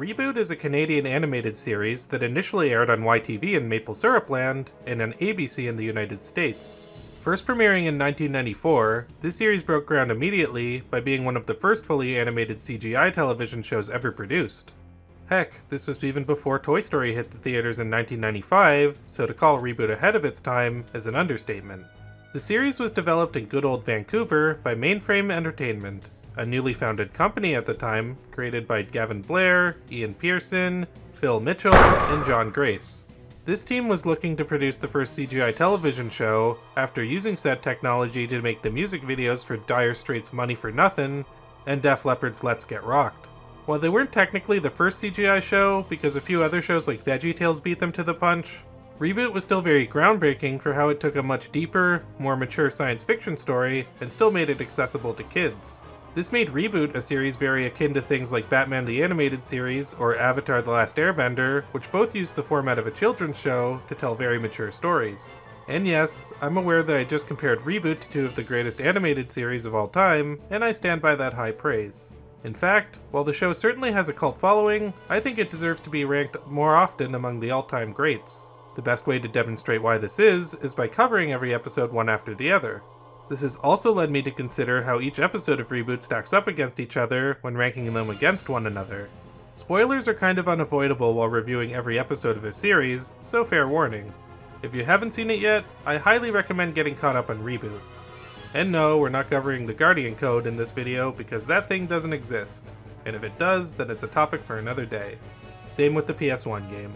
Reboot is a Canadian animated series that initially aired on YTV in Maple Syrup Land and on ABC in the United States. First premiering in 1994, this series broke ground immediately by being one of the first fully animated CGI television shows ever produced. Heck, this was even before Toy Story hit the theaters in 1995, so to call Reboot ahead of its time is an understatement. The series was developed in good old Vancouver by Mainframe Entertainment, a newly founded company at the time, created by Gavin Blair, Ian Pearson, Phil Mitchell, and John Grace. This team was looking to produce the first CGI television show after using said technology to make the music videos for Dire Straits' Money for Nothing and Def Leppard's Let's Get Rocked. While they weren't technically the first CGI show, because a few other shows like VeggieTales beat them to the punch, Reboot was still very groundbreaking for how it took a much deeper, more mature science fiction story and still made it accessible to kids. This made Reboot a series very akin to things like Batman the Animated Series or Avatar The Last Airbender, which both used the format of a children's show to tell very mature stories. And yes, I'm aware that I just compared Reboot to two of the greatest animated series of all time, and I stand by that high praise. In fact, while the show certainly has a cult following, I think it deserves to be ranked more often among the all-time greats. The best way to demonstrate why this is by covering every episode one after the other. This has also led me to consider how each episode of Reboot stacks up against each other when ranking them against one another. Spoilers are kind of unavoidable while reviewing every episode of a series, so fair warning. If you haven't seen it yet, I highly recommend getting caught up on Reboot. And no, we're not covering the Guardian Code in this video because that thing doesn't exist. And if it does, then it's a topic for another day. Same with the PS1 game.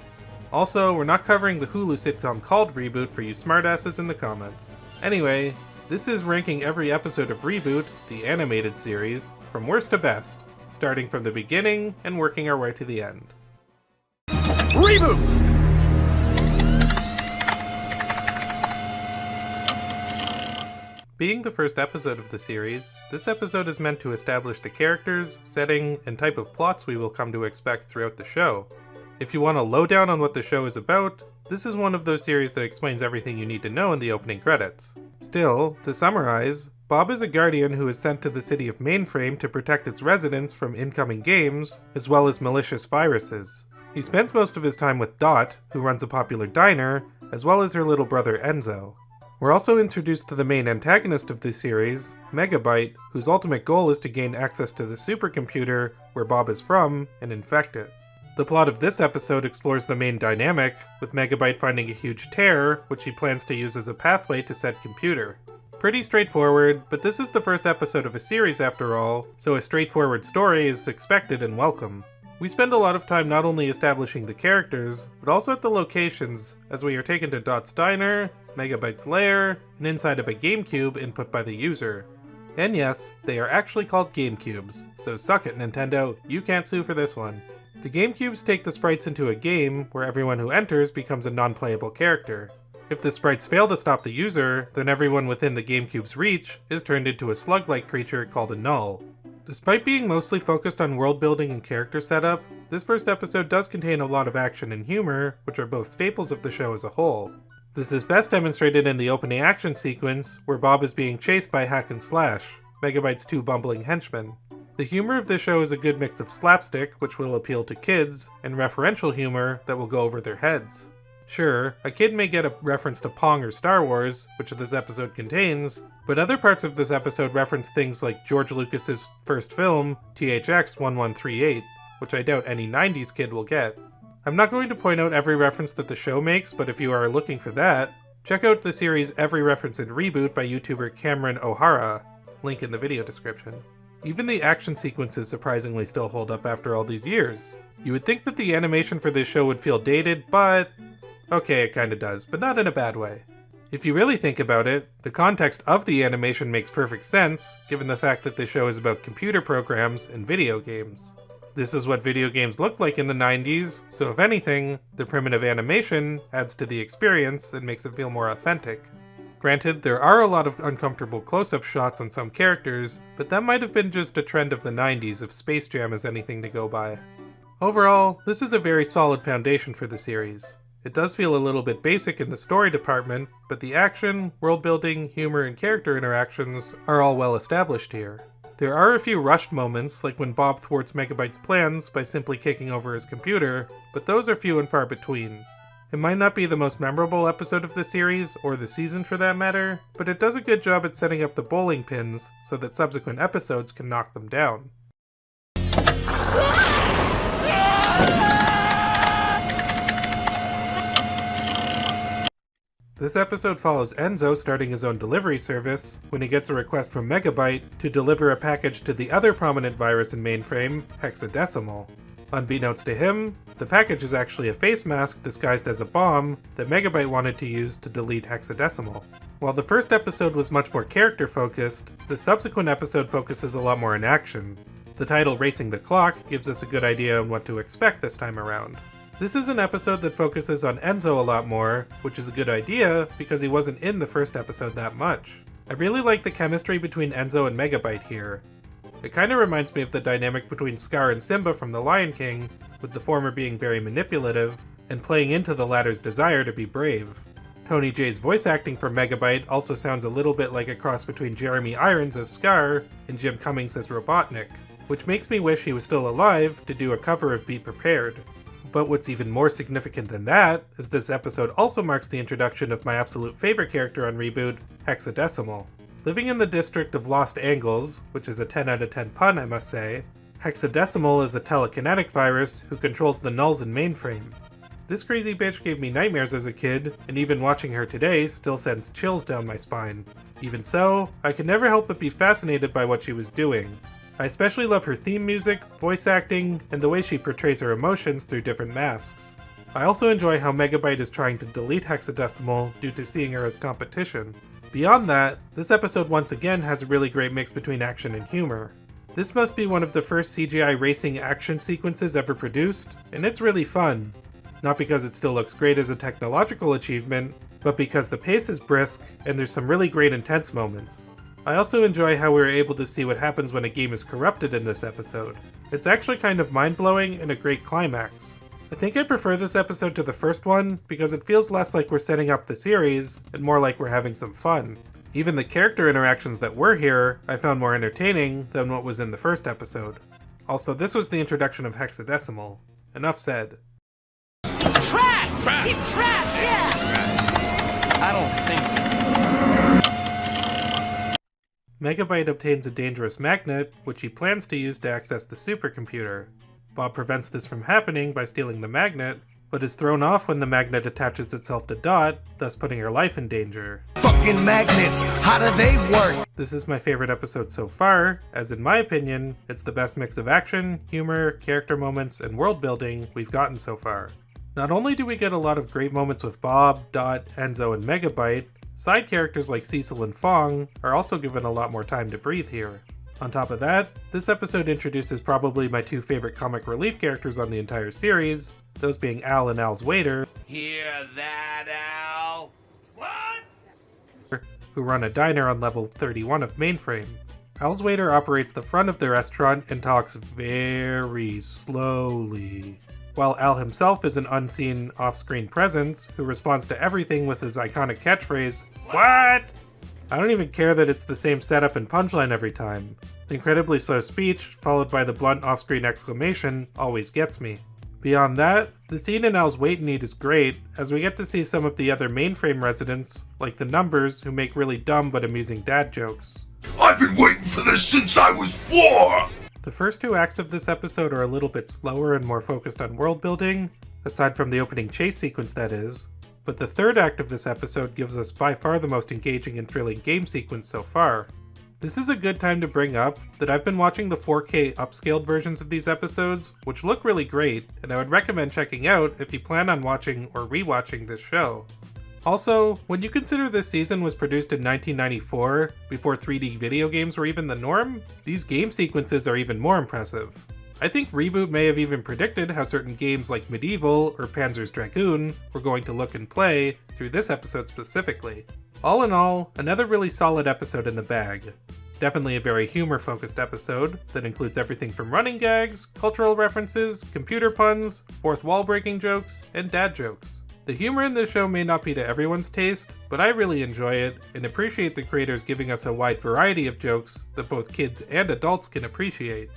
Also, we're not covering the Hulu sitcom called Reboot for you smartasses in the comments. Anyway, this is ranking every episode of Reboot, the animated series, from worst to best, starting from the beginning and working our way to the end. Reboot! Being the first episode of the series, this episode is meant to establish the characters, setting, and type of plots we will come to expect throughout the show. If you want a lowdown on what the show is about, this is one of those series that explains everything you need to know in the opening credits. Still, to summarize, Bob is a guardian who is sent to the city of Mainframe to protect its residents from incoming games, as well as malicious viruses. He spends most of his time with Dot, who runs a popular diner, as well as her little brother Enzo. We're also introduced to the main antagonist of the series, Megabyte, whose ultimate goal is to gain access to the supercomputer where Bob is from and infect it. The plot of this episode explores the main dynamic, with Megabyte finding a huge tear, which he plans to use as a pathway to said computer. Pretty straightforward, but this is the first episode of a series after all, so a straightforward story is expected and welcome. We spend a lot of time not only establishing the characters, but also at the locations, as we are taken to Dot's diner, Megabyte's lair, and inside of a GameCube input by the user. And yes, they are actually called GameCubes, so suck it Nintendo, you can't sue for this one. The GameCubes take the sprites into a game where everyone who enters becomes a non-playable character. If the sprites fail to stop the user, then everyone within the GameCube's reach is turned into a slug-like creature called a null. Despite being mostly focused on world building and character setup, this first episode does contain a lot of action and humor, which are both staples of the show as a whole. This is best demonstrated in the opening action sequence, where Bob is being chased by Hack and Slash, Megabyte's two bumbling henchmen. The humor of the show is a good mix of slapstick, which will appeal to kids, and referential humor that will go over their heads. Sure, a kid may get a reference to Pong or Star Wars, which this episode contains, but other parts of this episode reference things like George Lucas's first film, THX 1138, which I doubt any 90s kid will get. I'm not going to point out every reference that the show makes, but if you are looking for that, check out the series Every Reference in Reboot by YouTuber Cameron O'Hara, link in the video description. Even the action sequences surprisingly still hold up after all these years. You would think that the animation for this show would feel dated, but okay, it kinda does, but not in a bad way. If you really think about it, the context of the animation makes perfect sense, given the fact that the show is about computer programs and video games. This is what video games looked like in the 90s, so if anything, the primitive animation adds to the experience and makes it feel more authentic. Granted, there are a lot of uncomfortable close-up shots on some characters, but that might have been just a trend of the 90s if Space Jam is anything to go by. Overall, this is a very solid foundation for the series. It does feel a little bit basic in the story department, but the action, world building, humor, and character interactions are all well established here. There are a few rushed moments, like when Bob thwarts Megabyte's plans by simply kicking over his computer, but those are few and far between. It might not be the most memorable episode of the series, or the season for that matter, but it does a good job at setting up the bowling pins so that subsequent episodes can knock them down. This episode follows Enzo starting his own delivery service when he gets a request from Megabyte to deliver a package to the other prominent virus in mainframe, Hexadecimal. Unbeknownst to him, the package is actually a face mask disguised as a bomb that Megabyte wanted to use to delete Hexadecimal. While the first episode was much more character-focused, the subsequent episode focuses a lot more on action. The title Racing the Clock gives us a good idea on what to expect this time around. This is an episode that focuses on Enzo a lot more, which is a good idea because he wasn't in the first episode that much. I really like the chemistry between Enzo and Megabyte here. It kinda reminds me of the dynamic between Scar and Simba from The Lion King, with the former being very manipulative, and playing into the latter's desire to be brave. Tony Jay's voice acting for Megabyte also sounds a little bit like a cross between Jeremy Irons as Scar and Jim Cummings as Robotnik, which makes me wish he was still alive to do a cover of Be Prepared. But what's even more significant than that is this episode also marks the introduction of my absolute favorite character on Reboot, Hexadecimal. Living in the district of Lost Angles, which is a 10 out of 10 pun I must say, Hexadecimal is a telekinetic virus who controls the nulls in mainframe. This crazy bitch gave me nightmares as a kid, and even watching her today still sends chills down my spine. Even so, I could never help but be fascinated by what she was doing. I especially love her theme music, voice acting, and the way she portrays her emotions through different masks. I also enjoy how Megabyte is trying to delete Hexadecimal due to seeing her as competition. Beyond that, this episode once again has a really great mix between action and humor. This must be one of the first CGI racing action sequences ever produced, and it's really fun. Not because it still looks great as a technological achievement, but because the pace is brisk and there's some really great intense moments. I also enjoy how we were able to see what happens when a game is corrupted in this episode. It's actually kind of mind-blowing and a great climax. I think I prefer this episode to the first one because it feels less like we're setting up the series and more like we're having some fun. Even the character interactions that were here I found more entertaining than what was in the first episode. Also, this was the introduction of Hexadecimal. Enough said. He's trash! He's trash, yeah! I don't think so. Megabyte obtains a dangerous magnet, which he plans to use to access the supercomputer. Bob prevents this from happening by stealing the magnet, but is thrown off when the magnet attaches itself to Dot, thus putting her life in danger. Fucking magnets, how do they work? This is my favorite episode so far, as in my opinion, it's the best mix of action, humor, character moments, and world building we've gotten so far. Not only do we get a lot of great moments with Bob, Dot, Enzo, and Megabyte, side characters like Cecil and Fong are also given a lot more time to breathe here. On top of that, this episode introduces probably my two favorite comic relief characters on the entire series, those being Al and Al's waiter, Hear that, Al? What? who run a diner on level 31 of mainframe. Al's waiter operates the front of the restaurant and talks very slowly, while Al himself is an unseen off-screen presence who responds to everything with his iconic catchphrase, "What?" I don't even care that it's the same setup and punchline every time. The incredibly slow speech, followed by the blunt off-screen exclamation, always gets me. Beyond that, the scene in Al's Wait and Eat is great, as we get to see some of the other mainframe residents, like the Numbers, who make really dumb but amusing dad jokes. I've been waiting for this since I was 4! The first two acts of this episode are a little bit slower and more focused on world building, aside from the opening chase sequence that is, but the third act of this episode gives us by far the most engaging and thrilling game sequence so far. This is a good time to bring up that I've been watching the 4K upscaled versions of these episodes, which look really great, and I would recommend checking out if you plan on watching or rewatching this show. Also, when you consider this season was produced in 1994, before 3D video games were even the norm, these game sequences are even more impressive. I think Reboot may have even predicted how certain games like Medieval or Panzer's Dragoon were going to look and play through this episode specifically. All in all, another really solid episode in the bag. Definitely a very humor-focused episode that includes everything from running gags, cultural references, computer puns, fourth wall breaking jokes, and dad jokes. The humor in this show may not be to everyone's taste, but I really enjoy it, and appreciate the creators giving us a wide variety of jokes that both kids and adults can appreciate.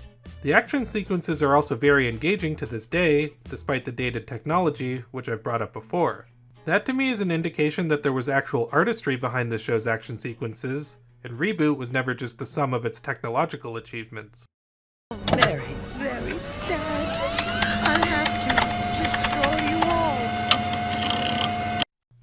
The action sequences are also very engaging to this day, despite the dated technology, which I've brought up before. That to me is an indication that there was actual artistry behind the show's action sequences, and Reboot was never just the sum of its technological achievements. Very, very sad. I'll have to destroy you all.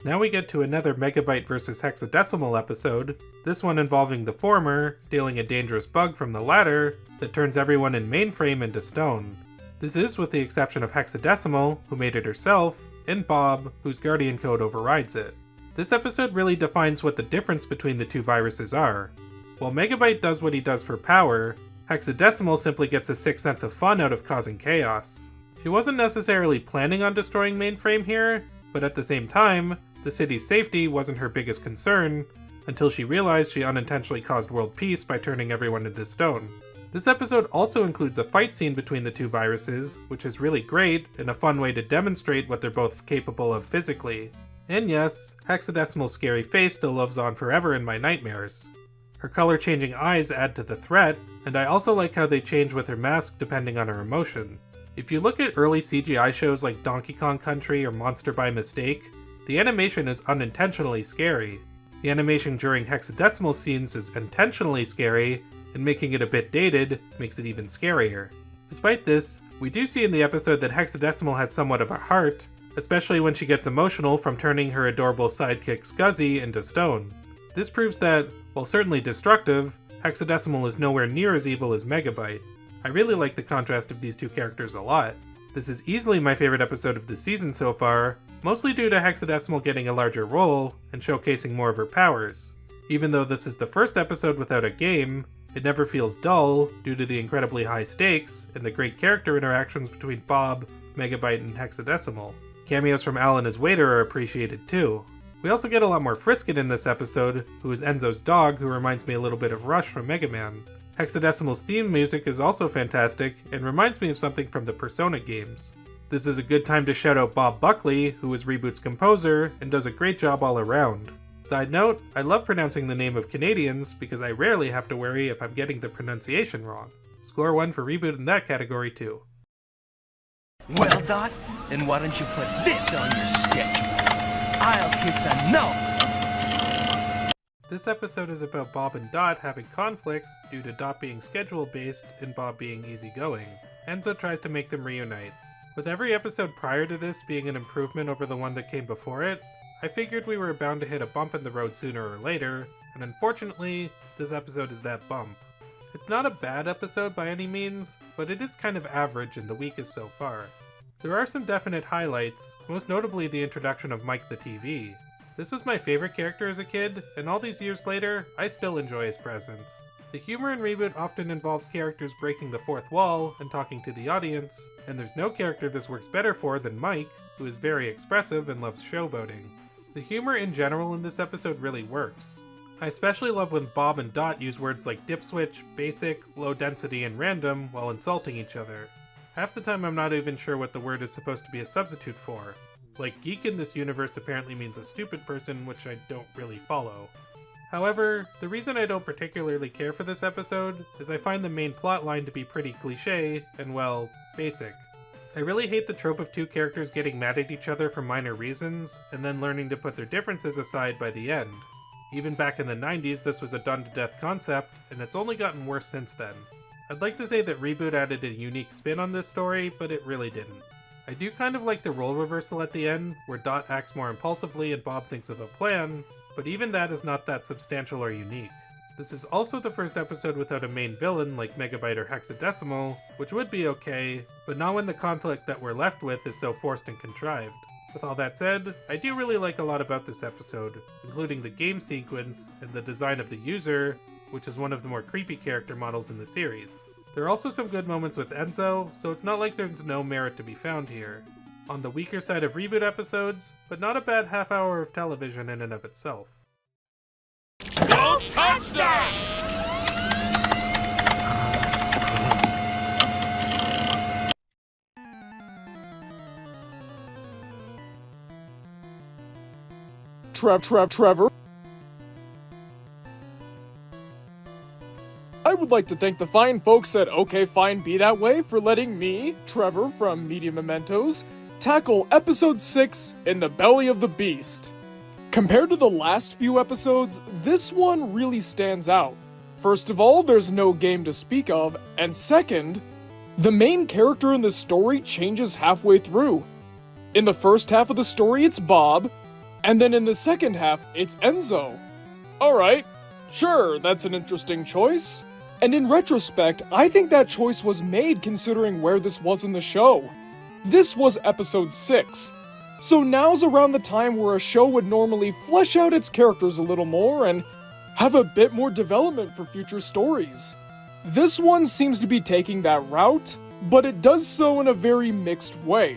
Now we get to another Megabyte vs Hexadecimal episode, this one involving the former stealing a dangerous bug from the latter that turns everyone in Mainframe into stone. This is with the exception of Hexadecimal, who made it herself, and Bob, whose guardian code overrides it. This episode really defines what the difference between the two viruses are. While Megabyte does what he does for power, Hexadecimal simply gets a sick sense of fun out of causing chaos. She wasn't necessarily planning on destroying Mainframe here, but at the same time, the city's safety wasn't her biggest concern, until she realized she unintentionally caused world peace by turning everyone into stone. This episode also includes a fight scene between the two viruses, which is really great and a fun way to demonstrate what they're both capable of physically. And yes, Hexadecimal's scary face still lives on forever in my nightmares. Her color-changing eyes add to the threat, and I also like how they change with her mask depending on her emotion. If you look at early CGI shows like Donkey Kong Country or Monster by Mistake, the animation is unintentionally scary. The animation during Hexadecimal scenes is intentionally scary, and making it a bit dated makes it even scarier. Despite this, we do see in the episode that Hexadecimal has somewhat of a heart, especially when she gets emotional from turning her adorable sidekick Scuzzy into stone. This proves that, while certainly destructive, Hexadecimal is nowhere near as evil as Megabyte. I really like the contrast of these two characters a lot. This is easily my favorite episode of the season so far, mostly due to Hexadecimal getting a larger role and showcasing more of her powers. Even though this is the first episode without a game, it never feels dull due to the incredibly high stakes and the great character interactions between Bob, Megabyte, and Hexadecimal. Cameos from Alan as waiter are appreciated too. We also get a lot more Frisket in this episode, who is Enzo's dog who reminds me a little bit of Rush from Mega Man. Hexadecimal's theme music is also fantastic and reminds me of something from the Persona games. This is a good time to shout out Bob Buckley, who is Reboot's composer and does a great job all around. Side note, I love pronouncing the name of Canadians because I rarely have to worry if I'm getting the pronunciation wrong. Score 1 for Reboot in that category too. Well, Dot, then why don't you put this on your schedule? I'll kiss a no. This episode is about Bob and Dot having conflicts due to Dot being schedule-based and Bob being easygoing. Enzo tries to make them reunite. With every episode prior to this being an improvement over the one that came before it, I figured we were bound to hit a bump in the road sooner or later, and unfortunately, this episode is that bump. It's not a bad episode by any means, but it is kind of average and the weakest so far. There are some definite highlights, most notably the introduction of Mike the TV. This was my favorite character as a kid, and all these years later, I still enjoy his presence. The humor in Reboot often involves characters breaking the fourth wall and talking to the audience, and there's no character this works better for than Mike, who is very expressive and loves showboating. The humor in general in this episode really works. I especially love when Bob and Dot use words like dipswitch, basic, low density, and random while insulting each other. Half the time I'm not even sure what the word is supposed to be a substitute for. Like, geek in this universe apparently means a stupid person, which I don't really follow. However, the reason I don't particularly care for this episode is I find the main plotline to be pretty cliché and, well, basic. I really hate the trope of two characters getting mad at each other for minor reasons, and then learning to put their differences aside by the end. Even back in the 90s, this was a done-to-death concept, and it's only gotten worse since then. I'd like to say that Reboot added a unique spin on this story, but it really didn't. I do kind of like the role reversal at the end, where Dot acts more impulsively and Bob thinks of a plan, but even that is not that substantial or unique. This is also the first episode without a main villain like Megabyte or Hexadecimal, which would be okay, but not when the conflict that we're left with is so forced and contrived. With all that said, I do really like a lot about this episode, including the game sequence and the design of the user, which is one of the more creepy character models in the series. There are also some good moments with Enzo, so it's not like there's no merit to be found here. On the weaker side of Reboot episodes, but not a bad half hour of television in and of itself. Don't touch that! Trevor. I would like to thank the fine folks at OK Fine Be That Way for letting me, Trevor from Media Mementos, tackle episode 6 in the belly of the beast. Compared to the last few episodes, this one really stands out. First of all, there's no game to speak of, and second, the main character in this story changes halfway through. In the first half of the story, it's Bob, and then in the second half, it's Enzo. Alright, sure, that's an interesting choice. And in retrospect, I think that choice was made considering where this was in the show. This was episode 6. So now's around the time where a show would normally flesh out its characters a little more and have a bit more development for future stories. This one seems to be taking that route, but it does so in a very mixed way.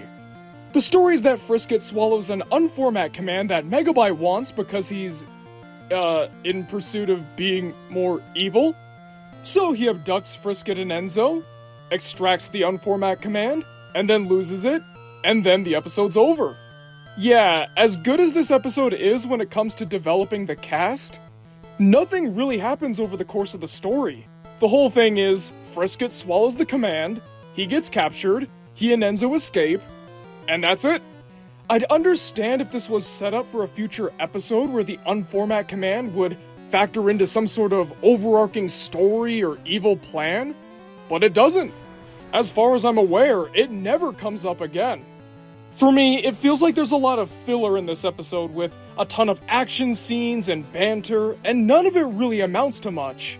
The story is that Frisket swallows an unformat command that Gigabyte wants because he's, in pursuit of being more evil. So he abducts Frisket and Enzo, extracts the unformat command, and then loses it, and then the episode's over. Yeah, as good as this episode is when it comes to developing the cast, nothing really happens over the course of the story. The whole thing is, Frisket swallows the command, he gets captured, he and Enzo escape, and that's it. I'd understand if this was set up for a future episode where the unformat command would factor into some sort of overarching story or evil plan, but it doesn't. As far as I'm aware, it never comes up again. For me, it feels like there's a lot of filler in this episode with a ton of action scenes and banter, and none of it really amounts to much.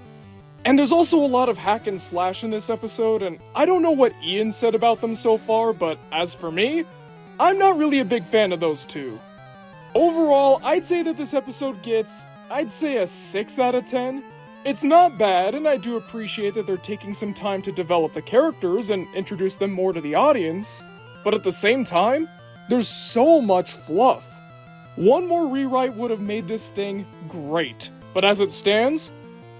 And there's also a lot of hack and slash in this episode, and I don't know what Ian said about them so far, but as for me, I'm not really a big fan of those two. Overall, I'd say that this episode gets, I'd say a 6 out of 10. It's not bad, and I do appreciate that they're taking some time to develop the characters and introduce them more to the audience, but at the same time, there's so much fluff. One more rewrite would have made this thing great, but as it stands,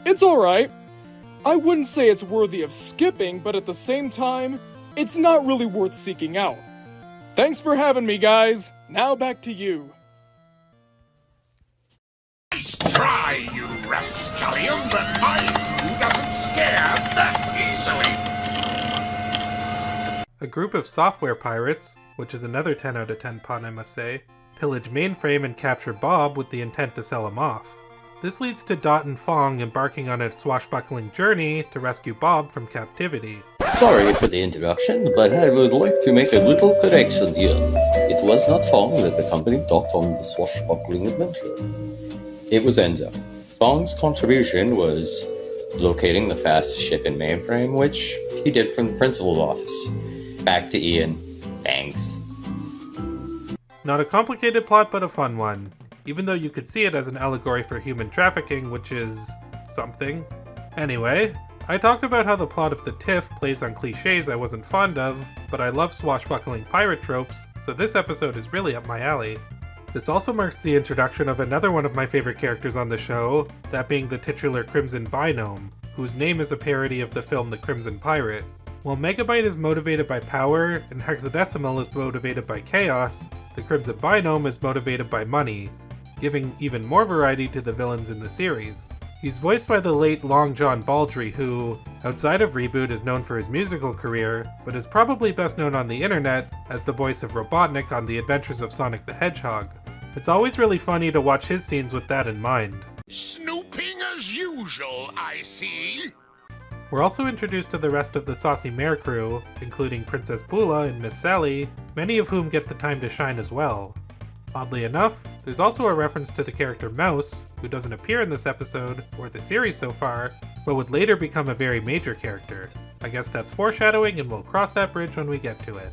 it's alright. I wouldn't say it's worthy of skipping, but at the same time, it's not really worth seeking out. Thanks for having me, guys. Now back to you. Nice try, you rapscallion, but my crew doesn't scare that easily. A group of software pirates, which is another 10 out of 10 pun I must say, pillage Mainframe and capture Bob with the intent to sell him off. This leads to Dot and Fong embarking on a swashbuckling journey to rescue Bob from captivity. Sorry for the interruption, but I would like to make a little correction here. It was not Fong that accompanied Dot on the swashbuckling adventure. It was Enzo. Fong's contribution was locating the fastest ship in Mainframe, which he did from the principal's office. Back to Ian. Thanks. Not a complicated plot, but a fun one. Even though you could see it as an allegory for human trafficking, which is something. Anyway, I talked about how the plot of the Tiff plays on cliches I wasn't fond of, but I love swashbuckling pirate tropes, so this episode is really up my alley. This also marks the introduction of another one of my favorite characters on the show, that being the titular Crimson Binome, whose name is a parody of the film The Crimson Pirate. While Megabyte is motivated by power and Hexadecimal is motivated by chaos, the Crimson Binome is motivated by money, giving even more variety to the villains in the series. He's voiced by the late Long John Baldry, who, outside of Reboot, is known for his musical career, but is probably best known on the internet as the voice of Robotnik on The Adventures of Sonic the Hedgehog. It's always really funny to watch his scenes with that in mind. Snooping as usual, I see. We're also introduced to the rest of the Saucy Mare crew, including Princess Bula and Miss Sally, many of whom get the time to shine as well. Oddly enough, there's also a reference to the character Mouse, who doesn't appear in this episode, or the series so far, but would later become a very major character. I guess that's foreshadowing and we'll cross that bridge when we get to it.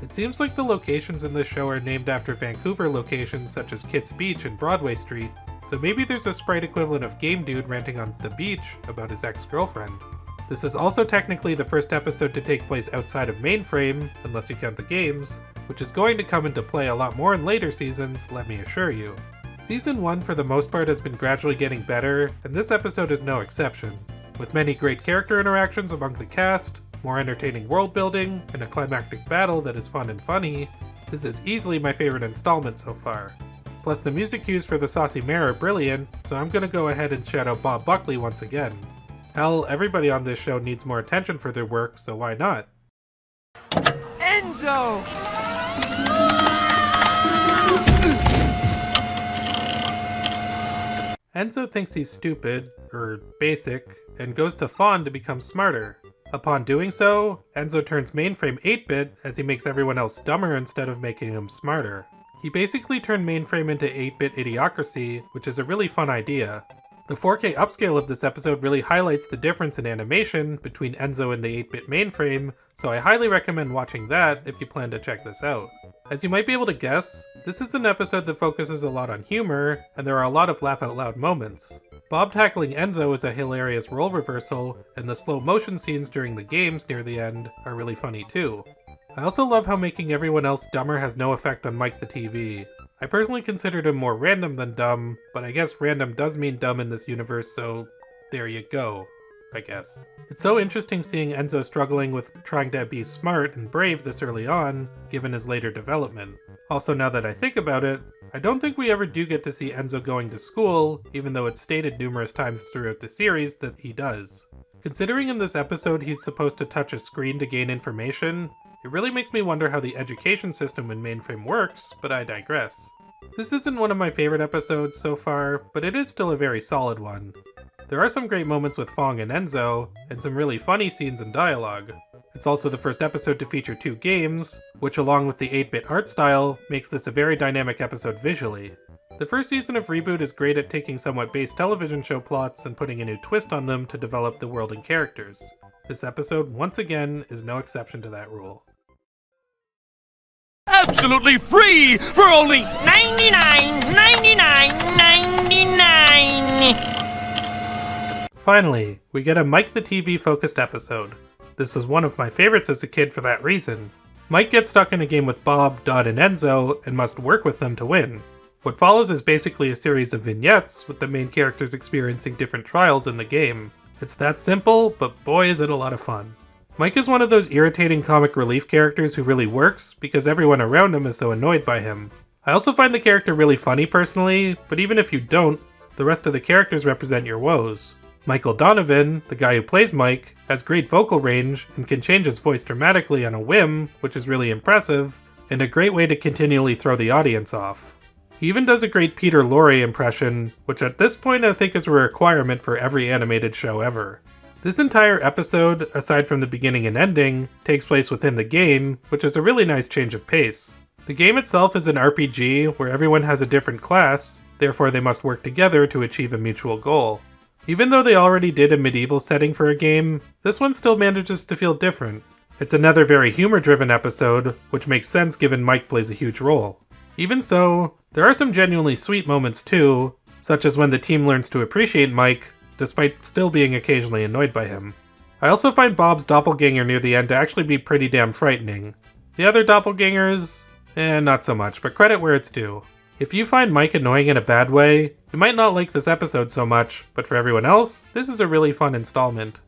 It seems like the locations in this show are named after Vancouver locations such as Kitts Beach and Broadway Street, so maybe there's a Sprite equivalent of Game Dude ranting on the beach about his ex-girlfriend. This is also technically the first episode to take place outside of Mainframe, unless you count the games, which is going to come into play a lot more in later seasons, let me assure you. Season 1 for the most part has been gradually getting better, and this episode is no exception. With many great character interactions among the cast, more entertaining world building, and a climactic battle that is fun and funny, this is easily my favorite installment so far. Plus the music cues for the Saucy Mare are brilliant, so I'm gonna go ahead and shout out Bob Buckley once again. Hell, everybody on this show needs more attention for their work, so why not? Enzo! Enzo thinks he's stupid, or basic, and goes to Fawn to become smarter. Upon doing so, Enzo turns Mainframe 8-bit as he makes everyone else dumber instead of making him smarter. He basically turned Mainframe into 8-bit idiocracy, which is a really fun idea. The 4K upscale of this episode really highlights the difference in animation between Enzo and the 8-bit mainframe, so I highly recommend watching that if you plan to check this out. As you might be able to guess, this is an episode that focuses a lot on humor, and there are a lot of laugh-out-loud moments. Bob tackling Enzo is a hilarious role reversal, and the slow motion scenes during the games near the end are really funny too. I also love how making everyone else dumber has no effect on Mike the TV. I personally considered him more random than dumb, but I guess random does mean dumb in this universe, so there you go, I guess. It's so interesting seeing Enzo struggling with trying to be smart and brave this early on, given his later development. Also, now that I think about it, I don't think we ever do get to see Enzo going to school, even though it's stated numerous times throughout the series that he does. Considering in this episode he's supposed to touch a screen to gain information, it really makes me wonder how the education system in Mainframe works, but I digress. This isn't one of my favorite episodes so far, but it is still a very solid one. There are some great moments with Fong and Enzo, and some really funny scenes and dialogue. It's also the first episode to feature 2 games, which along with the 8-bit art style, makes this a very dynamic episode visually. The first season of Reboot is great at taking somewhat base television show plots and putting a new twist on them to develop the world and characters. This episode, once again, is no exception to that rule. Absolutely free for only $99.99. Finally, we get a Mike the TV focused episode. This was one of my favorites as a kid for that reason. Mike gets stuck in a game with Bob, Dot, and Enzo, and must work with them to win. What follows is basically a series of vignettes, with the main characters experiencing different trials in the game. It's that simple, but boy is it a lot of fun. Mike is one of those irritating comic relief characters who really works, because everyone around him is so annoyed by him. I also find the character really funny personally, but even if you don't, the rest of the characters represent your woes. Michael Donovan, the guy who plays Mike, has great vocal range and can change his voice dramatically on a whim, which is really impressive, and a great way to continually throw the audience off. He even does a great Peter Lorre impression, which at this point I think is a requirement for every animated show ever. This entire episode, aside from the beginning and ending, takes place within the game, which is a really nice change of pace. The game itself is an RPG where everyone has a different class, therefore they must work together to achieve a mutual goal. Even though they already did a medieval setting for a game, this one still manages to feel different. It's another very humor-driven episode, which makes sense given Mike plays a huge role. Even so, there are some genuinely sweet moments too, such as when the team learns to appreciate Mike, despite still being occasionally annoyed by him. I also find Bob's doppelganger near the end to actually be pretty damn frightening. The other doppelgangers, not so much, but credit where it's due. If you find Mike annoying in a bad way, you might not like this episode so much, but for everyone else, this is a really fun installment.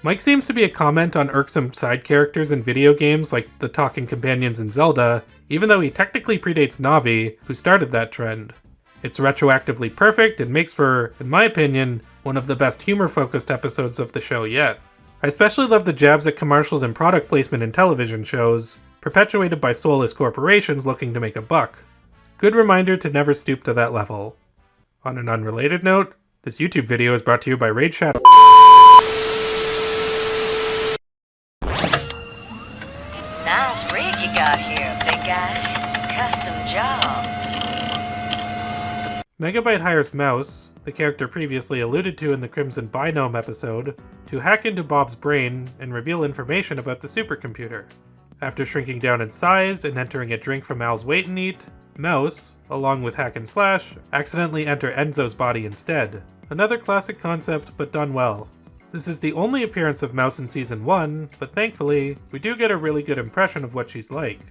Mike seems to be a comment on irksome side characters in video games like the talking companions in Zelda, even though he technically predates Navi, who started that trend. It's retroactively perfect and makes for, in my opinion, one of the best humor-focused episodes of the show yet. I especially love the jabs at commercials and product placement in television shows, perpetuated by soulless corporations looking to make a buck. Good reminder to never stoop to that level. On an unrelated note, this YouTube video is brought to you by Raid Shadow. Nice rig you got here, big guy. Custom job. Megabyte hires Mouse, the character previously alluded to in the Crimson Binome episode, to hack into Bob's brain and reveal information about the supercomputer. After shrinking down in size and entering a drink from Al's Wait and Eat, Mouse, along with Hack and Slash, accidentally enter Enzo's body instead. Another classic concept, but done well. This is the only appearance of Mouse in Season 1, but thankfully, we do get a really good impression of what she's like.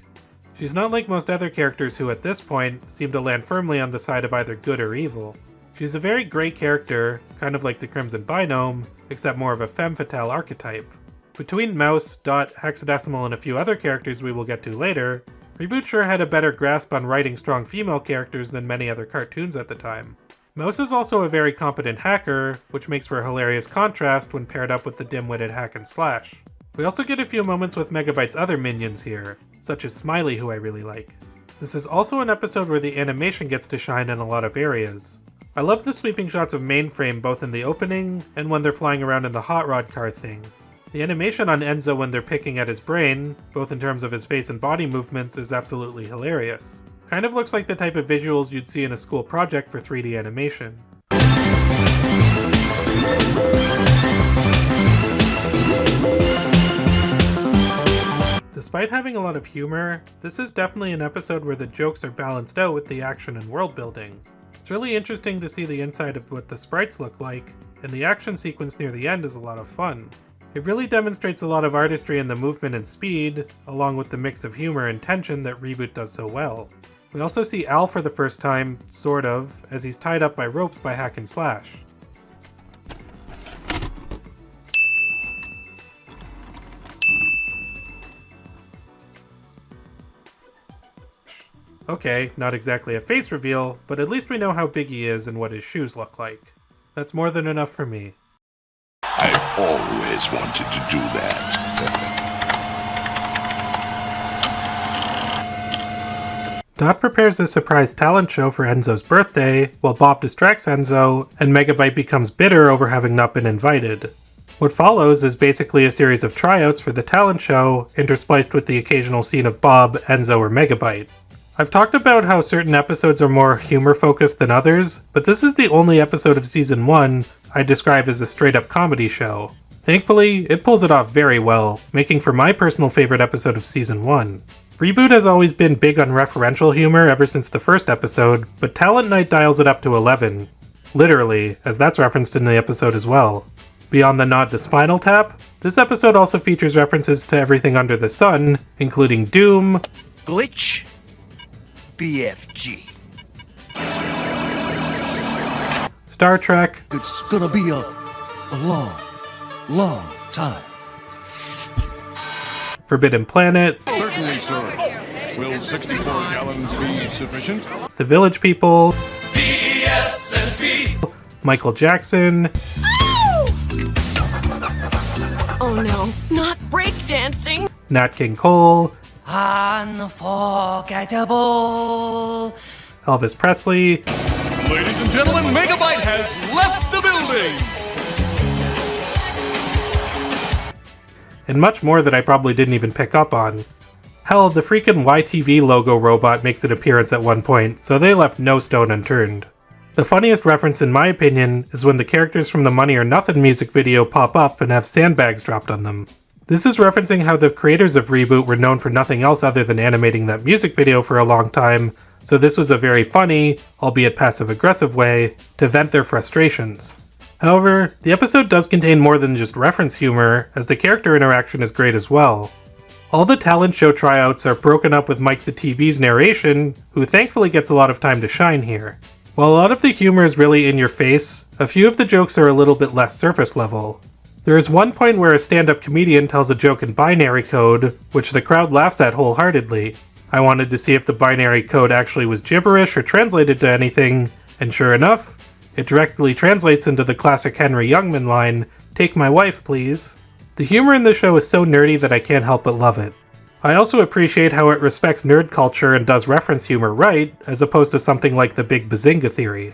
She's not like most other characters who at this point seem to land firmly on the side of either good or evil. She's a very grey character, kind of like the Crimson Binome, except more of a femme fatale archetype. Between Mouse, Dot, Hexadecimal, and a few other characters we will get to later, Reboot sure had a better grasp on writing strong female characters than many other cartoons at the time. Mouse is also a very competent hacker, which makes for a hilarious contrast when paired up with the dim-witted hack and slash. We also get a few moments with Megabyte's other minions here, such as Smiley, who I really like. This is also an episode where the animation gets to shine in a lot of areas. I love the sweeping shots of Mainframe both in the opening and when they're flying around in the hot rod car thing. The animation on Enzo when they're picking at his brain, both in terms of his face and body movements, is absolutely hilarious. Kind of looks like the type of visuals you'd see in a school project for 3D animation. Despite having a lot of humor, this is definitely an episode where the jokes are balanced out with the action and world building. It's really interesting to see the inside of what the sprites look like, and the action sequence near the end is a lot of fun. It really demonstrates a lot of artistry in the movement and speed, along with the mix of humor and tension that Reboot does so well. We also see Al for the first time, sort of, as he's tied up by ropes by Hack and Slash. Okay, not exactly a face reveal, but at least we know how big he is and what his shoes look like. That's more than enough for me. I've always wanted to do that. Dot prepares a surprise talent show for Enzo's birthday, while Bob distracts Enzo, and Megabyte becomes bitter over having not been invited. What follows is basically a series of tryouts for the talent show, interspliced with the occasional scene of Bob, Enzo, or Megabyte. I've talked about how certain episodes are more humor-focused than others, but this is the only episode of Season 1 I describe as a straight-up comedy show. Thankfully, it pulls it off very well, making for my personal favorite episode of Season 1. Reboot has always been big on referential humor ever since the first episode, but Talent Night dials it up to 11. Literally, as that's referenced in the episode as well. Beyond the nod to Spinal Tap, this episode also features references to everything under the sun, including Doom, Glitch, BFG. Star Trek, It's gonna be a long time. Forbidden Planet, Certainly, sir. Will 64 gallons be sufficient? The Village People, Michael Jackson, Oh no, not breakdancing! Nat King Cole, Unforgettable. Elvis Presley, Ladies and gentlemen, Megabyte has left the building! and much more that I probably didn't even pick up on. Hell, the freaking YTV logo robot makes an appearance at one point, so they left no stone unturned. The funniest reference in my opinion is when the characters from the Money or Nothing music video pop up and have sandbags dropped on them. This is referencing how the creators of Reboot were known for nothing else other than animating that music video for a long time, so this was a very funny, albeit passive-aggressive way, to vent their frustrations. However, the episode does contain more than just reference humor, as the character interaction is great as well. All the talent show tryouts are broken up with Mike the TV's narration, who thankfully gets a lot of time to shine here. While a lot of the humor is really in your face, a few of the jokes are a little bit less surface level. There is one point where a stand-up comedian tells a joke in binary code, which the crowd laughs at wholeheartedly. I wanted to see if the binary code actually was gibberish or translated to anything, and sure enough, it directly translates into the classic Henry Youngman line, "Take my wife, please." The humor in the show is so nerdy that I can't help but love it. I also appreciate how it respects nerd culture and does reference humor right, as opposed to something like the Big Bazinga theory.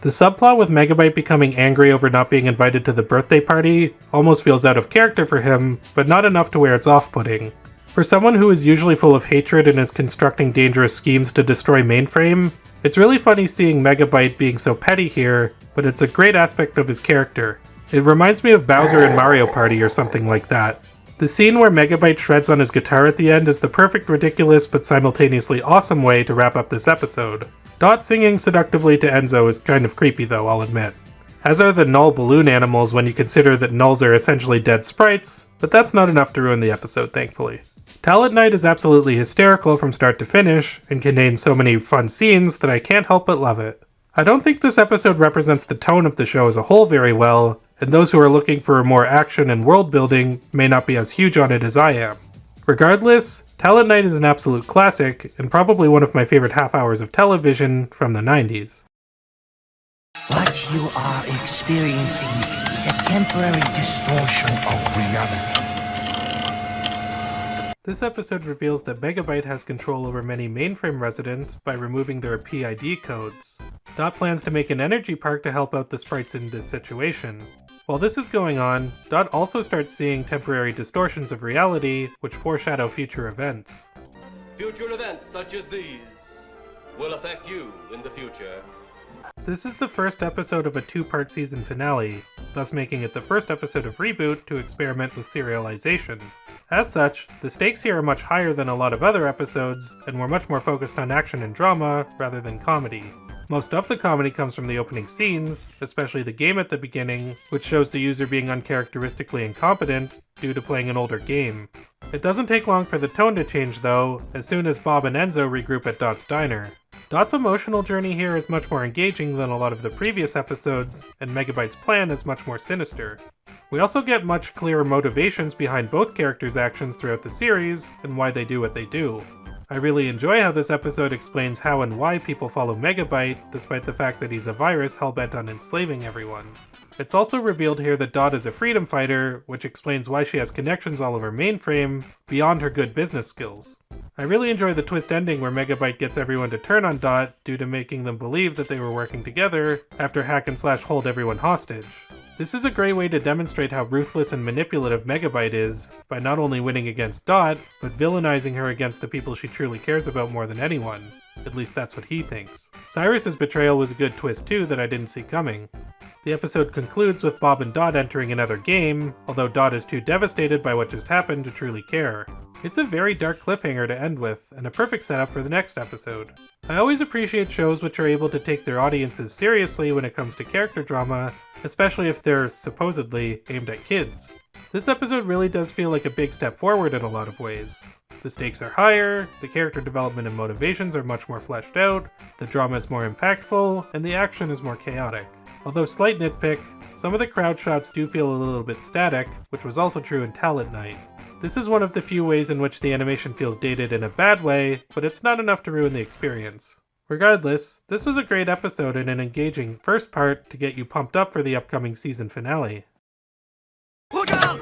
The subplot with Megabyte becoming angry over not being invited to the birthday party almost feels out of character for him, but not enough to where it's off-putting. For someone who is usually full of hatred and is constructing dangerous schemes to destroy Mainframe, it's really funny seeing Megabyte being so petty here, but it's a great aspect of his character. It reminds me of Bowser in Mario Party or something like that. The scene where Megabyte shreds on his guitar at the end is the perfect ridiculous but simultaneously awesome way to wrap up this episode. Dot singing seductively to Enzo is kind of creepy though, I'll admit. As are the Null balloon animals when you consider that Nulls are essentially dead sprites, but that's not enough to ruin the episode, thankfully. Talent Night is absolutely hysterical from start to finish, and contains so many fun scenes that I can't help but love it. I don't think this episode represents the tone of the show as a whole very well, and those who are looking for more action and world building may not be as huge on it as I am. Regardless, Talent Night is an absolute classic, and probably one of my favorite half hours of television from the 90s. What you are experiencing is a temporary distortion of reality. This episode reveals that Megabyte has control over many mainframe residents by removing their PID codes. Dot plans to make an energy park to help out the sprites in this situation. While this is going on, Dot also starts seeing temporary distortions of reality which foreshadow future events. Future events such as these will affect you in the future. This is the first episode of a two-part season finale, thus making it the first episode of Reboot to experiment with serialization. As such, the stakes here are much higher than a lot of other episodes, and we're much more focused on action and drama rather than comedy. Most of the comedy comes from the opening scenes, especially the game at the beginning, which shows the user being uncharacteristically incompetent due to playing an older game. It doesn't take long for the tone to change though, as soon as Bob and Enzo regroup at Dot's diner. Dot's emotional journey here is much more engaging than a lot of the previous episodes, and Megabyte's plan is much more sinister. We also get much clearer motivations behind both characters' actions throughout the series, and why they do what they do. I really enjoy how this episode explains how and why people follow Megabyte, despite the fact that he's a virus hellbent on enslaving everyone. It's also revealed here that Dot is a freedom fighter, which explains why she has connections all over Mainframe, beyond her good business skills. I really enjoy the twist ending where Megabyte gets everyone to turn on Dot due to making them believe that they were working together after hack and slash hold everyone hostage. This is a great way to demonstrate how ruthless and manipulative Megabyte is, by not only winning against Dot, but villainizing her against the people she truly cares about more than anyone. At least that's what he thinks. Cyrus's betrayal was a good twist too that I didn't see coming. The episode concludes with Bob and Dot entering another game, although Dot is too devastated by what just happened to truly care. It's a very dark cliffhanger to end with, and a perfect setup for the next episode. I always appreciate shows which are able to take their audiences seriously when it comes to character drama, especially if they're supposedly aimed at kids. This episode really does feel like a big step forward in a lot of ways. The stakes are higher, the character development and motivations are much more fleshed out, the drama is more impactful, and the action is more chaotic. Although slight nitpick, some of the crowd shots do feel a little bit static, which was also true in Talent Night. This is one of the few ways in which the animation feels dated in a bad way, but it's not enough to ruin the experience. Regardless, this was a great episode and an engaging first part to get you pumped up for the upcoming season finale. Look out!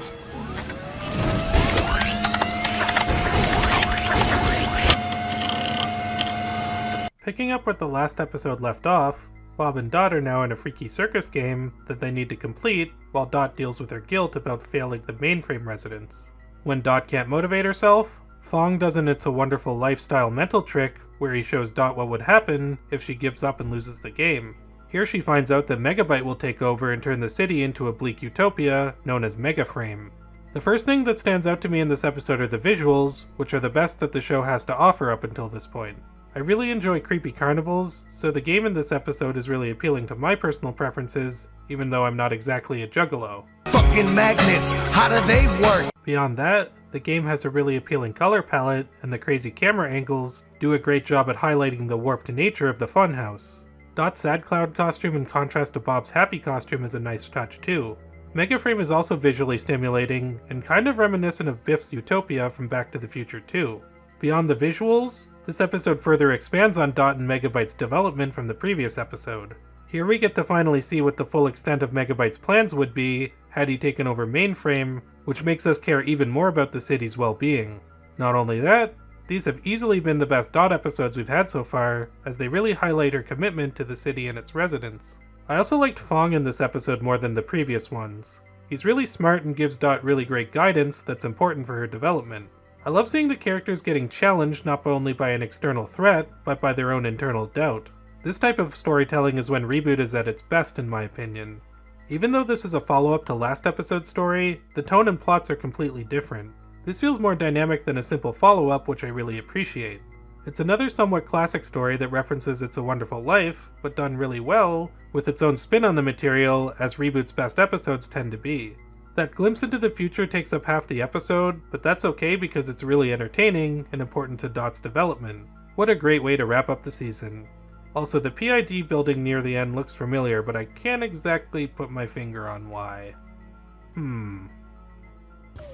Picking up where the last episode left off, Bob and Dot are now in a freaky circus game that they need to complete while Dot deals with her guilt about failing the mainframe residents. When Dot can't motivate herself, Fong does an It's a Wonderful Lifestyle mental trick where he shows Dot what would happen if she gives up and loses the game. Here she finds out that Megabyte will take over and turn the city into a bleak utopia known as Megaframe. The first thing that stands out to me in this episode are the visuals, which are the best that the show has to offer up until this point. I really enjoy creepy carnivals, so the game in this episode is really appealing to my personal preferences, even though I'm not exactly a juggalo. Fucking magnets, how do they work? Beyond that, the game has a really appealing color palette, and the crazy camera angles do a great job at highlighting the warped nature of the funhouse. Dot's Sad Cloud costume in contrast to Bob's Happy costume is a nice touch too. Megaframe is also visually stimulating, and kind of reminiscent of Biff's Utopia from Back to the Future 2. Beyond the visuals, this episode further expands on Dot and Megabyte's development from the previous episode. Here we get to finally see what the full extent of Megabyte's plans would be had he taken over Mainframe, which makes us care even more about the city's well-being. Not only that, these have easily been the best Dot episodes we've had so far, as they really highlight her commitment to the city and its residents. I also liked Fong in this episode more than the previous ones. He's really smart and gives Dot really great guidance that's important for her development. I love seeing the characters getting challenged not only by an external threat, but by their own internal doubt. This type of storytelling is when Reboot is at its best in my opinion. Even though this is a follow-up to last episode's story, the tone and plots are completely different. This feels more dynamic than a simple follow-up, which I really appreciate. It's another somewhat classic story that references It's a Wonderful Life, but done really well, with its own spin on the material, as Reboot's best episodes tend to be. That glimpse into the future takes up half the episode, but that's okay because it's really entertaining and important to Dot's development. What a great way to wrap up the season. Also, the PID building near the end looks familiar, but I can't exactly put my finger on why.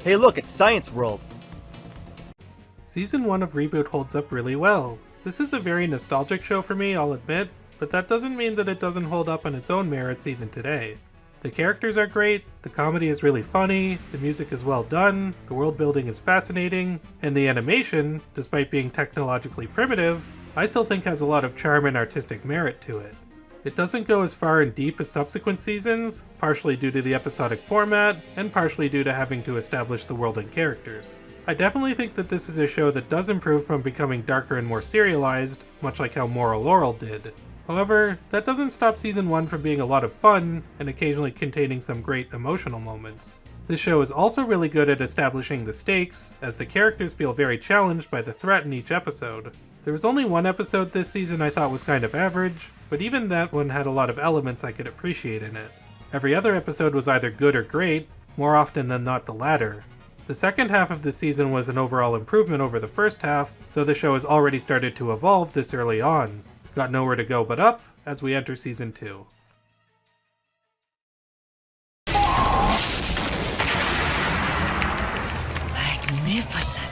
Hey look, it's Science World! Season 1 of Reboot holds up really well. This is a very nostalgic show for me, I'll admit, but that doesn't mean that it doesn't hold up on its own merits even today. The characters are great, the comedy is really funny, the music is well done, the world building is fascinating, and the animation, despite being technologically primitive, I still think has a lot of charm and artistic merit to it. It doesn't go as far and deep as subsequent seasons, partially due to the episodic format, and partially due to having to establish the world and characters. I definitely think that this is a show that does improve from becoming darker and more serialized, much like how Moral Laurel did. However, that doesn't stop Season 1 from being a lot of fun, and occasionally containing some great emotional moments. This show is also really good at establishing the stakes, as the characters feel very challenged by the threat in each episode. There was only one episode this season I thought was kind of average, but even that one had a lot of elements I could appreciate in it. Every other episode was either good or great, more often than not the latter. The second half of the season was an overall improvement over the first half, so the show has already started to evolve this early on. Got nowhere to go but up as we enter Season 2. Magnificent.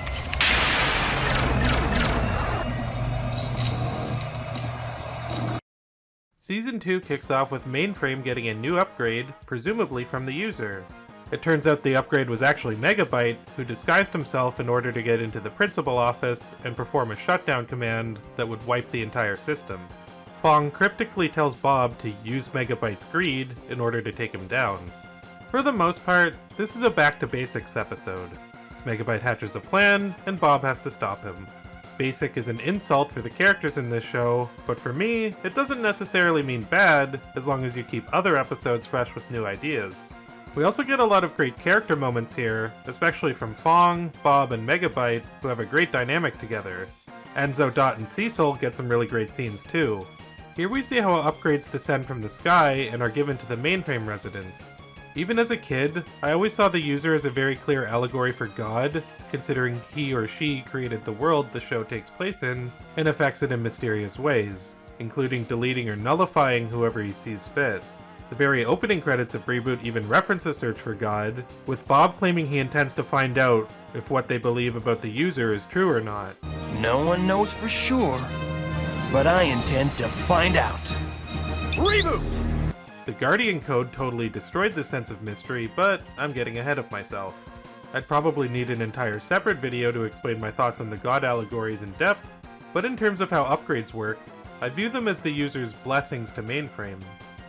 Season 2 kicks off with Mainframe getting a new upgrade, presumably from the user. It turns out the upgrade was actually Gigabyte, who disguised himself in order to get into the principal office and perform a shutdown command that would wipe the entire system. Fong cryptically tells Bob to use Gigabyte's greed in order to take him down. For the most part, this is a back-to-basics episode. Gigabyte hatches a plan, and Bob has to stop him. Basic is an insult for the characters in this show, but for me, it doesn't necessarily mean bad, as long as you keep other episodes fresh with new ideas. We also get a lot of great character moments here, especially from Fong, Bob, and Gigabyte, who have a great dynamic together. Enzo, Dot, and Cecil get some really great scenes too. Here we see how upgrades descend from the sky and are given to the mainframe residents. Even as a kid, I always saw the user as a very clear allegory for God, considering he or she created the world the show takes place in and affects it in mysterious ways, including deleting or nullifying whoever he sees fit. The very opening credits of Reboot even reference a search for God, with Bob claiming he intends to find out if what they believe about the user is true or not. No one knows for sure, but I intend to find out. Reboot! The Guardian Code totally destroyed the sense of mystery, but I'm getting ahead of myself. I'd probably need an entire separate video to explain my thoughts on the God allegories in depth, but in terms of how upgrades work, I view them as the user's blessings to mainframe.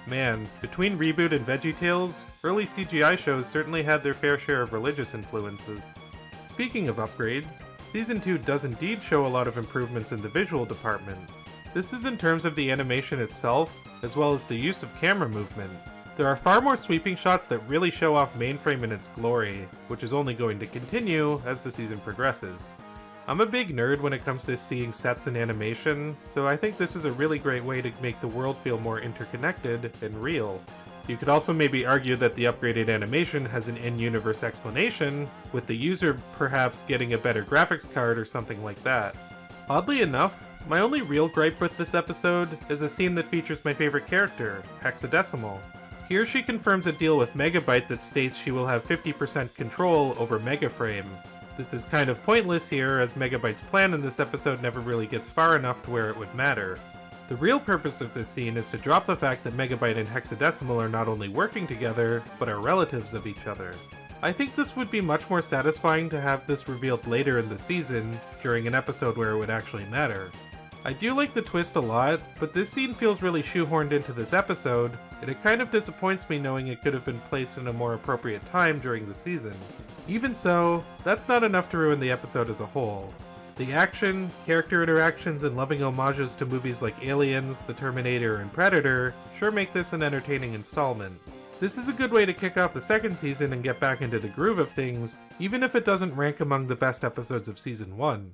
Man, between Reboot and VeggieTales, early CGI shows certainly had their fair share of religious influences. Speaking of upgrades, Season 2 does indeed show a lot of improvements in the visual department. This is in terms of the animation itself, as well as the use of camera movement. There are far more sweeping shots that really show off Mainframe in its glory, which is only going to continue as the season progresses. I'm a big nerd when it comes to seeing sets and animation, so I think this is a really great way to make the world feel more interconnected and real. You could also maybe argue that the upgraded animation has an in-universe explanation, with the user perhaps getting a better graphics card or something like that. Oddly enough, my only real gripe with this episode is a scene that features my favorite character, Hexadecimal. Here she confirms a deal with Gigabyte that states she will have 50% control over Megaframe. This is kind of pointless here, as Gigabyte's plan in this episode never really gets far enough to where it would matter. The real purpose of this scene is to drop the fact that Gigabyte and Hexadecimal are not only working together, but are relatives of each other. I think this would be much more satisfying to have this revealed later in the season, during an episode where it would actually matter. I do like the twist a lot, but this scene feels really shoehorned into this episode, and it kind of disappoints me knowing it could have been placed in a more appropriate time during the season. Even so, that's not enough to ruin the episode as a whole. The action, character interactions, and loving homages to movies like Aliens, The Terminator, and Predator sure make this an entertaining installment. This is a good way to kick off the second season and get back into the groove of things, even if it doesn't rank among the best episodes of Season 1.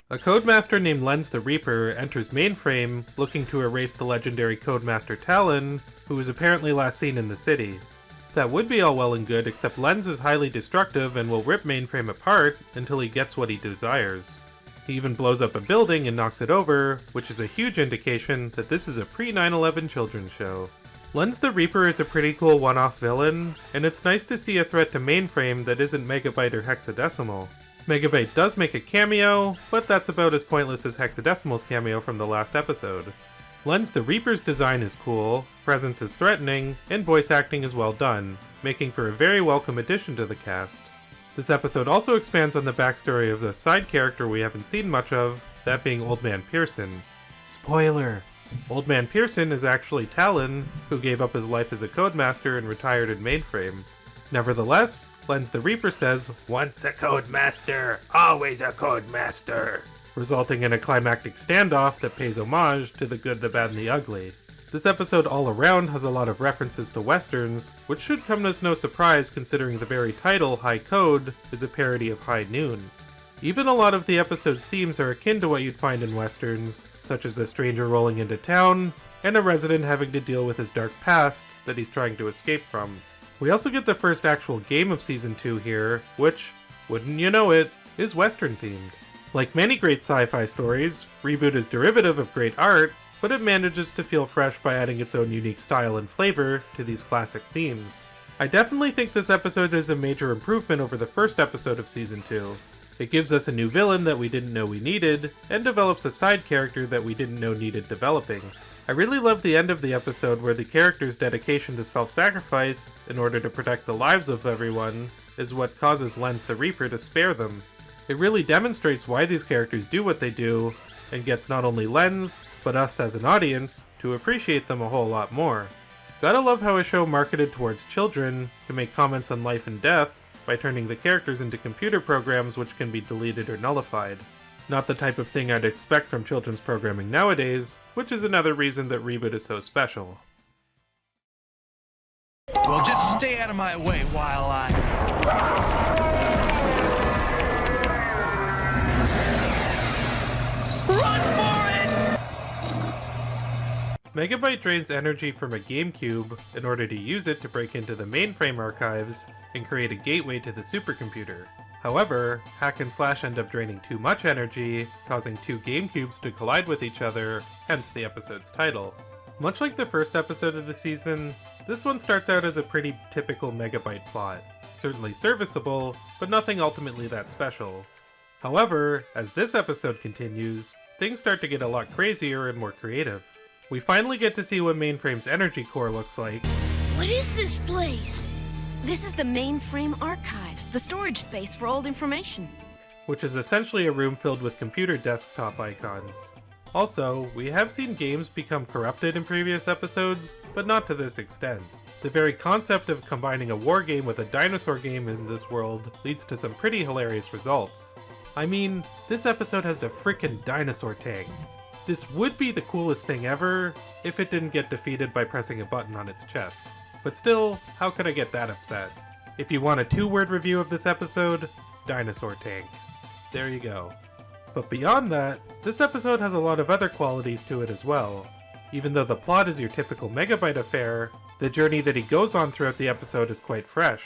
A Codemaster named Lens the Reaper enters Mainframe, looking to erase the legendary Codemaster Talon, who was apparently last seen in the city. That would be all well and good, except Lens is highly destructive and will rip Mainframe apart until he gets what he desires. He even blows up a building and knocks it over, which is a huge indication that this is a pre-9/11 children's show. Lens the Reaper is a pretty cool one-off villain, and it's nice to see a threat to mainframe that isn't Megabyte or Hexadecimal. Megabyte does make a cameo, but that's about as pointless as Hexadecimal's cameo from the last episode. Lens the Reaper's design is cool, presence is threatening, and voice acting is well done, making for a very welcome addition to the cast. This episode also expands on the backstory of the side character we haven't seen much of, that being Old Man Pearson. Spoiler! Old Man Pearson is actually Talon, who gave up his life as a codemaster and retired in mainframe. Nevertheless, Lens the Reaper says, "Once a codemaster, always a codemaster," resulting in a climactic standoff that pays homage to the good, the bad, and the ugly. This episode all around has a lot of references to westerns, which should come as no surprise considering the very title, High Code, is a parody of High Noon. Even a lot of the episode's themes are akin to what you'd find in westerns, such as a stranger rolling into town, and a resident having to deal with his dark past that he's trying to escape from. We also get the first actual game of Season 2 here, which, wouldn't you know it, is western themed. Like many great sci-fi stories, Reboot is derivative of great art, but it manages to feel fresh by adding its own unique style and flavor to these classic themes. I definitely think this episode is a major improvement over the first episode of Season 2. It gives us a new villain that we didn't know we needed, and develops a side character that we didn't know needed developing. I really love the end of the episode where the character's dedication to self-sacrifice in order to protect the lives of everyone is what causes Lens the Reaper to spare them. It really demonstrates why these characters do what they do, and gets not only Lens, but us as an audience, to appreciate them a whole lot more. Gotta love how a show marketed towards children can make comments on life and death by turning the characters into computer programs which can be deleted or nullified. Not the type of thing I'd expect from children's programming nowadays, which is another reason that Reboot is so special. Well, just stay out of my way while Run for it! Megabyte drains energy from a GameCube in order to use it to break into the mainframe archives and create a gateway to the supercomputer. However, Hack and Slash end up draining too much energy, causing two GameCubes to collide with each other, hence the episode's title. Much like the first episode of the season, this one starts out as a pretty typical Megabyte plot. Certainly serviceable, but nothing ultimately that special. However, as this episode continues, things start to get a lot crazier and more creative. We finally get to see what Mainframe's energy core looks like. What is this place? This is the mainframe archives, the storage space for old information. Which is essentially a room filled with computer desktop icons. Also, we have seen games become corrupted in previous episodes, but not to this extent. The very concept of combining a war game with a dinosaur game in this world leads to some pretty hilarious results. I mean, this episode has a frickin' dinosaur tank. This would be the coolest thing ever if it didn't get defeated by pressing a button on its chest. But still, how could I get that upset? If you want a 2-word review of this episode, dinosaur tank. There you go. But beyond that, this episode has a lot of other qualities to it as well. Even though the plot is your typical Megabyte affair, the journey that he goes on throughout the episode is quite fresh.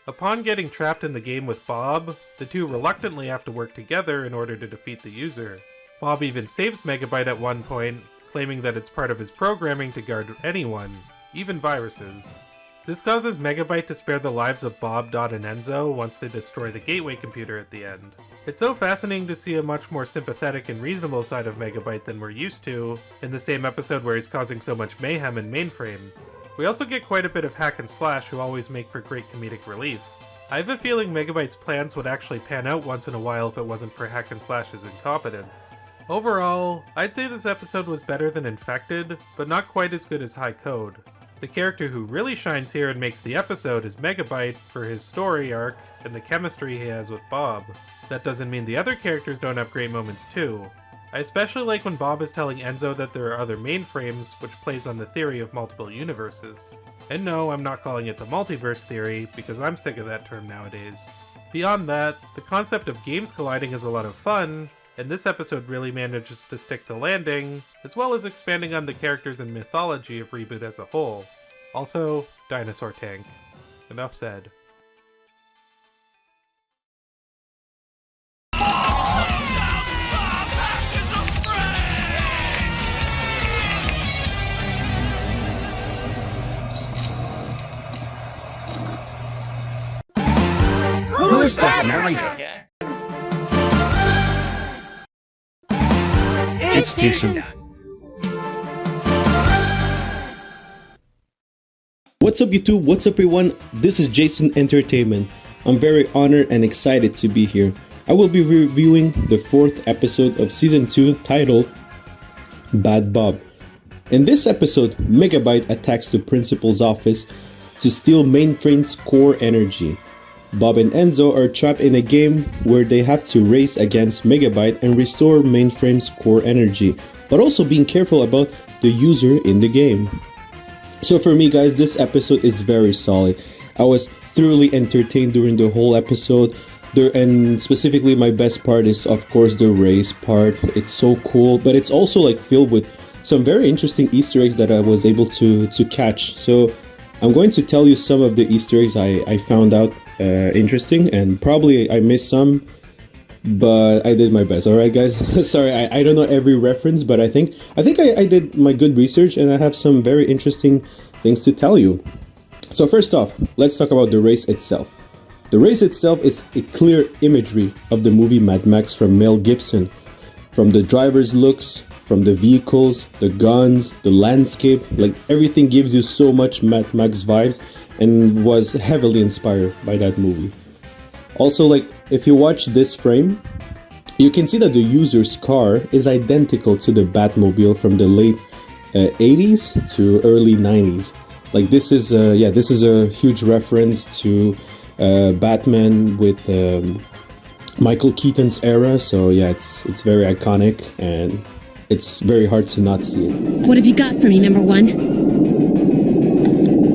Upon getting trapped in the game with Bob, the two reluctantly have to work together in order to defeat the user. Bob even saves Megabyte at one point, claiming that it's part of his programming to guard anyone, even viruses. This causes Megabyte to spare the lives of Bob, Dot, and Enzo once they destroy the gateway computer at the end. It's so fascinating to see a much more sympathetic and reasonable side of Megabyte than we're used to in the same episode where he's causing so much mayhem in Mainframe. We also get quite a bit of Hack and Slash, who always make for great comedic relief. I have a feeling Megabyte's plans would actually pan out once in a while if it wasn't for Hack and Slash's incompetence. Overall, I'd say this episode was better than Infected, but not quite as good as High Code. The character who really shines here and makes the episode is Megabyte for his story arc and the chemistry he has with Bob. That doesn't mean the other characters don't have great moments too. I especially like when Bob is telling Enzo that there are other mainframes, which plays on the theory of multiple universes. And no, I'm not calling it the multiverse theory, because I'm sick of that term nowadays. Beyond that, the concept of games colliding is a lot of fun, and this episode really manages to stick the landing, as well as expanding on the characters and mythology of Reboot as a whole. Also, dinosaur tank. Enough said. narrator. It's Jason. What's up YouTube? What's up everyone? This is Jason Entertainment. I'm very honored and excited to be here. I will be reviewing the 4th episode of Season 2 titled Bad Bob. In this episode, Megabyte attacks the principal's office to steal Mainframe's core energy. Bob and Enzo are trapped in a game where they have to race against Megabyte and restore Mainframe's core energy, but also being careful about the user in the game. So for me guys, this episode is very solid. I was thoroughly entertained during the whole episode. And specifically my best part is of course the race part. It's so cool, but it's also like filled with some very interesting Easter eggs that I was able to catch. So I'm going to tell you some of the Easter eggs I found out interesting, and probably I missed some, but I did my best. Alright guys, sorry I don't know every reference, but I think I did my good research and I have some very interesting things to tell you. So first off, let's talk about the race itself. The race itself is a clear imagery of the movie Mad Max from Mel Gibson. From the driver's looks, from the vehicles, the guns, the landscape, like everything gives you so much Mad Max vibes and was heavily inspired by that movie. Also, like if you watch this frame, you can see that the user's car is identical to the Batmobile from the late 80s to early 90s. Like this is a huge reference to Batman with Michael Keaton's era. So yeah, it's very iconic and it's very hard to not see it. What have you got for me, number one?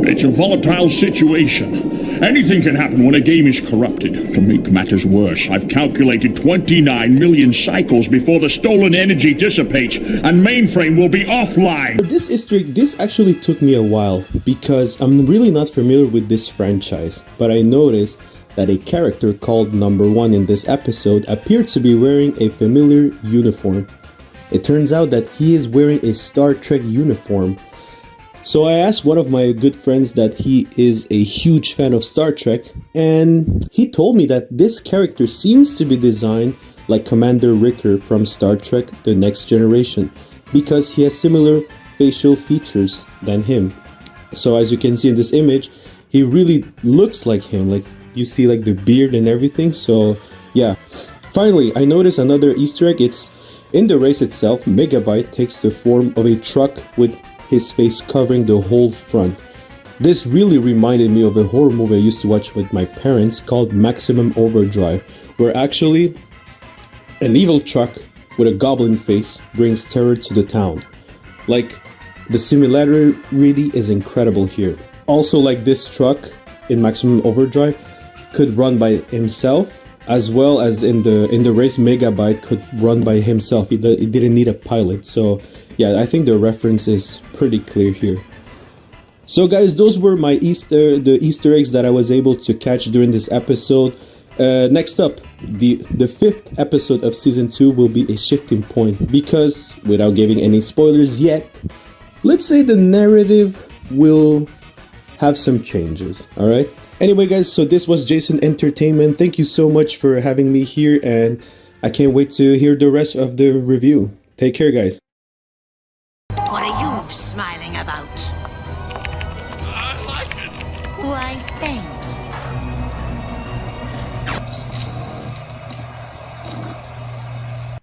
It's a volatile situation. Anything can happen when a game is corrupted. To make matters worse, I've calculated 29 million cycles before the stolen energy dissipates, and Mainframe will be offline. For this Easter egg, this actually took me a while, because I'm really not familiar with this franchise, but I noticed that a character called Number 1 in this episode appeared to be wearing a familiar uniform. It turns out that he is wearing a Star Trek uniform. So I asked one of my good friends that he is a huge fan of Star Trek, and he told me that this character seems to be designed like Commander Riker from Star Trek The Next Generation, because he has similar facial features than him. So as you can see in this image, he really looks like him, like you see like the beard and everything. So yeah. Finally, I noticed another Easter egg. It's in the race itself. Megabyte takes the form of a truck with his face covering the whole front. This really reminded me of a horror movie I used to watch with my parents called Maximum Overdrive, where actually an evil truck with a goblin face brings terror to the town. Like, the similarity really is incredible here. Also, like this truck in Maximum Overdrive could run by himself, as well as in the race Megabyte could run by himself. It didn't need a pilot. So yeah, I think the reference is pretty clear here. So guys, those were my the Easter eggs that I was able to catch during this episode. Next up, the 5th episode of Season 2 will be a shifting point, because, without giving any spoilers yet, let's say the narrative will have some changes, alright? Anyway guys, so this was Jason Entertainment. Thank you so much for having me here, and I can't wait to hear the rest of the review. Take care guys. What are you smiling about? I like it. Why, thank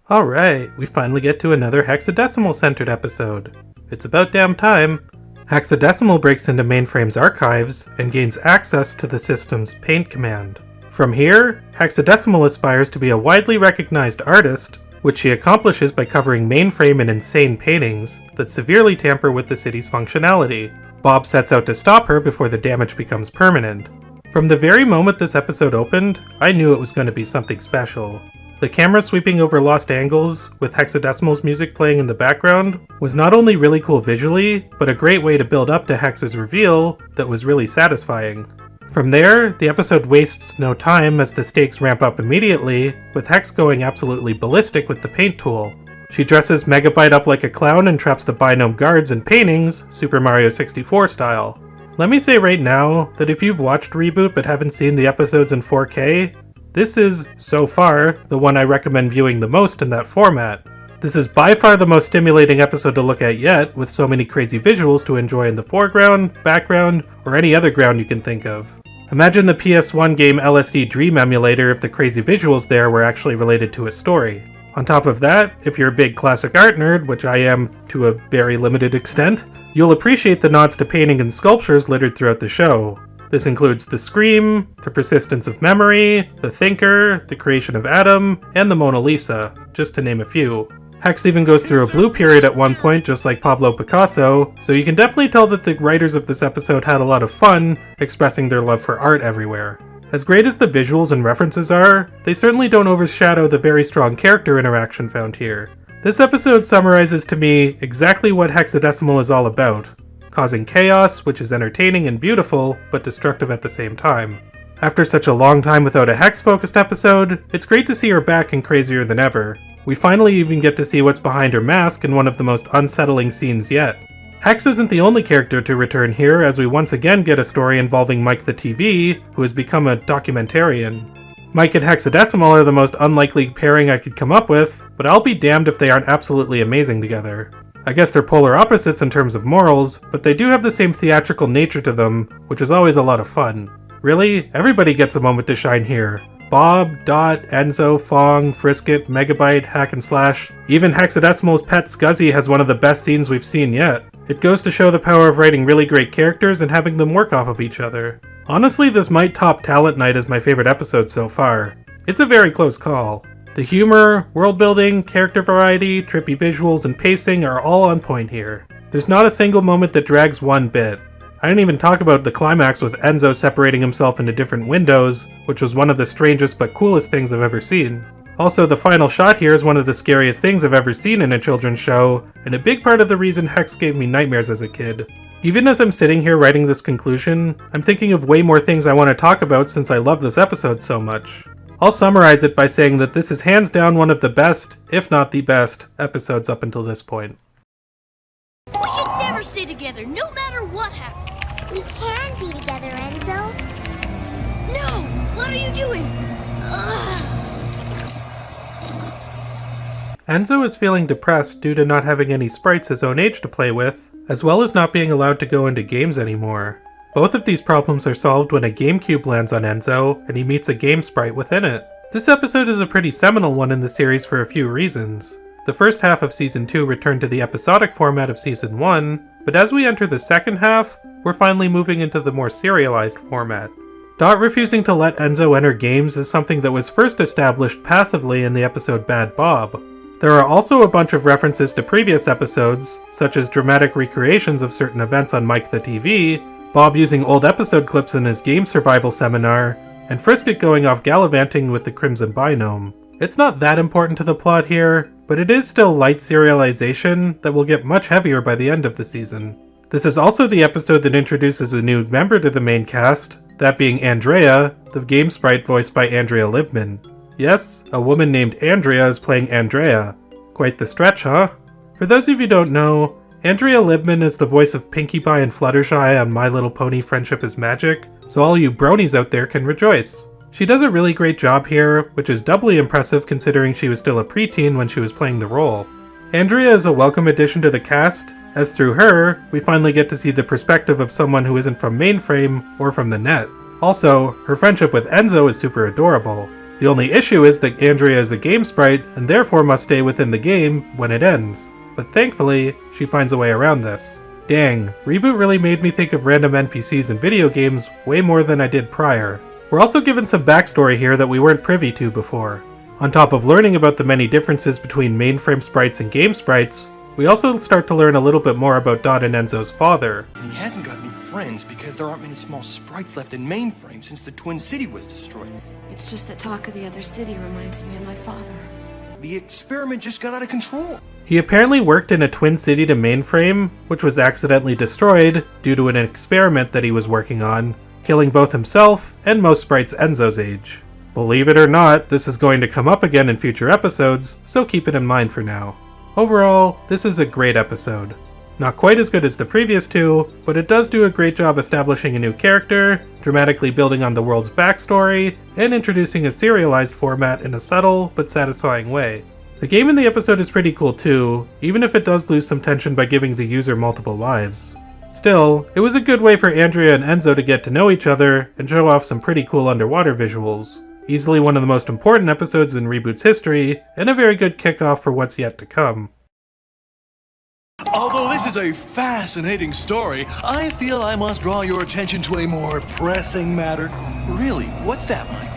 you. Alright, we finally get to another hexadecimal-centered episode. It's about damn time. Hexadecimal breaks into Mainframe's archives and gains access to the system's paint command. From here, Hexadecimal aspires to be a widely recognized artist, which she accomplishes by covering Mainframe in insane paintings that severely tamper with the city's functionality. Bob sets out to stop her before the damage becomes permanent. From the very moment this episode opened, I knew it was going to be something special. The camera sweeping over lost angles, with Hexadecimal's music playing in the background, was not only really cool visually, but a great way to build up to Hex's reveal that was really satisfying. From there, the episode wastes no time as the stakes ramp up immediately, with Hex going absolutely ballistic with the paint tool. She dresses Megabyte up like a clown and traps the Binome guards in paintings, Super Mario 64 style. Let me say right now that if you've watched Reboot but haven't seen the episodes in 4K, This is, so far, the one I recommend viewing the most in that format. This is by far the most stimulating episode to look at yet, with so many crazy visuals to enjoy in the foreground, background, or any other ground you can think of. Imagine the PS1 game LSD Dream Emulator if the crazy visuals there were actually related to a story. On top of that, if you're a big classic art nerd, which I am to a very limited extent, you'll appreciate the nods to painting and sculptures littered throughout the show. This includes the Scream, the Persistence of Memory, the Thinker, the Creation of Adam, and the Mona Lisa, just to name a few. Hex even goes through a blue period at one point, just like Pablo Picasso, so you can definitely tell that the writers of this episode had a lot of fun expressing their love for art everywhere. As great as the visuals and references are, they certainly don't overshadow the very strong character interaction found here. This episode summarizes to me exactly what Hexadecimal is all about, causing chaos, which is entertaining and beautiful, but destructive at the same time. After such a long time without a Hex-focused episode, it's great to see her back and crazier than ever. We finally even get to see what's behind her mask in one of the most unsettling scenes yet. Hex isn't the only character to return here, as we once again get a story involving Mike the TV, who has become a documentarian. Mike and Hexadecimal are the most unlikely pairing I could come up with, but I'll be damned if they aren't absolutely amazing together. I guess they're polar opposites in terms of morals, but they do have the same theatrical nature to them, which is always a lot of fun. Really, everybody gets a moment to shine here. Bob, Dot, Enzo, Fong, Frisket, Megabyte, Hack and Slash. Even Hexadecimal's pet Scuzzy has one of the best scenes we've seen yet. It goes to show the power of writing really great characters and having them work off of each other. Honestly, this might top Talent Night as my favorite episode so far. It's a very close call. The humor, world building, character variety, trippy visuals, and pacing are all on point here. There's not a single moment that drags one bit. I didn't even talk about the climax with Enzo separating himself into different windows, which was one of the strangest but coolest things I've ever seen. Also, the final shot here is one of the scariest things I've ever seen in a children's show, and a big part of the reason Hex gave me nightmares as a kid. Even as I'm sitting here writing this conclusion, I'm thinking of way more things I want to talk about since I love this episode so much. I'll summarize it by saying that this is hands down one of the best, if not the best, episodes up until this point. We can never stay together, no matter what happens. We can be together, Enzo. No! What are you doing? Ugh. Enzo is feeling depressed due to not having any sprites his own age to play with, as well as not being allowed to go into games anymore. Both of these problems are solved when a GameCube lands on Enzo, and he meets a game sprite within it. This episode is a pretty seminal one in the series for a few reasons. The first half of Season 2 returned to the episodic format of Season 1, but as we enter the second half, we're finally moving into the more serialized format. Dot refusing to let Enzo enter games is something that was first established passively in the episode Bad Bob. There are also a bunch of references to previous episodes, such as dramatic recreations of certain events on Mike the TV, Bob using old episode clips in his game survival seminar, and Frisket going off gallivanting with the Crimson Binome. It's not that important to the plot here, but it is still light serialization that will get much heavier by the end of the season. This is also the episode that introduces a new member to the main cast, that being AndrAIa, the game sprite voiced by AndrAIa Libman. Yes, a woman named Andrea is playing AndrAIa. Quite the stretch, huh? For those of you who don't know, AndrAIa Libman is the voice of Pinkie Pie and Fluttershy on My Little Pony Friendship is Magic, so all you bronies out there can rejoice. She does a really great job here, which is doubly impressive considering she was still a preteen when she was playing the role. AndrAIa is a welcome addition to the cast, as through her, we finally get to see the perspective of someone who isn't from mainframe or from the net. Also, her friendship with Enzo is super adorable. The only issue is that AndrAIa is a game sprite and therefore must stay within the game when it ends. But thankfully, she finds a way around this. Dang, Reboot really made me think of random NPCs in video games way more than I did prior. We're also given some backstory here that we weren't privy to before. On top of learning about the many differences between mainframe sprites and game sprites, we also start to learn a little bit more about Dot and Enzo's father. And he hasn't got any friends because there aren't many small sprites left in mainframe since the Twin City was destroyed. It's just that talk of the other city reminds me of my father. The experiment just got out of control. He apparently worked in a Twin City to mainframe, which was accidentally destroyed due to an experiment that he was working on, killing both himself and most sprites Enzo's age. Believe it or not, this is going to come up again in future episodes, so keep it in mind for now. Overall, this is a great episode. Not quite as good as the previous two, but it does do a great job establishing a new character, dramatically building on the world's backstory, and introducing a serialized format in a subtle but satisfying way. The game in the episode is pretty cool too, even if it does lose some tension by giving the user multiple lives. Still, it was a good way for AndrAIa and Enzo to get to know each other and show off some pretty cool underwater visuals. Easily one of the most important episodes in Reboot's history, and a very good kickoff for what's yet to come. Although this is a fascinating story, I feel I must draw your attention to a more pressing matter. Really, what's that, Mike?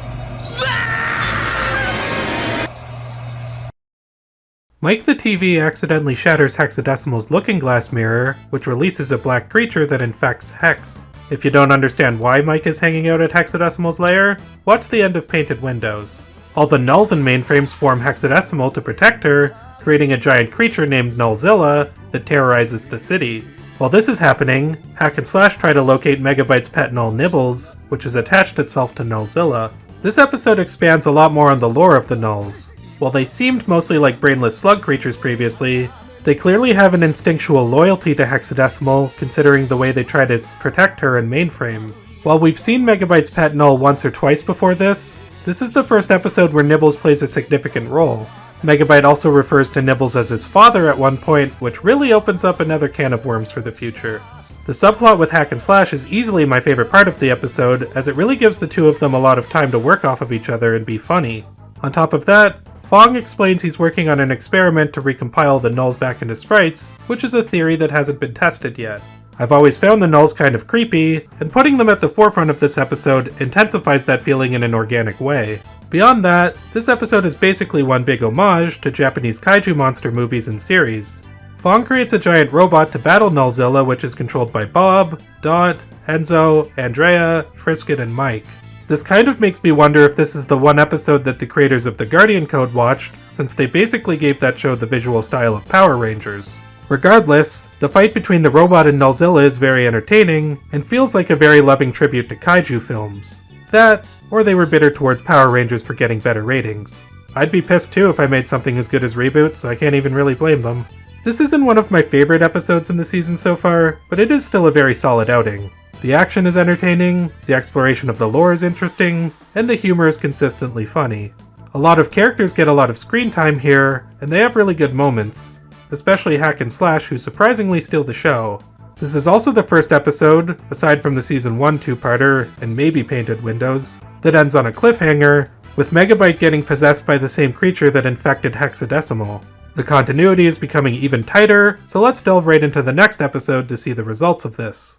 Mike the TV accidentally shatters Hexadecimal's looking glass mirror, which releases a black creature that infects Hex. If you don't understand why Mike is hanging out at Hexadecimal's lair, watch the end of Painted Windows. All the Nulls in Mainframe swarm Hexadecimal to protect her, creating a giant creature named Nullzilla that terrorizes the city. While this is happening, Hack and Slash try to locate Megabyte's pet Null Nibbles, which has attached itself to Nullzilla. This episode expands a lot more on the lore of the Nulls. While they seemed mostly like brainless slug creatures previously, they clearly have an instinctual loyalty to Hexadecimal considering the way they try to protect her in Mainframe. While we've seen Megabyte's pet Null once or twice before this is the first episode where Nibbles plays a significant role. Megabyte also refers to Nibbles as his father at one point, which really opens up another can of worms for the future. The subplot with Hack and Slash is easily my favorite part of the episode, as it really gives the two of them a lot of time to work off of each other and be funny. On top of that, Fong explains he's working on an experiment to recompile the Nulls back into sprites, which is a theory that hasn't been tested yet. I've always found the Nulls kind of creepy, and putting them at the forefront of this episode intensifies that feeling in an organic way. Beyond that, this episode is basically one big homage to Japanese kaiju monster movies and series. Fong creates a giant robot to battle Nullzilla, which is controlled by Bob, Dot, Enzo, AndrAIa, Frisket, and Mike. This kind of makes me wonder if this is the one episode that the creators of the Guardian Code watched, since they basically gave that show the visual style of Power Rangers. Regardless, the fight between the robot and Nullzilla is very entertaining, and feels like a very loving tribute to kaiju films. That, or they were bitter towards Power Rangers for getting better ratings. I'd be pissed too if I made something as good as Reboot, so I can't even really blame them. This isn't one of my favorite episodes in the season so far, but it is still a very solid outing. The action is entertaining, the exploration of the lore is interesting, and the humor is consistently funny. A lot of characters get a lot of screen time here, and they have really good moments, especially Hack and Slash, who surprisingly steal the show. This is also the first episode, aside from the Season 1 two-parter and maybe Painted Windows, that ends on a cliffhanger, with Megabyte getting possessed by the same creature that infected Hexadecimal. The continuity is becoming even tighter, so let's delve right into the next episode to see the results of this.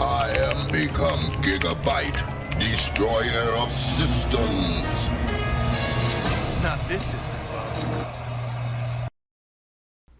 I am become Gigabyte, destroyer of systems. Now this isn't a bug.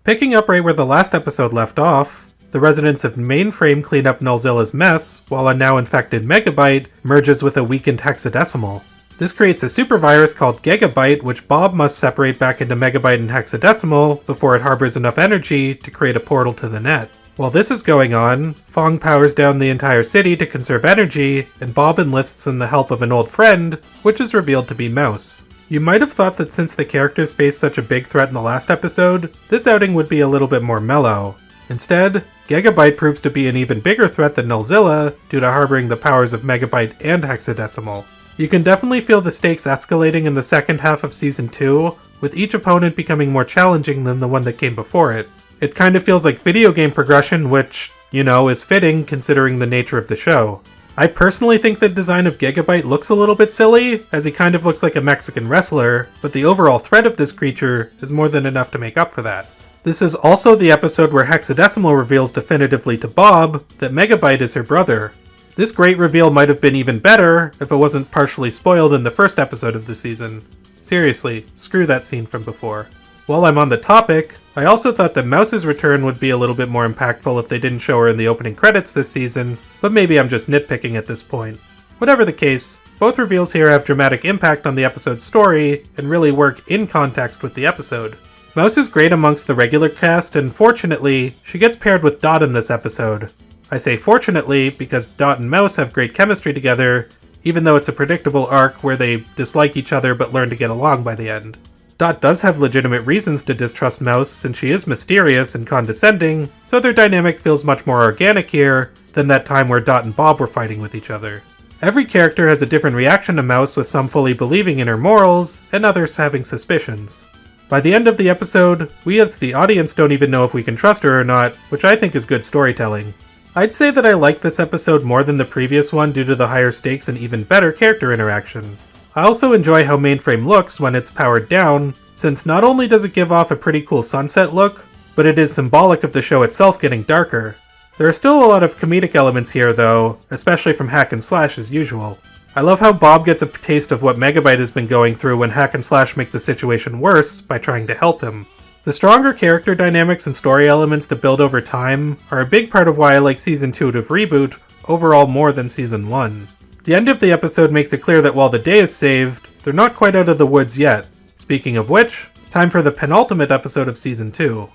Picking up right where the last episode left off, the residents of Mainframe clean up Nullzilla's mess, while a now infected Megabyte merges with a weakened Hexadecimal. This creates a super virus called Gigabyte, which Bob must separate back into Megabyte and Hexadecimal before it harbors enough energy to create a portal to the net. While this is going on, Fong powers down the entire city to conserve energy, and Bob enlists in the help of an old friend, which is revealed to be Mouse. You might have thought that since the characters faced such a big threat in the last episode, this outing would be a little bit more mellow. Instead, Gigabyte proves to be an even bigger threat than Nullzilla due to harboring the powers of Megabyte and Hexadecimal. You can definitely feel the stakes escalating in the second half of Season 2, with each opponent becoming more challenging than the one that came before it. It kind of feels like video game progression, which, is fitting considering the nature of the show. I personally think the design of Gigabyte looks a little bit silly, as he kind of looks like a Mexican wrestler, but the overall threat of this creature is more than enough to make up for that. This is also the episode where Hexadecimal reveals definitively to Bob that Megabyte is her brother. This great reveal might have been even better if it wasn't partially spoiled in the first episode of the season. Seriously, screw that scene from before. While I'm on the topic, I also thought that Mouse's return would be a little bit more impactful if they didn't show her in the opening credits this season, but maybe I'm just nitpicking at this point. Whatever the case, both reveals here have dramatic impact on the episode's story and really work in context with the episode. Mouse is great amongst the regular cast, and fortunately, she gets paired with Dot in this episode. I say fortunately because Dot and Mouse have great chemistry together, even though it's a predictable arc where they dislike each other but learn to get along by the end. Dot does have legitimate reasons to distrust Mouse since she is mysterious and condescending, so their dynamic feels much more organic here than that time where Dot and Bob were fighting with each other. Every character has a different reaction to Mouse, with some fully believing in her morals, and others having suspicions. By the end of the episode, we as the audience don't even know if we can trust her or not, which I think is good storytelling. I'd say that I like this episode more than the previous one due to the higher stakes and even better character interaction. I also enjoy how Mainframe looks when it's powered down, since not only does it give off a pretty cool sunset look, but it is symbolic of the show itself getting darker. There are still a lot of comedic elements here though, especially from Hack and Slash as usual. I love how Bob gets a taste of what Megabyte has been going through when Hack and Slash make the situation worse by trying to help him. The stronger character dynamics and story elements that build over time are a big part of why I like Season 2 of Reboot overall more than Season 1. The end of the episode makes it clear that while the day is saved, they're not quite out of the woods yet. Speaking of which, time for the penultimate episode of Season 2.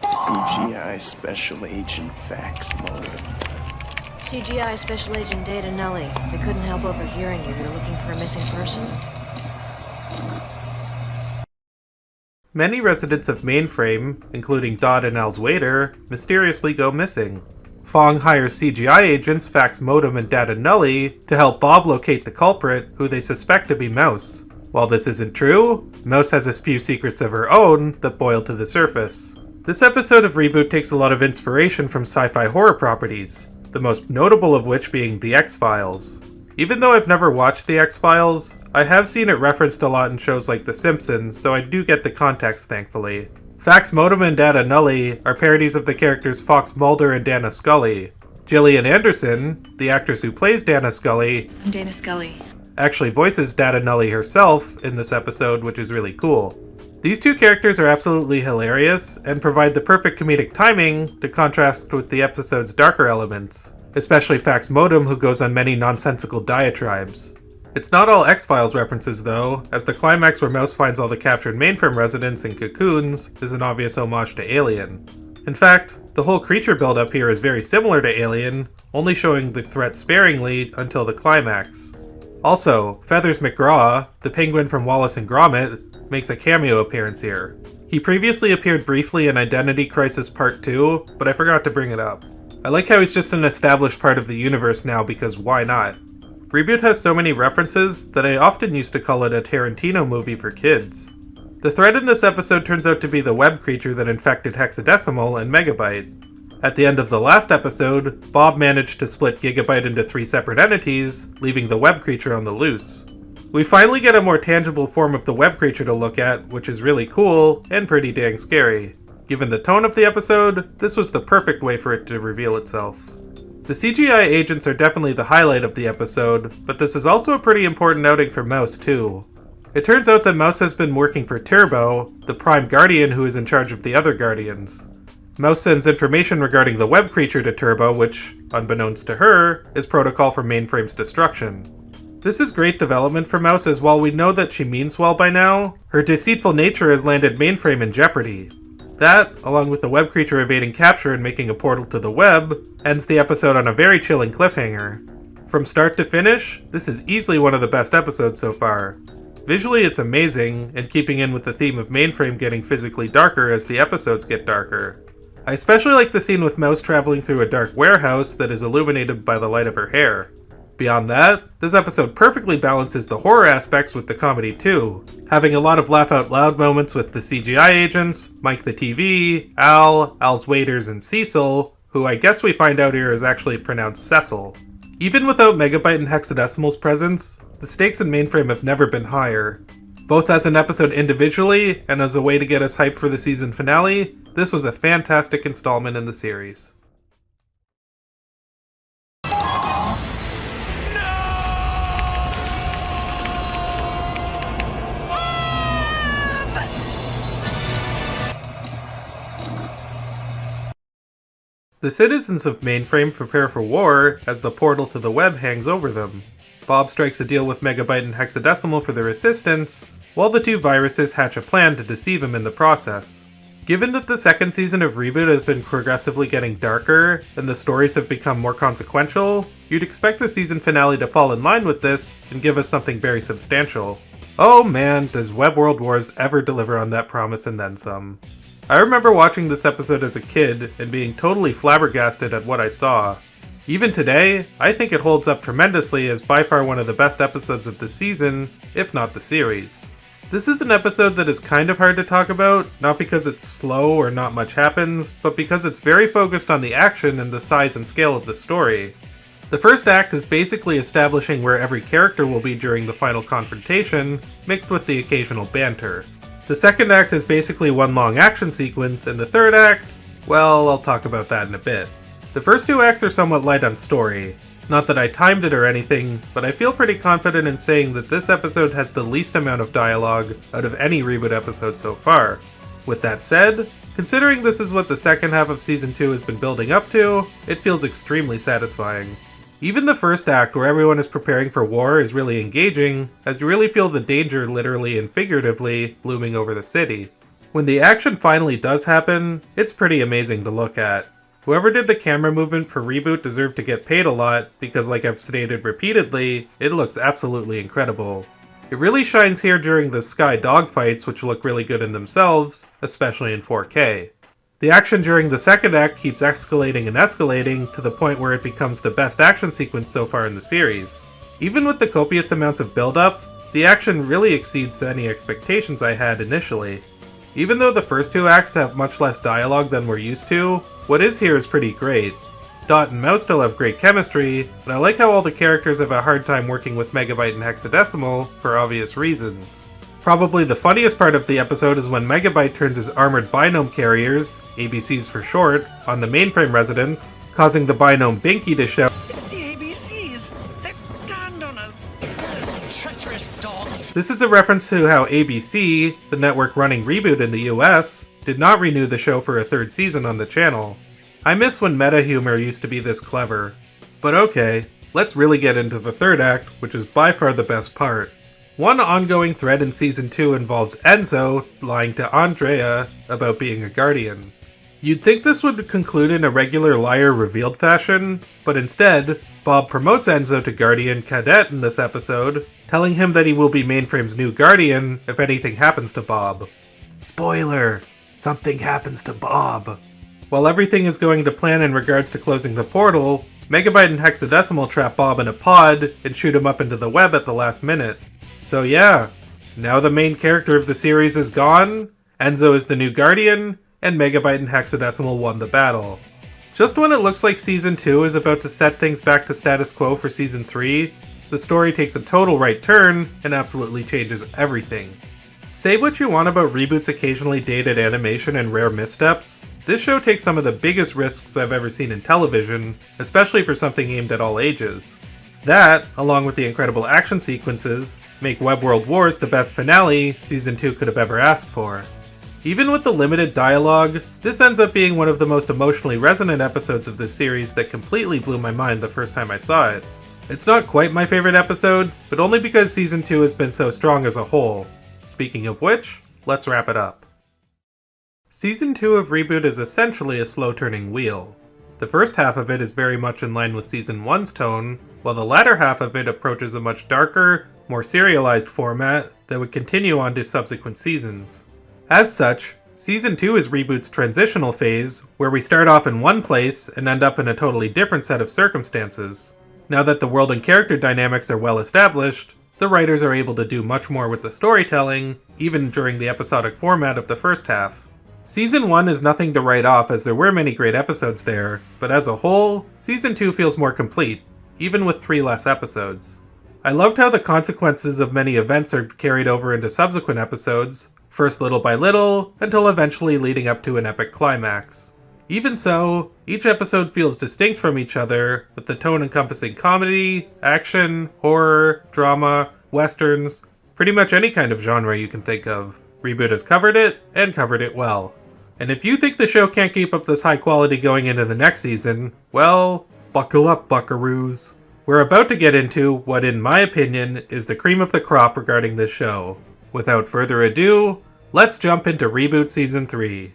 CGI Special Agent Fax Mode. CGI Special Agent Data Nully. They couldn't help overhearing you. You're looking for a missing person? Many residents of Mainframe, including Dot and Al's waiter, mysteriously go missing. Fong hires CGI agents Fax Modem and Data Nully to help Bob locate the culprit, who they suspect to be Mouse. While this isn't true, Mouse has a few secrets of her own that boil to the surface. This episode of Reboot takes a lot of inspiration from sci-fi horror properties, the most notable of which being The X-Files. Even though I've never watched The X-Files, I have seen it referenced a lot in shows like The Simpsons, so I do get the context thankfully. Fax Modem and Data Nully are parodies of the characters Fox Mulder and Dana Scully. Gillian Anderson, the actress who plays Dana Scully, I'm Dana Scully, actually voices Data Nully herself in this episode, which is really cool. These two characters are absolutely hilarious and provide the perfect comedic timing to contrast with the episode's darker elements, especially Fax Modem, who goes on many nonsensical diatribes. It's not all X-Files references though, as the climax where Mouse finds all the captured Mainframe residents in cocoons is an obvious homage to Alien. In fact, the whole creature build-up here is very similar to Alien, only showing the threat sparingly until the climax. Also, Feathers McGraw, the penguin from Wallace and Gromit, makes a cameo appearance here. He previously appeared briefly in Identity Crisis Part 2, but I forgot to bring it up. I like how he's just an established part of the universe now because why not? Reboot has so many references that I often used to call it a Tarantino movie for kids. The threat in this episode turns out to be the web creature that infected Hexadecimal and Megabyte. At the end of the last episode, Bob managed to split Gigabyte into 3 separate entities, leaving the web creature on the loose. We finally get a more tangible form of the web creature to look at, which is really cool and pretty dang scary. Given the tone of the episode, this was the perfect way for it to reveal itself. The CGI agents are definitely the highlight of the episode, but this is also a pretty important outing for Mouse too. It turns out that Mouse has been working for Turbo, the Prime Guardian who is in charge of the other Guardians. Mouse sends information regarding the web creature to Turbo, which, unbeknownst to her, is protocol for Mainframe's destruction. This is great development for Mouse, as while we know that she means well by now, her deceitful nature has landed Mainframe in jeopardy. That, along with the web creature evading capture and making a portal to the web, ends the episode on a very chilling cliffhanger. From start to finish, this is easily one of the best episodes so far. Visually it's amazing, and keeping in with the theme of Mainframe getting physically darker as the episodes get darker. I especially like the scene with Mouse traveling through a dark warehouse that is illuminated by the light of her hair. Beyond that, this episode perfectly balances the horror aspects with the comedy too, having a lot of laugh-out-loud moments with the CGI agents, Mike the TV, Al, Al's waiters, and Cecil, who I guess we find out here is actually pronounced Cecil. Even without Megabyte and Hexadecimal's presence, the stakes in Mainframe have never been higher. Both as an episode individually, and as a way to get us hyped for the season finale, this was a fantastic installment in the series. The citizens of Mainframe prepare for war as the portal to the web hangs over them. Bob strikes a deal with Megabyte and Hexadecimal for their assistance, while the two viruses hatch a plan to deceive him in the process. Given that the second season of Reboot has been progressively getting darker, and the stories have become more consequential, you'd expect the season finale to fall in line with this and give us something very substantial. Oh man, does Web World Wars ever deliver on that promise and then some. I remember watching this episode as a kid and being totally flabbergasted at what I saw. Even today, I think it holds up tremendously as by far one of the best episodes of the season, if not the series. This is an episode that is kind of hard to talk about, not because it's slow or not much happens, but because it's very focused on the action and the size and scale of the story. The first act is basically establishing where every character will be during the final confrontation, mixed with the occasional banter. The second act is basically one long action sequence, and the third act, well, I'll talk about that in a bit. The first two acts are somewhat light on story. Not that I timed it or anything, but I feel pretty confident in saying that this episode has the least amount of dialogue out of any Reboot episode so far. With that said, considering this is what the second half of Season 2 has been building up to, it feels extremely satisfying. Even the first act, where everyone is preparing for war, is really engaging, as you really feel the danger literally and figuratively looming over the city. When the action finally does happen, it's pretty amazing to look at. Whoever did the camera movement for Reboot deserved to get paid a lot, because like I've stated repeatedly, it looks absolutely incredible. It really shines here during the sky dogfights, which look really good in themselves, especially in 4K. The action during the second act keeps escalating and escalating to the point where it becomes the best action sequence so far in the series. Even with the copious amounts of build-up, the action really exceeds any expectations I had initially. Even though the first two acts have much less dialogue than we're used to, what is here is pretty great. Dot and Mouse still have great chemistry, and I like how all the characters have a hard time working with Megabyte and Hexadecimal for obvious reasons. Probably the funniest part of the episode is when Megabyte turns his armored binome carriers, ABCs for short, on the mainframe residents, causing the binome Binky to shout, It's the ABCs! They've turned on us! Treacherous dogs! This is a reference to how ABC, the network running Reboot in the US, did not renew the show for a third season on the channel. I miss when meta humor used to be this clever. But okay, let's really get into the third act, which is by far the best part. One ongoing thread in Season 2 involves Enzo lying to AndrAIa about being a guardian. You'd think this would conclude in a regular liar revealed fashion, but instead, Bob promotes Enzo to Guardian Cadet in this episode, telling him that he will be Mainframe's new guardian if anything happens to Bob. Spoiler! Something happens to Bob. While everything is going to plan in regards to closing the portal, Megabyte and Hexadecimal trap Bob in a pod and shoot him up into the web at the last minute. So yeah, now the main character of the series is gone, Enzo is the new guardian, and Megabyte and Hexadecimal won the battle. Just when it looks like Season 2 is about to set things back to status quo for Season 3, the story takes a total right turn and absolutely changes everything. Say what you want about Reboot's occasionally dated animation and rare missteps, this show takes some of the biggest risks I've ever seen in television, especially for something aimed at all ages. That, along with the incredible action sequences, make Web World Wars the best finale Season 2 could have ever asked for. Even with the limited dialogue, this ends up being one of the most emotionally resonant episodes of this series that completely blew my mind the first time I saw it. It's not quite my favorite episode, but only because Season 2 has been so strong as a whole. Speaking of which, let's wrap it up. Season 2 of Reboot is essentially a slow-turning wheel. The first half of it is very much in line with Season 1's tone, while the latter half of it approaches a much darker, more serialized format that would continue on to subsequent seasons. As such, Season 2 is Reboot's transitional phase, where we start off in one place and end up in a totally different set of circumstances. Now that the world and character dynamics are well established, the writers are able to do much more with the storytelling, even during the episodic format of the first half. Season 1 is nothing to write off as there were many great episodes there, but as a whole, Season 2 feels more complete, even with 3 less episodes. I loved how the consequences of many events are carried over into subsequent episodes, first little by little, until eventually leading up to an epic climax. Even so, each episode feels distinct from each other, with the tone encompassing comedy, action, horror, drama, westerns, pretty much any kind of genre you can think of. Reboot has covered it, and covered it well. And if you think the show can't keep up this high quality going into the next season, well, buckle up, buckaroos. We're about to get into what, in my opinion, is the cream of the crop regarding this show. Without further ado, let's jump into Reboot Season 3.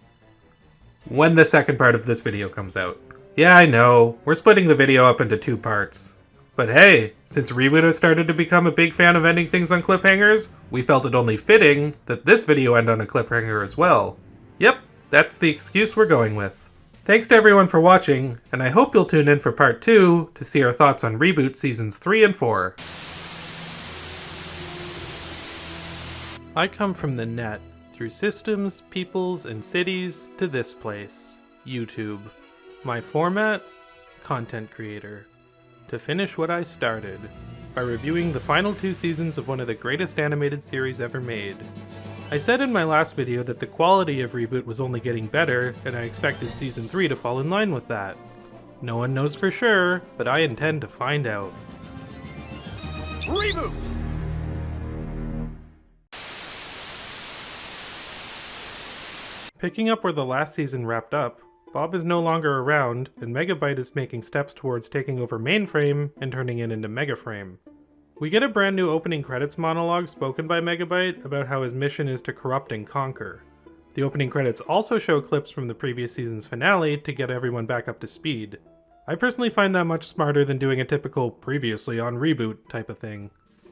when the second part of this video comes out. Yeah, I know, we're splitting the video up into 2 parts. But hey, since Reboot has started to become a big fan of ending things on cliffhangers, we felt it only fitting that this video end on a cliffhanger as well. Yep, that's the excuse we're going with. Thanks to everyone for watching, and I hope you'll tune in for part 2 to see our thoughts on Reboot Seasons 3 and 4. I come from the net, through systems, peoples, and cities, to this place, YouTube. My format? Content creator. To finish what I started, by reviewing the final 2 seasons of one of the greatest animated series ever made. I said in my last video that the quality of Reboot was only getting better, and I expected Season 3 to fall in line with that. No one knows for sure, but I intend to find out. Reboot! Picking up where the last season wrapped up, Bob is no longer around, and Megabyte is making steps towards taking over Mainframe and turning it into Megaframe. We get a brand new opening credits monologue spoken by Megabyte about how his mission is to corrupt and conquer. The opening credits also show clips from the previous season's finale to get everyone back up to speed. I personally find that much smarter than doing a typical previously on Reboot type of thing.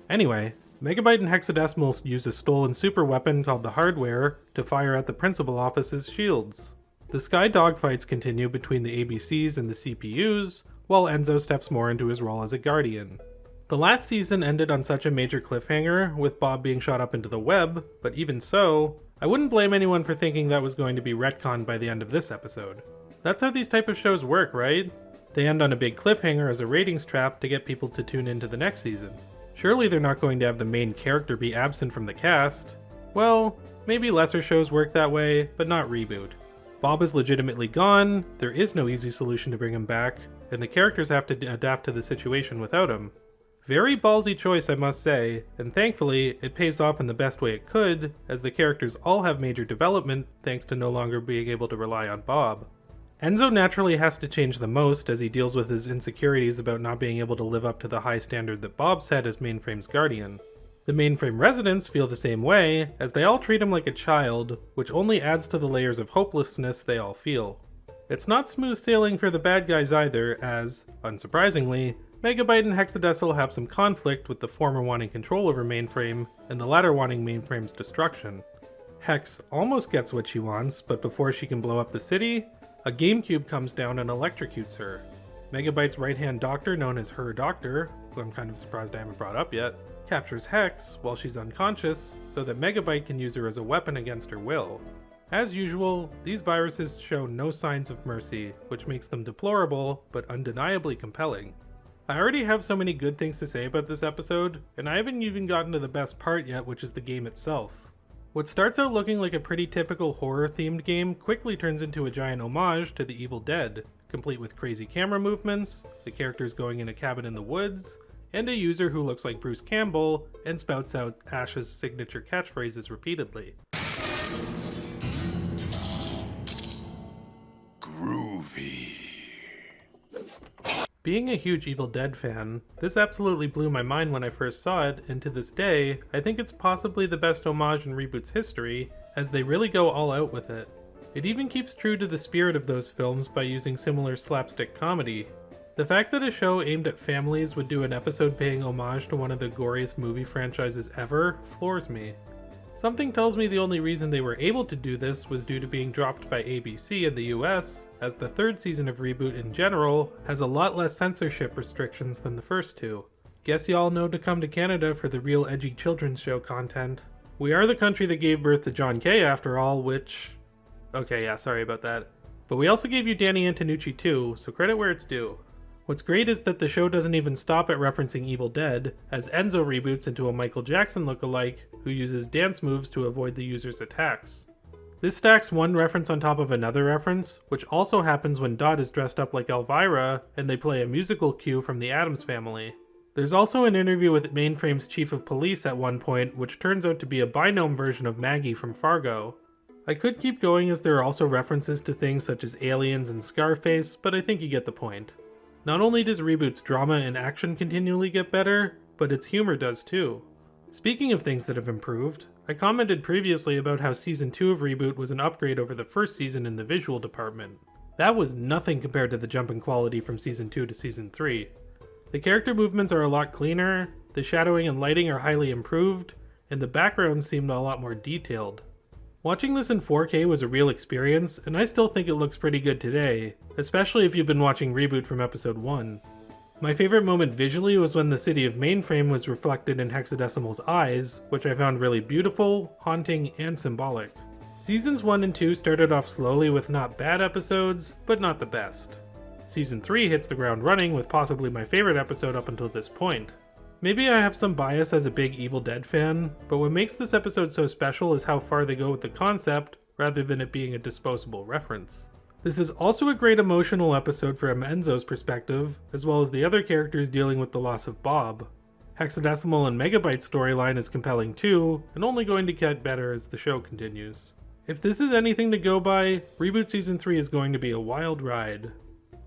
Anyway, Megabyte and Hexadecimal use a stolen super weapon called the Hardware to fire at the principal office's shields. The Sky dogfights continue between the ABCs and the CPUs, while Enzo steps more into his role as a guardian. The last season ended on such a major cliffhanger, with Bob being shot up into the web, but even so, I wouldn't blame anyone for thinking that was going to be retconned by the end of this episode. That's how these type of shows work, right? They end on a big cliffhanger as a ratings trap to get people to tune into the next season. Surely they're not going to have the main character be absent from the cast. Well, maybe lesser shows work that way, but not Reboot. Bob is legitimately gone, there is no easy solution to bring him back, and the characters have to adapt to the situation without him. Very ballsy choice, I must say, and thankfully, it pays off in the best way it could, as the characters all have major development thanks to no longer being able to rely on Bob. Enzo naturally has to change the most as he deals with his insecurities about not being able to live up to the high standard that Bob set as Mainframe's guardian. The Mainframe residents feel the same way, as they all treat him like a child, which only adds to the layers of hopelessness they all feel. It's not smooth sailing for the bad guys either, as, unsurprisingly, Megabyte and Hexadecimal have some conflict with the former wanting control over Mainframe, and the latter wanting Mainframe's destruction. Hex almost gets what she wants, but before she can blow up the city, a GameCube comes down and electrocutes her. Megabyte's right-hand doctor, known as Her Doctor, who I'm kind of surprised I haven't brought up yet, captures Hex while she's unconscious so that Megabyte can use her as a weapon against her will. As usual, these viruses show no signs of mercy, which makes them deplorable but undeniably compelling. I already have so many good things to say about this episode, and I haven't even gotten to the best part yet, which is the game itself. What starts out looking like a pretty typical horror-themed game quickly turns into a giant homage to The Evil Dead, complete with crazy camera movements, the characters going in a cabin in the woods, and a user who looks like Bruce Campbell and spouts out Ash's signature catchphrases repeatedly. Groovy. Being a huge Evil Dead fan, this absolutely blew my mind when I first saw it, and to this day, I think it's possibly the best homage in Reboot's history, as they really go all out with it. It even keeps true to the spirit of those films by using similar slapstick comedy. The fact that a show aimed at families would do an episode paying homage to one of the goriest movie franchises ever floors me. Something tells me the only reason they were able to do this was due to being dropped by ABC in the US, as the third season of Reboot in general has a lot less censorship restrictions than the first 2. Guess y'all know to come to Canada for the real edgy children's show content. We are the country that gave birth to John Kay after all, which... okay, yeah, sorry about that. But we also gave you Danny Antonucci too, so credit where it's due. What's great is that the show doesn't even stop at referencing Evil Dead, as Enzo reboots into a Michael Jackson lookalike who uses dance moves to avoid the user's attacks. This stacks one reference on top of another reference, which also happens when Dot is dressed up like Elvira and they play a musical cue from the Addams Family. There's also an interview with Mainframe's chief of police at one point, which turns out to be a Binome version of Maggie from Fargo. I could keep going as there are also references to things such as Aliens and Scarface, but I think you get the point. Not only does Reboot's drama and action continually get better, but its humor does too. Speaking of things that have improved, I commented previously about how Season 2 of Reboot was an upgrade over the first season in the visual department. That was nothing compared to the jump in quality from Season 2 to Season 3. The character movements are a lot cleaner, the shadowing and lighting are highly improved, and the backgrounds seemed a lot more detailed. Watching this in 4K was a real experience, and I still think it looks pretty good today, especially if you've been watching Reboot from Episode 1. My favorite moment visually was when the city of Mainframe was reflected in Hexadecimal's eyes, which I found really beautiful, haunting, and symbolic. Seasons 1 and 2 started off slowly with not bad episodes, but not the best. Season 3 hits the ground running with possibly my favorite episode up until this point. Maybe I have some bias as a big Evil Dead fan, but what makes this episode so special is how far they go with the concept, rather than it being a disposable reference. This is also a great emotional episode from Enzo's perspective, as well as the other characters dealing with the loss of Bob. Hexadecimal and Megabyte's storyline is compelling too, and only going to get better as the show continues. If this is anything to go by, Reboot Season 3 is going to be a wild ride.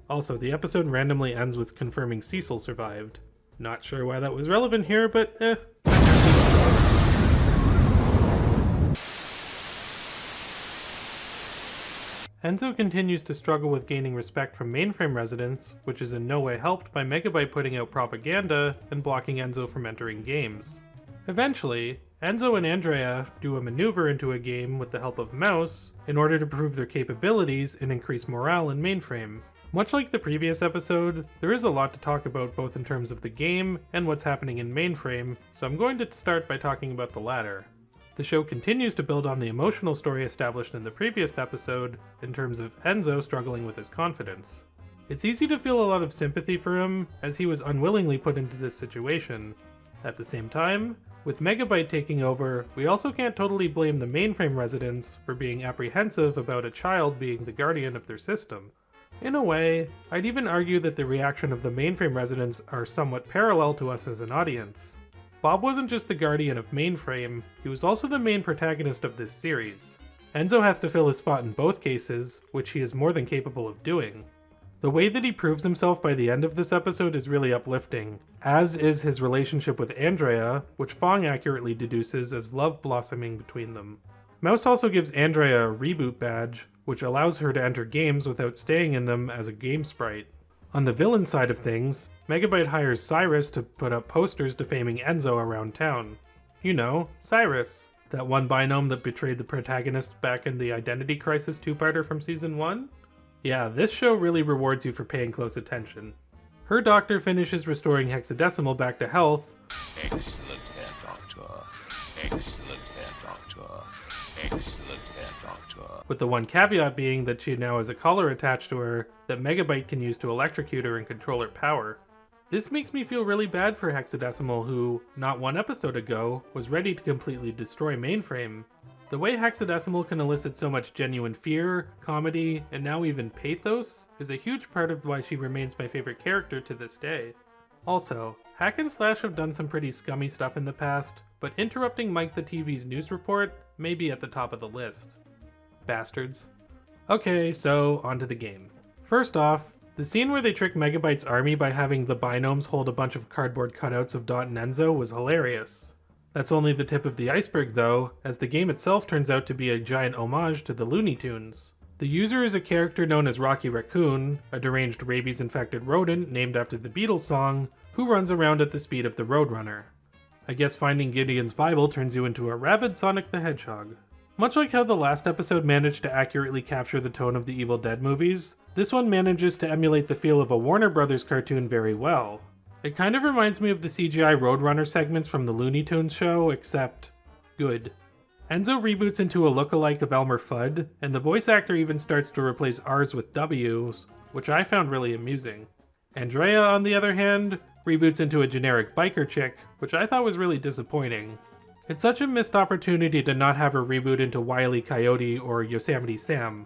Also, the episode randomly ends with confirming Cecil survived. Not sure why that was relevant here, but Enzo continues to struggle with gaining respect from Mainframe residents, which is in no way helped by Megabyte putting out propaganda and blocking Enzo from entering games. Eventually, Enzo and AndrAIa do a maneuver into a game with the help of Mouse in order to prove their capabilities and increase morale in Mainframe. Much like the previous episode, there is a lot to talk about both in terms of the game and what's happening in Mainframe, so I'm going to start by talking about the latter. The show continues to build on the emotional story established in the previous episode in terms of Enzo struggling with his confidence. It's easy to feel a lot of sympathy for him, as he was unwillingly put into this situation. At the same time, with Megabyte taking over, we also can't totally blame the Mainframe residents for being apprehensive about a child being the guardian of their system. In a way, I'd even argue that the reaction of the Mainframe residents are somewhat parallel to us as an audience. Bob wasn't just the guardian of Mainframe, he was also the main protagonist of this series. Enzo has to fill his spot in both cases, which he is more than capable of doing. The way that he proves himself by the end of this episode is really uplifting, as is his relationship with AndrAIa, which Fong accurately deduces as love blossoming between them. Mouse also gives AndrAIa a Reboot badge, which allows her to enter games without staying in them as a game sprite. On the villain side of things, Megabyte hires Cyrus to put up posters defaming Enzo around town. You know, Cyrus, that one binome that betrayed the protagonist back in the Identity Crisis two-parter from Season 1? Yeah, this show really rewards you for paying close attention. Her doctor finishes restoring Hexadecimal back to health. Excellent, Herr Doctor. Excellent, Herr Doctor. Excellent, Herr Doctor. With the one caveat being that she now has a collar attached to her that Megabyte can use to electrocute her and control her power. This makes me feel really bad for Hexadecimal, who, not one episode ago, was ready to completely destroy Mainframe. The way Hexadecimal can elicit so much genuine fear, comedy, and now even pathos is a huge part of why she remains my favorite character to this day. Also, Hack and Slash have done some pretty scummy stuff in the past, but interrupting Mike the TV's news report may be at the top of the list. Bastards. Okay, so onto the game. First off, the scene where they trick Megabyte's army by having the binomes hold a bunch of cardboard cutouts of Dot and Enzo was hilarious. That's only the tip of the iceberg though, as the game itself turns out to be a giant homage to the Looney Tunes. The user is a character known as Rocky Racoon, a deranged rabies-infected rodent named after the Beatles song, who runs around at the speed of the Roadrunner. I guess finding Gideon's Bible turns you into a rabid Sonic the Hedgehog. Much like how the last episode managed to accurately capture the tone of the Evil Dead movies, this one manages to emulate the feel of a Warner Brothers cartoon very well. It kind of reminds me of the CGI Roadrunner segments from the Looney Tunes show, except good. Enzo reboots into a lookalike of Elmer Fudd, and the voice actor even starts to replace R's with W's, which I found really amusing. AndrAIa, on the other hand, reboots into a generic biker chick, which I thought was really disappointing. It's such a missed opportunity to not have her reboot into Wile E. Coyote or Yosemite Sam.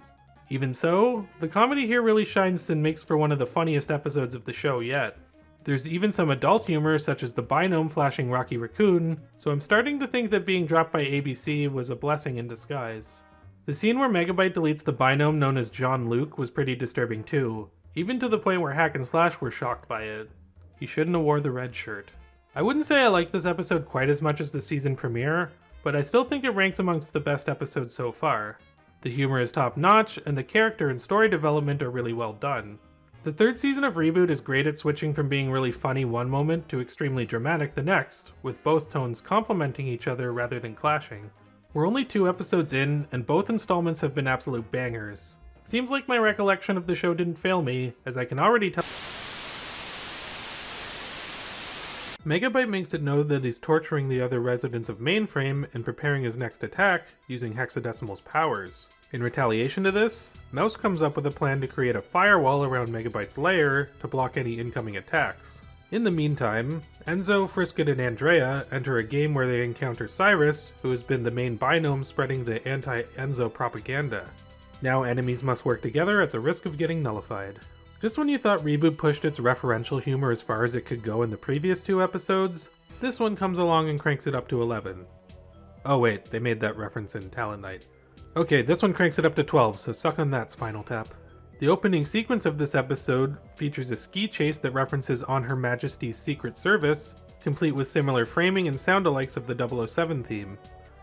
Even so, the comedy here really shines and makes for one of the funniest episodes of the show yet. There's even some adult humor, such as the binome flashing Rocky Racoon, so I'm starting to think that being dropped by ABC was a blessing in disguise. The scene where Megabyte deletes the binome known as John Luke was pretty disturbing too, even to the point where Hack and Slash were shocked by it. He shouldn't have wore the red shirt. I wouldn't say I like this episode quite as much as the season premiere, but I still think it ranks amongst the best episodes so far. The humor is top notch, and the character and story development are really well done. The third season of Reboot is great at switching from being really funny one moment to extremely dramatic the next, with both tones complementing each other rather than clashing. We're only 2 episodes in, and both installments have been absolute bangers. Seems like my recollection of the show didn't fail me, as I can already tell. Megabyte makes it known that he's torturing the other residents of Mainframe and preparing his next attack using Hexadecimal's powers. In retaliation to this, Mouse comes up with a plan to create a firewall around Megabyte's lair to block any incoming attacks. In the meantime, Enzo, Frisket, and AndrAIa enter a game where they encounter Cyrus, who has been the main binome spreading the anti-Enzo propaganda. Now enemies must work together at the risk of getting nullified. Just when you thought Reboot pushed its referential humor as far as it could go in the previous 2 episodes, this one comes along and cranks it up to 11. Oh wait, they made that reference in Talent Night. Okay, this one cranks it up to 12, so suck on that, Spinal Tap. The opening sequence of this episode features a ski chase that references On Her Majesty's Secret Service, complete with similar framing and sound-alikes of the 007 theme.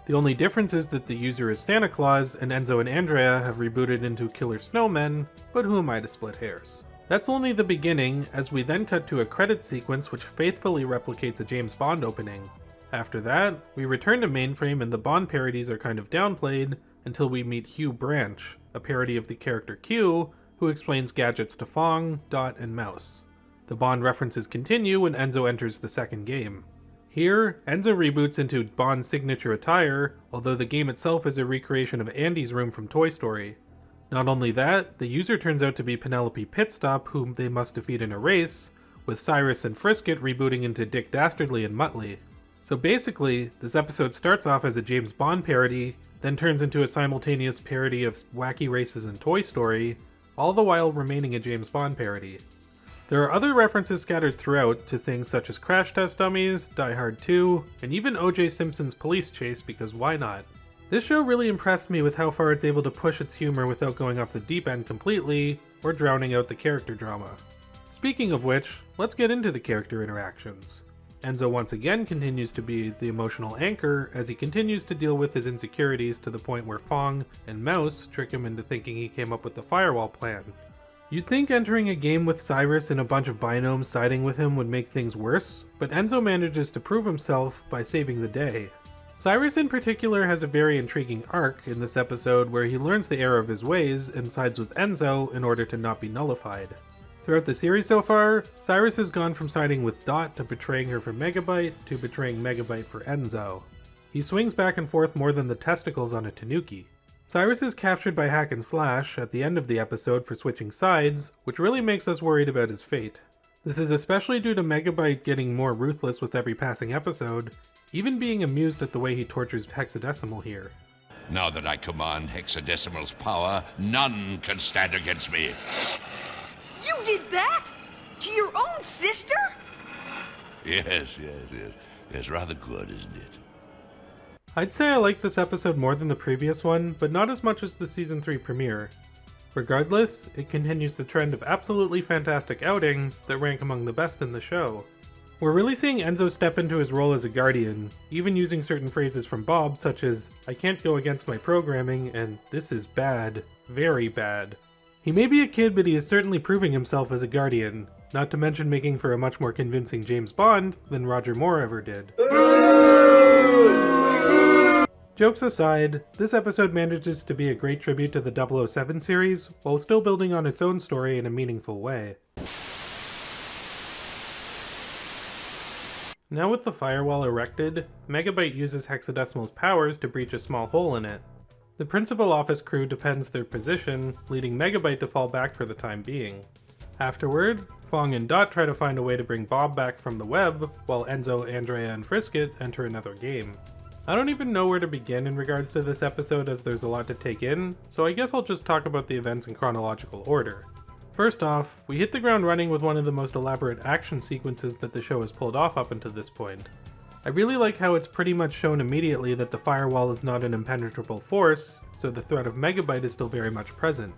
The only difference is that the user is Santa Claus, and Enzo and AndrAIa have rebooted into killer snowmen, but who am I to split hairs? That's only the beginning, as we then cut to a credit sequence which faithfully replicates a James Bond opening. After that, we return to Mainframe and the Bond parodies are kind of downplayed, until we meet Hugh Branch, a parody of the character Q, who explains gadgets to Fong, Dot, and Mouse. The Bond references continue when Enzo enters the second game. Here, Enzo reboots into Bond's signature attire, although the game itself is a recreation of Andy's room from Toy Story. Not only that, the user turns out to be Penelope Pitstop, whom they must defeat in a race, with Cyrus and Frisket rebooting into Dick Dastardly and Muttley. So basically, this episode starts off as a James Bond parody, then turns into a simultaneous parody of wacky races in Toy Story, all the while remaining a James Bond parody. There are other references scattered throughout to things such as Crash Test Dummies, Die Hard 2, and even O.J. Simpson's Police Chase, because why not? This show really impressed me with how far it's able to push its humor without going off the deep end completely, or drowning out the character drama. Speaking of which, let's get into the character interactions. Enzo once again continues to be the emotional anchor as he continues to deal with his insecurities to the point where Fong and Mouse trick him into thinking he came up with the firewall plan. You'd think entering a game with Cyrus and a bunch of binomes siding with him would make things worse, but Enzo manages to prove himself by saving the day. Cyrus in particular has a very intriguing arc in this episode where he learns the error of his ways and sides with Enzo in order to not be nullified. Throughout the series so far, Cyrus has gone from siding with Dot to betraying her for Megabyte to betraying Megabyte for Enzo. He swings back and forth more than the testicles on a tanuki. Cyrus is captured by Hack and Slash at the end of the episode for switching sides, which really makes us worried about his fate. This is especially due to Megabyte getting more ruthless with every passing episode, even being amused at the way he tortures Hexadecimal here. Now that I command Hexadecimal's power, none can stand against me. You did that? To your own sister? Yes. It's rather good, isn't it? I'd say I like this episode more than the previous one, but not as much as the Season 3 premiere. Regardless, it continues the trend of absolutely fantastic outings that rank among the best in the show. We're really seeing Enzo step into his role as a guardian, even using certain phrases from Bob such as, "I can't go against my programming," and "This is bad, very bad." He may be a kid, but he is certainly proving himself as a guardian, not to mention making for a much more convincing James Bond than Roger Moore ever did. Jokes aside, this episode manages to be a great tribute to the 007 series, while still building on its own story in a meaningful way. Now with the firewall erected, Megabyte uses Hexadecimal's powers to breach a small hole in it. The principal office crew defends their position, leading Megabyte to fall back for the time being. Afterward, Fong and Dot try to find a way to bring Bob back from the web, while Enzo, AndrAIa, and Frisket enter another game. I don't even know where to begin in regards to this episode as there's a lot to take in, so I guess I'll just talk about the events in chronological order. First off, we hit the ground running with one of the most elaborate action sequences that the show has pulled off up until this point. I really like how it's pretty much shown immediately that the firewall is not an impenetrable force, so the threat of Megabyte is still very much present.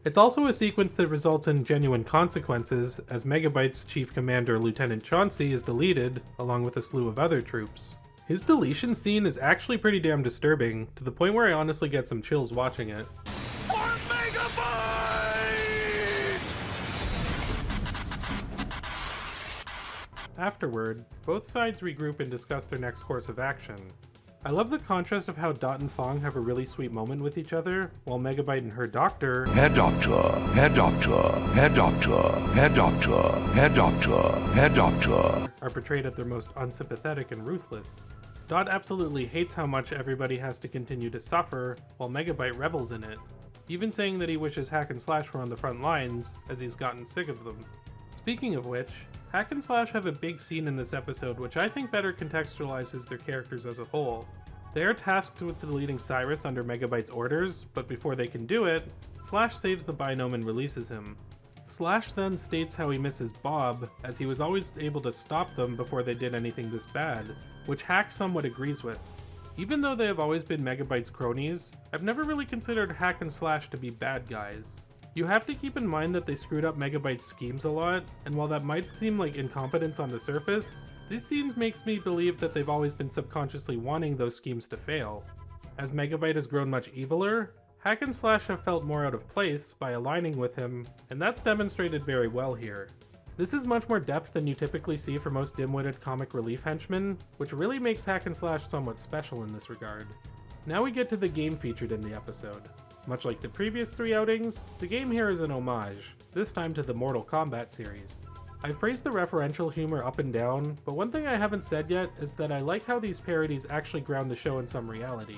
It's also a sequence that results in genuine consequences, as Megabyte's chief commander Lieutenant Chauncey is deleted, along with a slew of other troops. His deletion scene is actually pretty damn disturbing, to the point where I honestly get some chills watching it. Afterward, both sides regroup and discuss their next course of action. I love the contrast of how Dot and Fong have a really sweet moment with each other, while Megabyte and her doctor, Head doctor, head doctor, head doctor, head doctor, head doctor, head doctor, are portrayed at their most unsympathetic and ruthless. Dot absolutely hates how much everybody has to continue to suffer, while Megabyte revels in it, even saying that he wishes Hack and Slash were on the front lines, as he's gotten sick of them. Speaking of which, Hack and Slash have a big scene in this episode which I think better contextualizes their characters as a whole. They are tasked with deleting Cyrus under Megabyte's orders, but before they can do it, Slash saves the Binome and releases him. Slash then states how he misses Bob, as he was always able to stop them before they did anything this bad, which Hack somewhat agrees with. Even though they have always been Megabyte's cronies, I've never really considered Hack and Slash to be bad guys. You have to keep in mind that they screwed up Megabyte's schemes a lot, and while that might seem like incompetence on the surface, these scenes makes me believe that they've always been subconsciously wanting those schemes to fail. As Megabyte has grown much eviler, Hack and Slash have felt more out of place by aligning with him, and that's demonstrated very well here. This is much more depth than you typically see for most dim-witted comic relief henchmen, which really makes Hack and Slash somewhat special in this regard. Now we get to the game featured in the episode. Much like the previous 3 outings, the game here is an homage, this time to the Mortal Kombat series. I've praised the referential humor up and down, but one thing I haven't said yet is that I like how these parodies actually ground the show in some reality.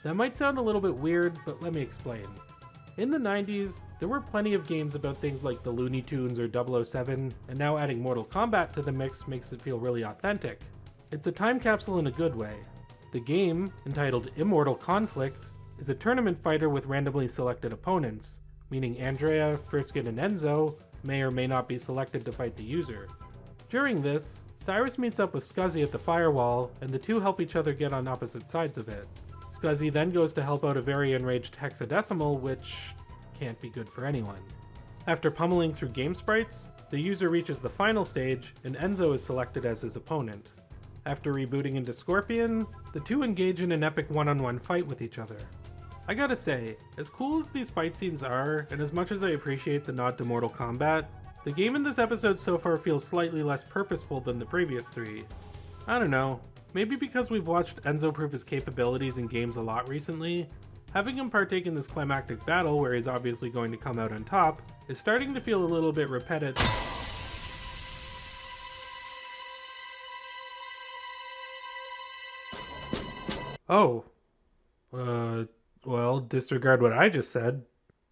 That might sound a little bit weird, but let me explain. In the 90s, there were plenty of games about things like the Looney Tunes or 007, and now adding Mortal Kombat to the mix makes it feel really authentic. It's a time capsule in a good way. The game, entitled Immortal Conflict, is a tournament fighter with randomly selected opponents, meaning AndrAIa, Frisket, and Enzo may or may not be selected to fight the user. During this, Cyrus meets up with Scuzzy at the Firewall, and the two help each other get on opposite sides of it. Scuzzy then goes to help out a very enraged Hexadecimal, which can't be good for anyone. After pummeling through game sprites, the user reaches the final stage, and Enzo is selected as his opponent. After rebooting into Scorpion, the two engage in an epic one-on-one fight with each other. I gotta say, as cool as these fight scenes are, and as much as I appreciate the nod to Mortal Kombat, the game in this episode so far feels slightly less purposeful than the previous 3. I don't know, maybe because we've watched Enzo prove his capabilities in games a lot recently, having him partake in this climactic battle where he's obviously going to come out on top is starting to feel a little bit repetitive. Oh. Well, disregard what I just said.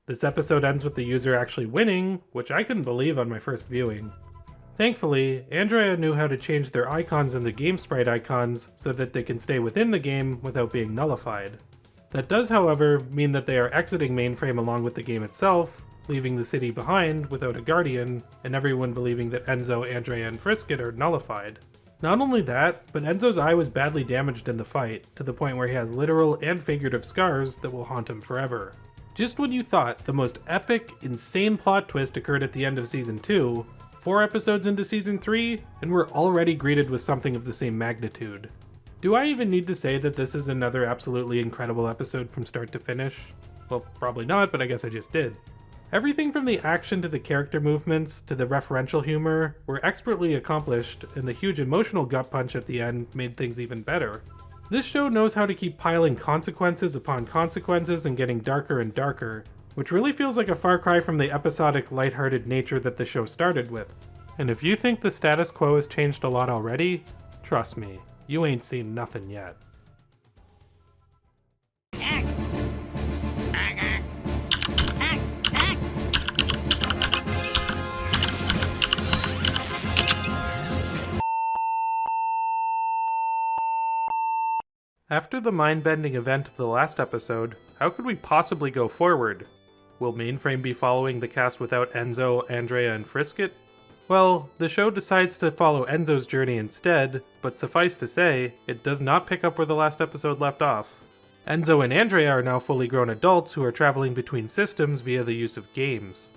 This episode ends with the user actually winning, which I couldn't believe on my first viewing. Thankfully, AndrAIa knew how to change their icons into game sprite icons so that they can stay within the game without being nullified. That does, however, mean that they are exiting mainframe along with the game itself, leaving the city behind without a guardian, and everyone believing that Enzo, AndrAIa, and Frisket are nullified. Not only that, but Enzo's eye was badly damaged in the fight, to the point where he has literal and figurative scars that will haunt him forever. Just when you thought the most epic, insane plot twist occurred at the end of Season 2, 4 episodes into Season 3, and we're already greeted with something of the same magnitude. Do I even need to say that this is another absolutely incredible episode from start to finish? Well, probably not, but I guess I just did. Everything from the action to the character movements to the referential humor were expertly accomplished, and the huge emotional gut punch at the end made things even better. This show knows how to keep piling consequences upon consequences and getting darker and darker, which really feels like a far cry from the episodic, lighthearted nature that the show started with. And if you think the status quo has changed a lot already, trust me, you ain't seen nothing yet. After the mind-bending event of the last episode, how could we possibly go forward? Will Mainframe be following the cast without Enzo, AndrAIa, and Frisket? Well, the show decides to follow Enzo's journey instead, but suffice to say, it does not pick up where the last episode left off. Enzo and AndrAIa are now fully grown adults who are traveling between systems via the use of games.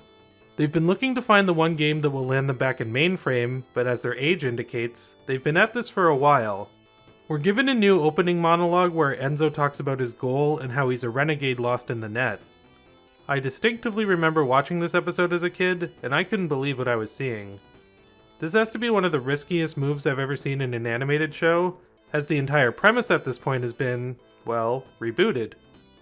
They've been looking to find the one game that will land them back in mainframe, but as their age indicates, they've been at this for a while. We're given a new opening monologue where Enzo talks about his goal and how he's a renegade lost in the net. I distinctively remember watching this episode as a kid, and I couldn't believe what I was seeing. This has to be one of the riskiest moves I've ever seen in an animated show, as the entire premise at this point has been, well, rebooted.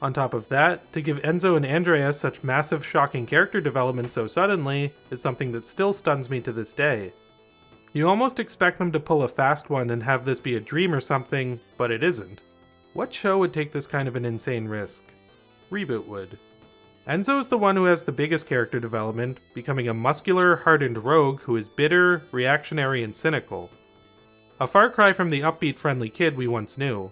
On top of that, to give Enzo and AndrAIa such massive shocking character development so suddenly is something that still stuns me to this day. You almost expect them to pull a fast one and have this be a dream or something, but it isn't. What show would take this kind of an insane risk? Reboot would. Enzo is the one who has the biggest character development, becoming a muscular, hardened rogue who is bitter, reactionary, and cynical. A far cry from the upbeat, friendly kid we once knew.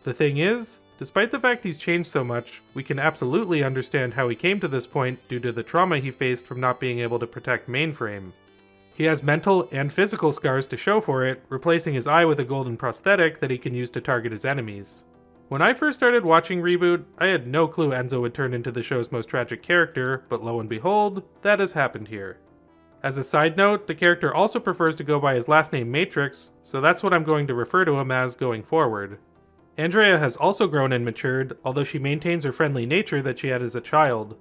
The thing is, despite the fact he's changed so much, we can absolutely understand how he came to this point due to the trauma he faced from not being able to protect Mainframe. He has mental and physical scars to show for it, replacing his eye with a golden prosthetic that he can use to target his enemies. When I first started watching Reboot, I had no clue Enzo would turn into the show's most tragic character, but lo and behold, that has happened here. As a side note, the character also prefers to go by his last name Matrix, so that's what I'm going to refer to him as going forward. AndrAIa has also grown and matured, although she maintains her friendly nature that she had as a child.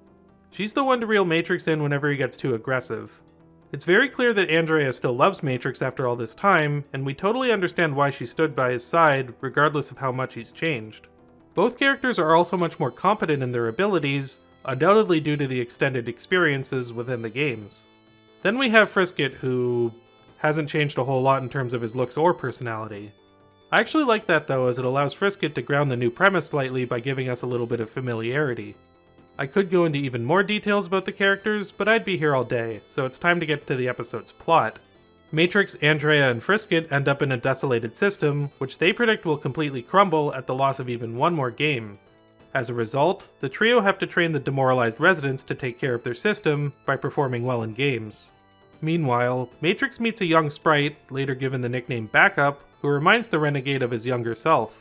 She's the one to reel Matrix in whenever he gets too aggressive. It's very clear that AndrAIa still loves Matrix after all this time, and we totally understand why she stood by his side, regardless of how much he's changed. Both characters are also much more competent in their abilities, undoubtedly due to the extended experiences within the games. Then we have Frisket, who hasn't changed a whole lot in terms of his looks or personality. I actually like that though, as it allows Frisket to ground the new premise slightly by giving us a little bit of familiarity. I could go into even more details about the characters, but I'd be here all day, so it's time to get to the episode's plot. Matrix, AndrAIa, and Frisket end up in a desolated system, which they predict will completely crumble at the loss of even one more game. As a result, the trio have to train the demoralized residents to take care of their system by performing well in games. Meanwhile, Matrix meets a young Sprite, later given the nickname Backup, who reminds the renegade of his younger self.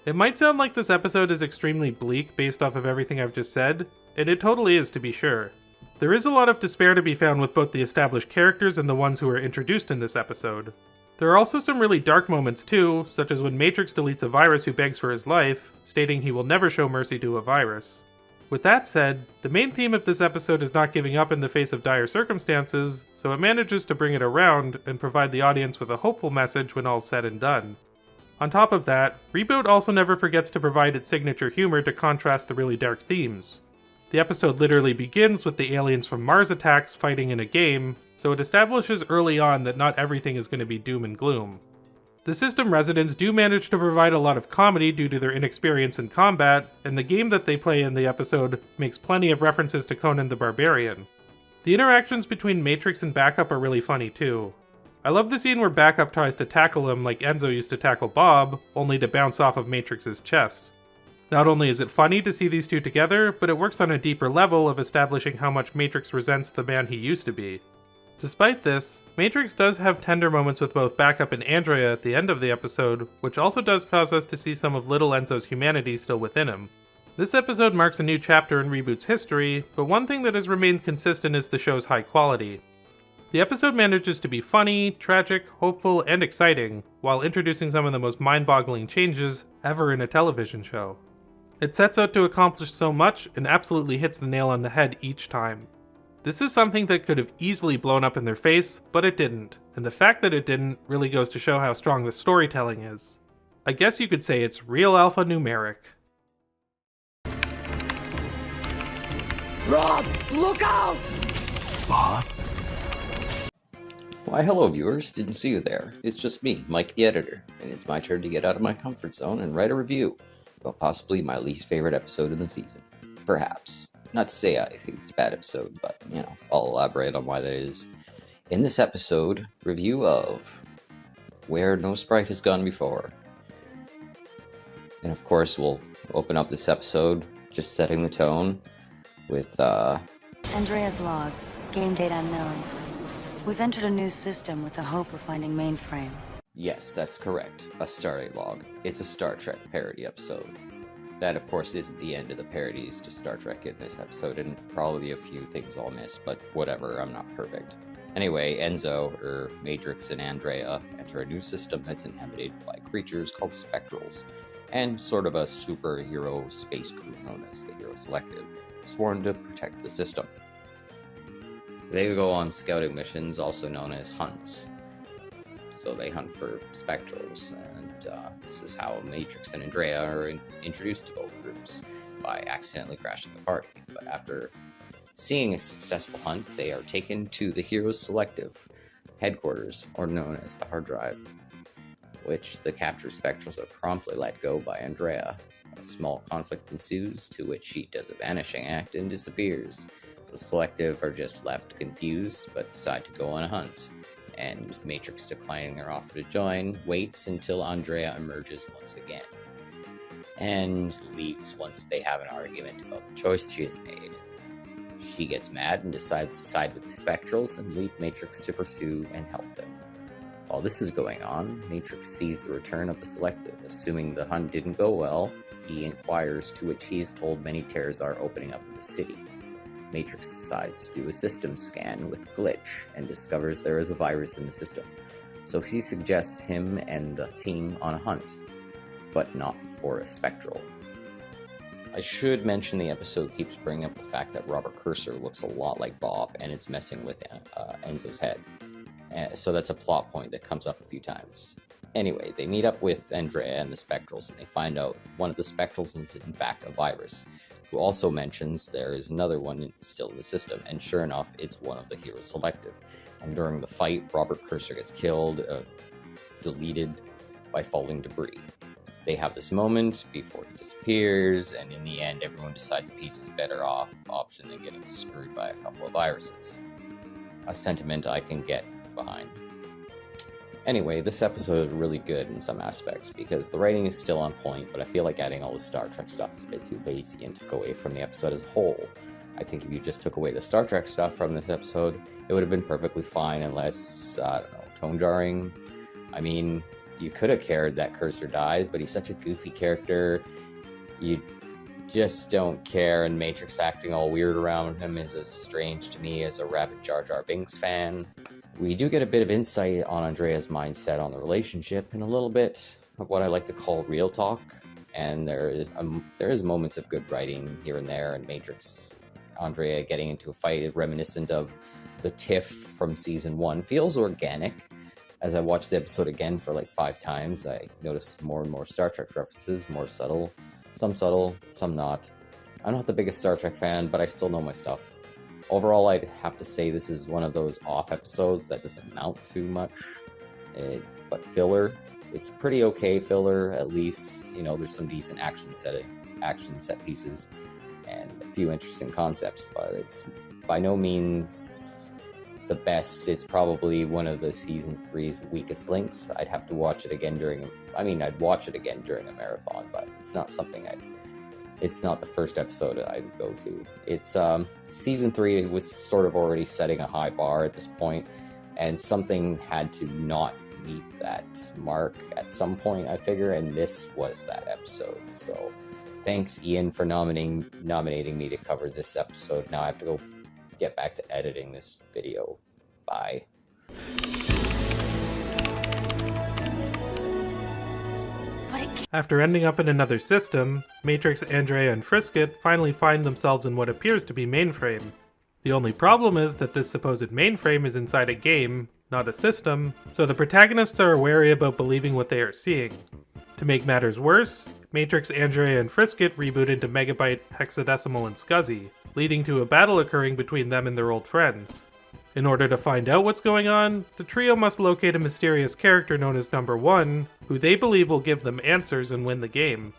It might sound like this episode is extremely bleak based off of everything I've just said, and it totally is to be sure. There is a lot of despair to be found with both the established characters and the ones who are introduced in this episode. There are also some really dark moments too, such as when Matrix deletes a virus who begs for his life, stating he will never show mercy to a virus. With that said, the main theme of this episode is not giving up in the face of dire circumstances, so it manages to bring it around and provide the audience with a hopeful message when all's said and done. On top of that, Reboot also never forgets to provide its signature humor to contrast the really dark themes. The episode literally begins with the aliens from Mars attacks fighting in a game, so it establishes early on that not everything is going to be doom and gloom. The system residents do manage to provide a lot of comedy due to their inexperience in combat, and the game that they play in the episode makes plenty of references to Conan the Barbarian. The interactions between Matrix and Backup are really funny too. I love the scene where Backup tries to tackle him like Enzo used to tackle Bob, only to bounce off of Matrix's chest. Not only is it funny to see these two together, but it works on a deeper level of establishing how much Matrix resents the man he used to be. Despite this, Matrix does have tender moments with both Backup and AndrAIa at the end of the episode, which also does cause us to see some of little Enzo's humanity still within him. This episode marks a new chapter in Reboot's history, but one thing that has remained consistent is the show's high quality. The episode manages to be funny, tragic, hopeful, and exciting, while introducing some of the most mind-boggling changes ever in a television show. It sets out to accomplish so much and absolutely hits the nail on the head each time. This is something that could have easily blown up in their face, but it didn't, and the fact that it didn't really goes to show how strong the storytelling is. I guess you could say it's real alphanumeric. Rob, look out! Bob? Why, hello viewers, didn't see you there. It's just me, Mike the editor, and it's my turn to get out of my comfort zone and write a review about possibly my least favorite episode of the season. Perhaps. Not to say I think it's a bad episode, but, you know, I'll elaborate on why that is. In this episode, review of Where No Sprite Has Gone Before. And of course, we'll open up this episode just setting the tone with, AndrAIa's log. Game date unknown. We've entered a new system with the hope of finding mainframe. Yes, that's correct. A Stardate log. It's a Star Trek parody episode. That, of course, isn't the end of the parodies to Star Trek in this episode, and probably a few things I'll miss, but whatever, I'm not perfect. Anyway, Enzo, Matrix, and AndrAIa enter a new system that's inhabited by creatures called Spectrals, and sort of a superhero space crew known as the Hero Selective, sworn to protect the system. They go on scouting missions, also known as hunts. So they hunt for Spectrals, and this is how Matrix and AndrAIa are introduced to both groups, by accidentally crashing the party. But after seeing a successful hunt, they are taken to the Hero Selective headquarters, or known as the hard drive, which the captured Spectrals are promptly let go by AndrAIa. A small conflict ensues, to which she does a vanishing act and disappears. The Selective are just left confused, but decide to go on a hunt, and Matrix, declining their offer to join, waits until AndrAIa emerges once again, and leaves once they have an argument about the choice she has made. She gets mad and decides to side with the Spectrals and leave Matrix to pursue and help them. While this is going on, Matrix sees the return of the Selective. Assuming the hunt didn't go well, he inquires, to which he is told many tears are opening up in the city. Matrix decides to do a system scan with Glitch and discovers there is a virus in the system, so he suggests him and the team on a hunt, but not for a Spectral. I should mention the episode keeps bringing up the fact that Robert Cursor looks a lot like Bob, and it's messing with Enzo's head. So that's a plot point that comes up a few times. Anyway, they meet up with AndrAIa and the Spectrals, and they find out one of the Spectrals is in fact a virus, who also mentions there is another one still in the system, and sure enough, it's one of the Hero Selective. And during the fight, Robert Cursor gets killed, deleted by falling debris. They have this moment before he disappears, and in the end, everyone decides peace is better option than getting screwed by a couple of viruses. A sentiment I can get behind. Anyway, this episode is really good in some aspects, because the writing is still on point, but I feel like adding all the Star Trek stuff is a bit too lazy and took away from the episode as a whole. I think if you just took away the Star Trek stuff from this episode, it would have been perfectly fine and less, tone jarring. I mean, you could have cared that Cursor dies, but he's such a goofy character, you just don't care, and Matrix acting all weird around him is as strange to me as a rabid Jar Jar Binks fan. We do get a bit of insight on AndrAIa's mindset on the relationship, and a little bit of what I like to call real talk, and there is moments of good writing here and there, and Matrix, AndrAIa getting into a fight reminiscent of the Tiff from Season 1 feels organic. As I watched the episode again for like 5 times, I noticed more and more Star Trek references, more subtle, some not. I'm not the biggest Star Trek fan, but I still know my stuff. Overall, I'd have to say this is one of those off episodes that doesn't amount to much, but filler. It's pretty okay filler, at least. You know, there's some decent action set pieces and a few interesting concepts, but it's by no means the best. It's probably one of the Season 3's weakest links. I'd have to watch it again I'd watch it again during a marathon, but it's not something it's not the first episode I'd go to. It's, Season 3 was sort of already setting a high bar at this point, and something had to not meet that mark at some point, I figure, and this was that episode. So, thanks, Ian, for nominating me to cover this episode. Now I have to go get back to editing this video. Bye. After ending up in another system, Matrix, AndrAIa, and Frisket finally find themselves in what appears to be Mainframe. The only problem is that this supposed Mainframe is inside a game, not a system, so the protagonists are wary about believing what they are seeing. To make matters worse, Matrix, AndrAIa, and Frisket reboot into Megabyte, Hexadecimal, and Scuzzy, leading to a battle occurring between them and their old friends. In order to find out what's going on, the trio must locate a mysterious character known as Number 1, who they believe will give them answers and win the game.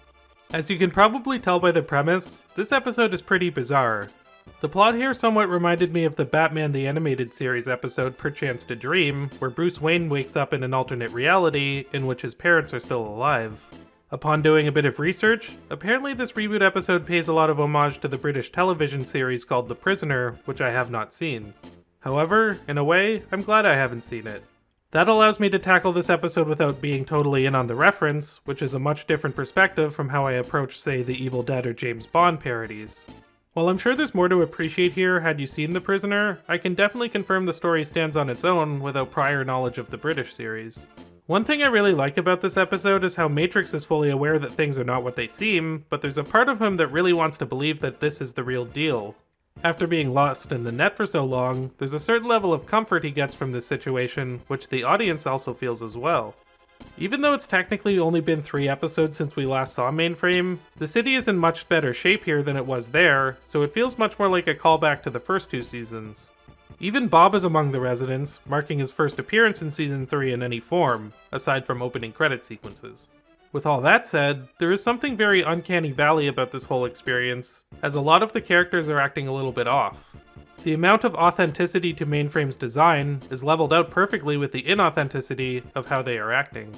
As you can probably tell by the premise, this episode is pretty bizarre. The plot here somewhat reminded me of the Batman the Animated Series episode Perchance to Dream, where Bruce Wayne wakes up in an alternate reality in which his parents are still alive. Upon doing a bit of research, apparently this reboot episode pays a lot of homage to the British television series called The Prisoner, which I have not seen. However, in a way, I'm glad I haven't seen it. That allows me to tackle this episode without being totally in on the reference, which is a much different perspective from how I approach, say, the Evil Dead or James Bond parodies. While I'm sure there's more to appreciate here had you seen The Prisoner, I can definitely confirm the story stands on its own without prior knowledge of the British series. One thing I really like about this episode is how Matrix is fully aware that things are not what they seem, but there's a part of him that really wants to believe that this is the real deal. After being lost in the net for so long, there's a certain level of comfort he gets from this situation, which the audience also feels as well. Even though it's technically only been 3 episodes since we last saw Mainframe, the city is in much better shape here than it was there, so it feels much more like a callback to the first 2 seasons. Even Bob is among the residents, marking his first appearance in Season 3 in any form, aside from opening credit sequences. With all that said, there is something very uncanny valley about this whole experience, as a lot of the characters are acting a little bit off. The amount of authenticity to Mainframe's design is leveled out perfectly with the inauthenticity of how they are acting.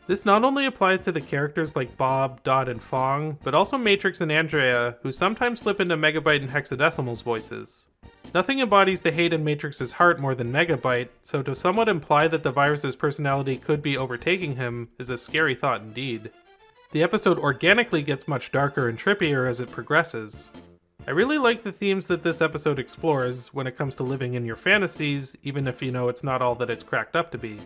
This not only applies to the characters like Bob, Dot, and Fong, but also Matrix and AndrAIa, who sometimes slip into Megabyte and Hexadecimal's voices. Nothing embodies the hate in Matrix's heart more than Megabyte, so to somewhat imply that the virus's personality could be overtaking him is a scary thought indeed. The episode organically gets much darker and trippier as it progresses. I really like the themes that this episode explores when it comes to living in your fantasies, even if you know it's not all that it's cracked up to be.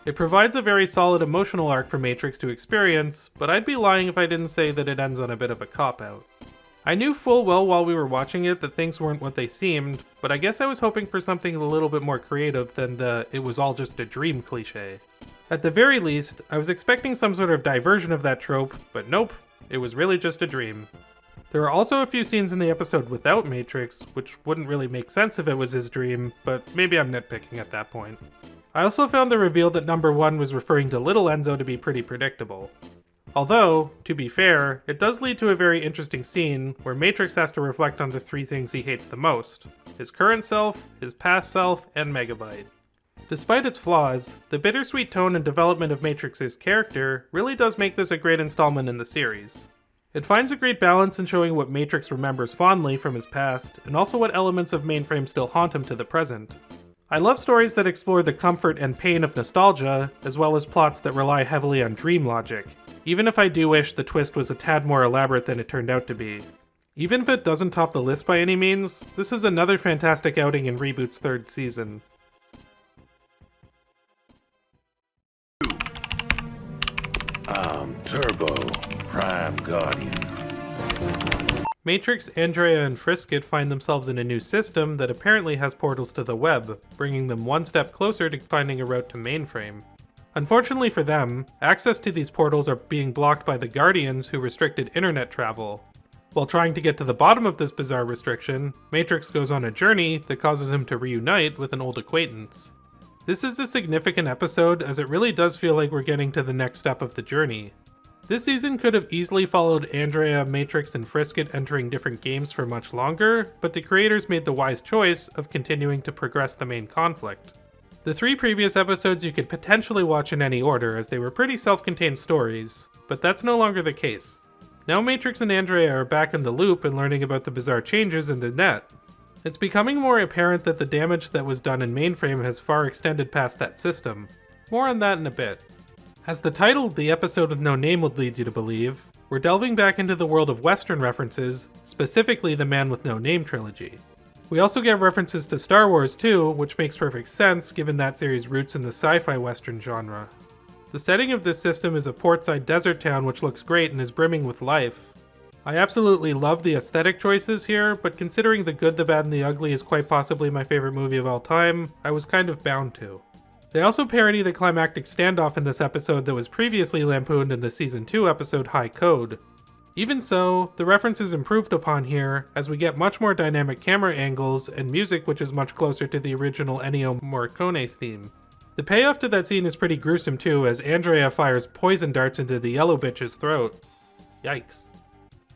It provides a very solid emotional arc for Matrix to experience, but I'd be lying if I didn't say that it ends on a bit of a cop-out. I knew full well while we were watching it that things weren't what they seemed, but I guess I was hoping for something a little bit more creative than the "it was all just a dream" cliché. At the very least, I was expecting some sort of diversion of that trope, but nope, it was really just a dream. There are also a few scenes in the episode without Matrix, which wouldn't really make sense if it was his dream, but maybe I'm nitpicking at that point. I also found the reveal that number 1 was referring to little Enzo to be pretty predictable. Although, to be fair, it does lead to a very interesting scene where Matrix has to reflect on the 3 things he hates the most: his current self, his past self, and Megabyte. Despite its flaws, the bittersweet tone and development of Matrix's character really does make this a great installment in the series. It finds a great balance in showing what Matrix remembers fondly from his past, and also what elements of Mainframe still haunt him to the present. I love stories that explore the comfort and pain of nostalgia, as well as plots that rely heavily on dream logic, even if I do wish the twist was a tad more elaborate than it turned out to be. Even if it doesn't top the list by any means, this is another fantastic outing in Reboot's 3rd season. Turbo Prime Guardian. Matrix, AndrAIa, and Frisket find themselves in a new system that apparently has portals to the web, bringing them one step closer to finding a route to Mainframe. Unfortunately for them, access to these portals are being blocked by the Guardians who restricted internet travel. While trying to get to the bottom of this bizarre restriction, Matrix goes on a journey that causes him to reunite with an old acquaintance. This is a significant episode as it really does feel like we're getting to the next step of the journey. This season could have easily followed AndrAIa, Matrix, and Frisket entering different games for much longer, but the creators made the wise choice of continuing to progress the main conflict. The 3 previous episodes you could potentially watch in any order as they were pretty self-contained stories, but that's no longer the case. Now Matrix and AndrAIa are back in the loop and learning about the bizarre changes in the net. It's becoming more apparent that the damage that was done in Mainframe has far extended past that system. More on that in a bit. As the title of the episode with no name would lead you to believe, we're delving back into the world of Western references, specifically the Man with No Name trilogy. We also get references to Star Wars too, which makes perfect sense given that series' roots in the sci-fi Western genre. The setting of this system is a portside desert town which looks great and is brimming with life. I absolutely love the aesthetic choices here, but considering The Good, the Bad, and the Ugly is quite possibly my favorite movie of all time, I was kind of bound to. They also parody the climactic standoff in this episode that was previously lampooned in the Season 2 episode High Code. Even so, the reference is improved upon here, as we get much more dynamic camera angles and music which is much closer to the original Ennio Morricone's theme. The payoff to that scene is pretty gruesome too, as AndrAIa fires poison darts into the yellow bitch's throat. Yikes.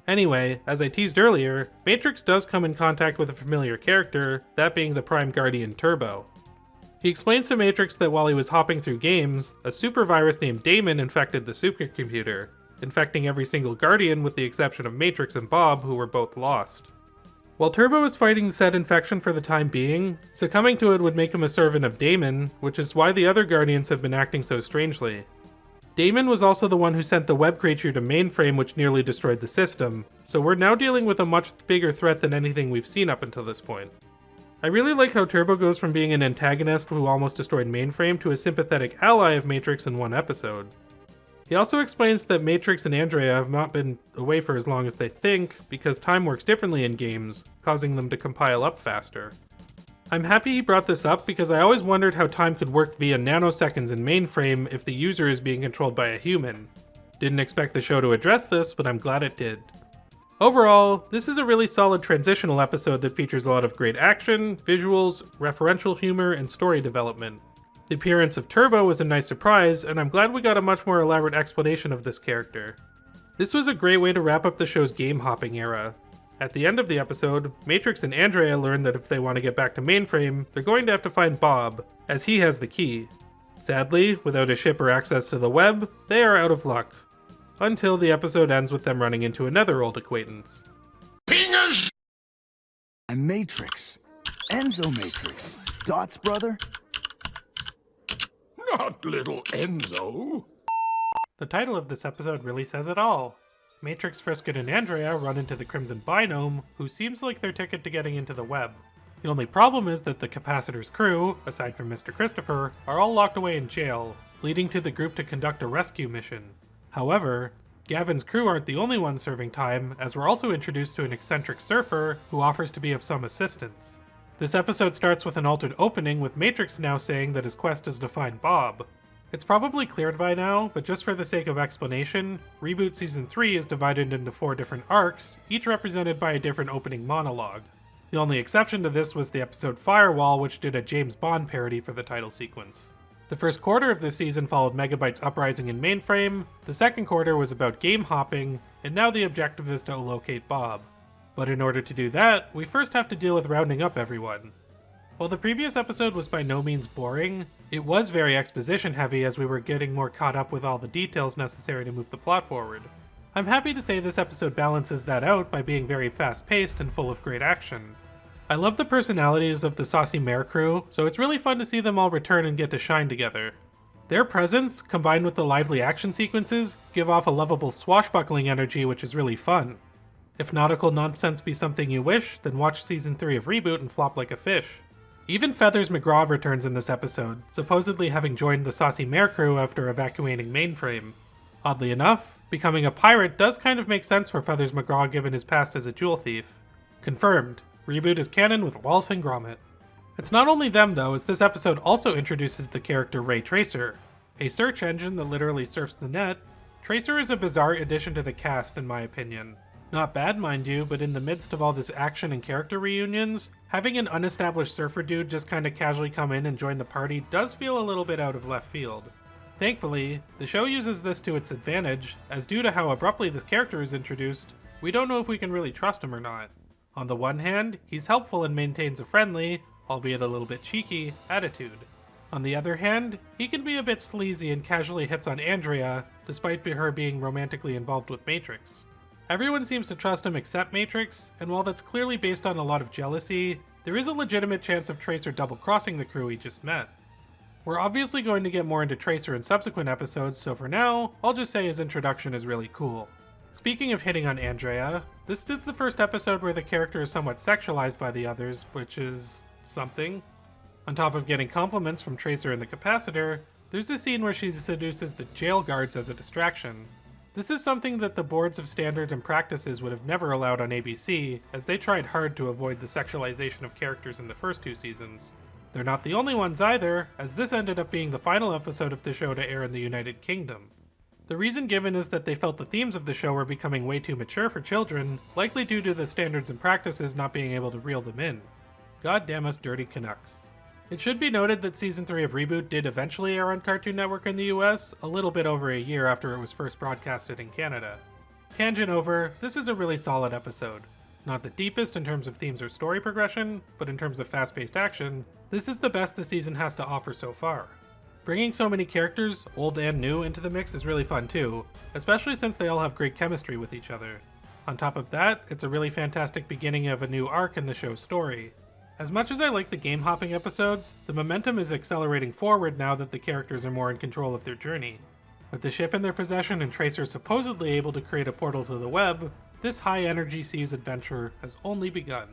Anyway, as I teased earlier, Matrix does come in contact with a familiar character, that being the Prime Guardian Turbo. He explains to Matrix that while he was hopping through games, a super virus named Daemon infected the supercomputer, infecting every single Guardian with the exception of Matrix and Bob, who were both lost. While Turbo is fighting said infection for the time being, succumbing to it would make him a servant of Daemon, which is why the other Guardians have been acting so strangely. Daemon was also the one who sent the web creature to Mainframe, which nearly destroyed the system, so we're now dealing with a much bigger threat than anything we've seen up until this point. I really like how Turbo goes from being an antagonist who almost destroyed Mainframe to a sympathetic ally of Matrix in one episode. He also explains that Matrix and AndrAIa have not been away for as long as they think, because time works differently in games, causing them to compile up faster. I'm happy he brought this up because I always wondered how time could work via nanoseconds in Mainframe if the user is being controlled by a human. Didn't expect the show to address this, but I'm glad it did. Overall, this is a really solid transitional episode that features a lot of great action, visuals, referential humor, and story development. The appearance of Turbo was a nice surprise, and I'm glad we got a much more elaborate explanation of this character. This was a great way to wrap up the show's game-hopping era. At the end of the episode, Matrix and AndrAIa learn that if they want to get back to Mainframe, they're going to have to find Bob, as he has the key. Sadly, without a ship or access to the web, they are out of luck. Until the episode ends with them running into another old acquaintance. Pingers! I'm Matrix. Enzo Matrix. Dot's brother? Not little Enzo. The title of this episode really says it all. Matrix, Frisket, and AndrAIa run into the Crimson Binome, who seems like their ticket to getting into the web. The only problem is that the Capacitor's crew, aside from Mr. Christopher, are all locked away in jail, leading to the group to conduct a rescue mission. However, Gavin's crew aren't the only ones serving time, as we're also introduced to an eccentric surfer who offers to be of some assistance. This episode starts with an altered opening, with Matrix now saying that his quest is to find Bob. It's probably cleared by now, but just for the sake of explanation, Reboot Season 3 is divided into 4 different arcs, each represented by a different opening monologue. The only exception to this was the episode Firewall, which did a James Bond parody for the title sequence. The first quarter of this season followed Megabyte's uprising in Mainframe, the second quarter was about game hopping, and now the objective is to locate Bob. But in order to do that, we first have to deal with rounding up everyone. While the previous episode was by no means boring, it was very exposition heavy as we were getting more caught up with all the details necessary to move the plot forward. I'm happy to say this episode balances that out by being very fast-paced and full of great action. I love the personalities of the Saucy Mare crew, so it's really fun to see them all return and get to shine together. Their presence, combined with the lively action sequences, give off a lovable swashbuckling energy which is really fun. If nautical nonsense be something you wish, then watch Season 3 of Reboot and flop like a fish. Even Feathers McGraw returns in this episode, supposedly having joined the Saucy Mare crew after evacuating Mainframe. Oddly enough, becoming a pirate does kind of make sense for Feathers McGraw given his past as a jewel thief. Confirmed. Reboot is canon with Wallace and Gromit. It's not only them though, as this episode also introduces the character Ray Tracer. A search engine that literally surfs the net, Tracer is a bizarre addition to the cast in my opinion. Not bad mind you, but in the midst of all this action and character reunions, having an unestablished surfer dude just kinda casually come in and join the party does feel a little bit out of left field. Thankfully, the show uses this to its advantage, as due to how abruptly this character is introduced, we don't know if we can really trust him or not. On the one hand, he's helpful and maintains a friendly, albeit a little bit cheeky, attitude. On the other hand, he can be a bit sleazy and casually hits on AndrAIa, despite her being romantically involved with Matrix. Everyone seems to trust him except Matrix, and while that's clearly based on a lot of jealousy, there is a legitimate chance of Tracer double-crossing the crew he just met. We're obviously going to get more into Tracer in subsequent episodes, so for now, I'll just say his introduction is really cool. Speaking of hitting on AndrAIa, this is the first episode where the character is somewhat sexualized by the others, which is something. On top of getting compliments from Tracer and the Capacitor, there's a scene where she seduces the jail guards as a distraction. This is something that the boards of standards and practices would have never allowed on ABC, as they tried hard to avoid the sexualization of characters in the first 2 seasons. They're not the only ones either, as this ended up being the final episode of the show to air in the United Kingdom. The reason given is that they felt the themes of the show were becoming way too mature for children, likely due to the standards and practices not being able to reel them in. God damn us dirty Canucks. It should be noted that Season 3 of Reboot did eventually air on Cartoon Network in the US, a little bit over a year after it was first broadcasted in Canada. Tangent over, this is a really solid episode. Not the deepest in terms of themes or story progression, but in terms of fast-paced action, this is the best the season has to offer so far. Bringing so many characters, old and new, into the mix is really fun too, especially since they all have great chemistry with each other. On top of that, it's a really fantastic beginning of a new arc in the show's story. As much as I like the game hopping episodes, the momentum is accelerating forward now that the characters are more in control of their journey. With the ship in their possession and Tracer supposedly able to create a portal to the web, this high-energy seas adventure has only begun.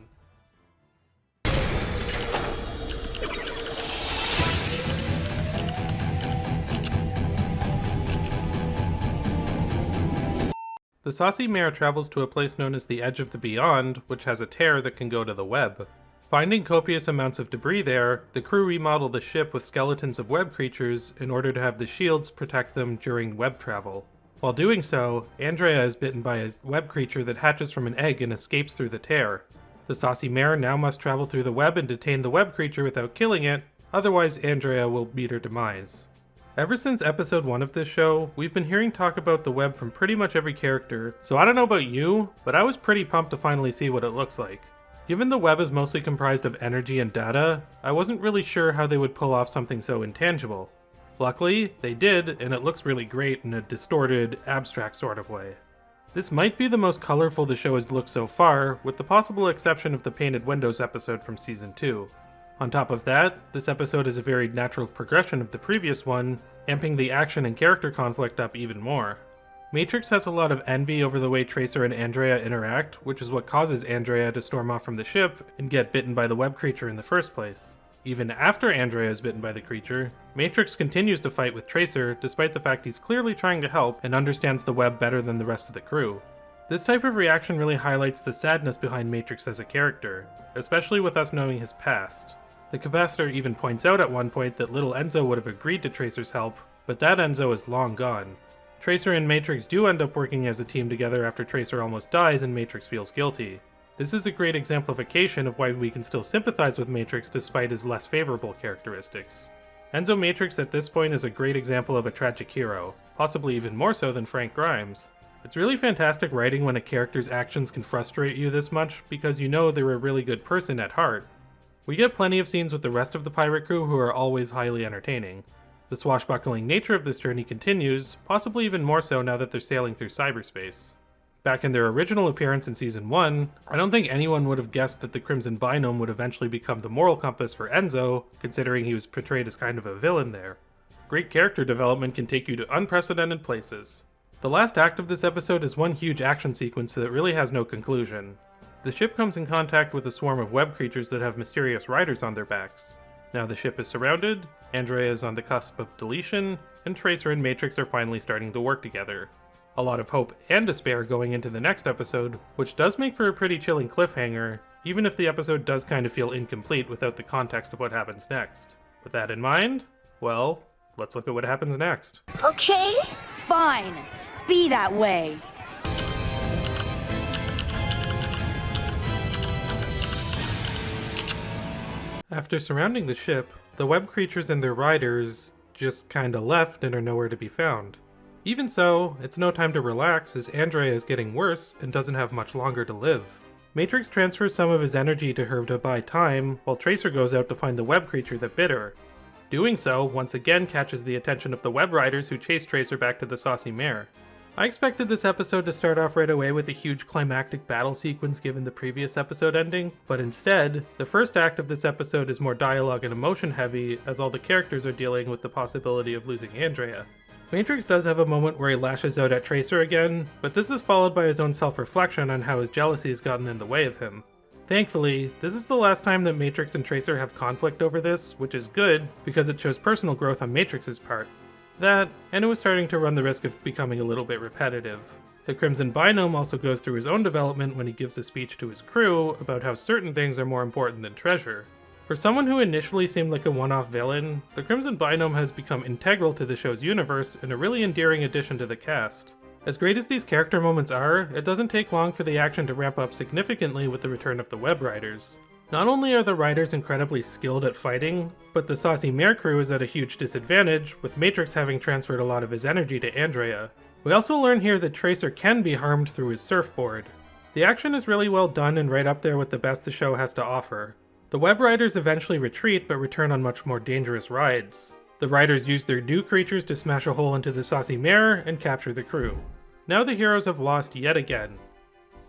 The saucy mare travels to a place known as the Edge of the Beyond, which has a tear that can go to the web. Finding copious amounts of debris there, the crew remodel the ship with skeletons of web creatures in order to have the shields protect them during web travel. While doing so, AndrAIa is bitten by a web creature that hatches from an egg and escapes through the tear. The saucy mare now must travel through the web and detain the web creature without killing it, otherwise AndrAIa will meet her demise. Ever since episode 1 of this show, we've been hearing talk about the web from pretty much every character, so I don't know about you, but I was pretty pumped to finally see what it looks like. Given the web is mostly comprised of energy and data, I wasn't really sure how they would pull off something so intangible. Luckily, they did, and it looks really great in a distorted, abstract sort of way. This might be the most colorful the show has looked so far, with the possible exception of the Painted Windows episode from Season 2. On top of that, this episode is a very natural progression of the previous one, amping the action and character conflict up even more. Matrix has a lot of envy over the way Tracer and AndrAIa interact, which is what causes AndrAIa to storm off from the ship and get bitten by the web creature in the first place. Even after AndrAIa is bitten by the creature, Matrix continues to fight with Tracer despite the fact he's clearly trying to help and understands the web better than the rest of the crew. This type of reaction really highlights the sadness behind Matrix as a character, especially with us knowing his past. The capacitor even points out at one point that little Enzo would have agreed to Tracer's help, but that Enzo is long gone. Tracer and Matrix do end up working as a team together after Tracer almost dies and Matrix feels guilty. This is a great exemplification of why we can still sympathize with Matrix despite his less favorable characteristics. Enzo Matrix at this point is a great example of a tragic hero, possibly even more so than Frank Grimes. It's really fantastic writing when a character's actions can frustrate you this much because you know they're a really good person at heart. We get plenty of scenes with the rest of the pirate crew who are always highly entertaining. The swashbuckling nature of this journey continues, possibly even more so now that they're sailing through cyberspace. Back in their original appearance in Season 1, I don't think anyone would have guessed that the Crimson Binome would eventually become the moral compass for Enzo, considering he was portrayed as kind of a villain there. Great character development can take you to unprecedented places. The last act of this episode is one huge action sequence that really has no conclusion. The ship comes in contact with a swarm of web creatures that have mysterious riders on their backs. Now the ship is surrounded, AndrAIa is on the cusp of deletion, and Tracer and Matrix are finally starting to work together. A lot of hope and despair going into the next episode, which does make for a pretty chilling cliffhanger, even if the episode does kind of feel incomplete without the context of what happens next. With that in mind, well, let's look at what happens next. Okay. Fine. Be that way. After surrounding the ship, the web creatures and their riders just kinda left and are nowhere to be found. Even so, it's no time to relax as AndrAIa is getting worse and doesn't have much longer to live. Matrix transfers some of his energy to her to buy time, while Tracer goes out to find the web creature that bit her. Doing so once again catches the attention of the web riders who chase Tracer back to the saucy mare. I expected this episode to start off right away with a huge climactic battle sequence given the previous episode ending, but instead, the first act of this episode is more dialogue and emotion heavy as all the characters are dealing with the possibility of losing AndrAIa. Matrix does have a moment where he lashes out at Tracer again, but this is followed by his own self-reflection on how his jealousy has gotten in the way of him. Thankfully, this is the last time that Matrix and Tracer have conflict over this, which is good because it shows personal growth on Matrix's part. That, and it was starting to run the risk of becoming a little bit repetitive. The Crimson Binome also goes through his own development when he gives a speech to his crew about how certain things are more important than treasure. For someone who initially seemed like a one-off villain, the Crimson Binome has become integral to the show's universe and a really endearing addition to the cast. As great as these character moments are, it doesn't take long for the action to ramp up significantly with the return of the web riders. Not only are the riders incredibly skilled at fighting, but the saucy mare crew is at a huge disadvantage, with Matrix having transferred a lot of his energy to AndrAIa. We also learn here that Tracer can be harmed through his surfboard. The action is really well done and right up there with the best the show has to offer. The web riders eventually retreat but return on much more dangerous rides. The riders use their new creatures to smash a hole into the saucy mare and capture the crew. Now the heroes have lost yet again.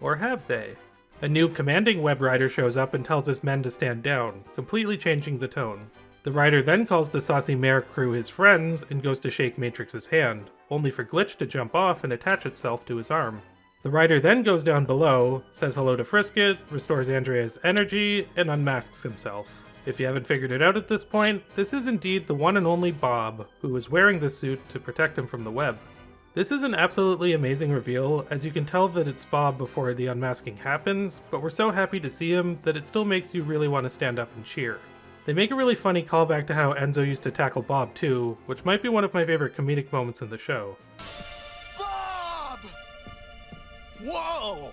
Or have they? A new commanding web writer shows up and tells his men to stand down, completely changing the tone. The writer then calls the saucy mare crew his friends and goes to shake Matrix's hand, only for Glitch to jump off and attach itself to his arm. The writer then goes down below, says hello to Frisket, restores AndrAIa's energy, and unmasks himself. If you haven't figured it out at this point, this is indeed the one and only Bob, who is wearing this suit to protect him from the web. This is an absolutely amazing reveal, as you can tell that it's Bob before the unmasking happens, but we're so happy to see him that it still makes you really want to stand up and cheer. They make a really funny callback to how Enzo used to tackle Bob too, which might be one of my favorite comedic moments in the show. Bob! Whoa!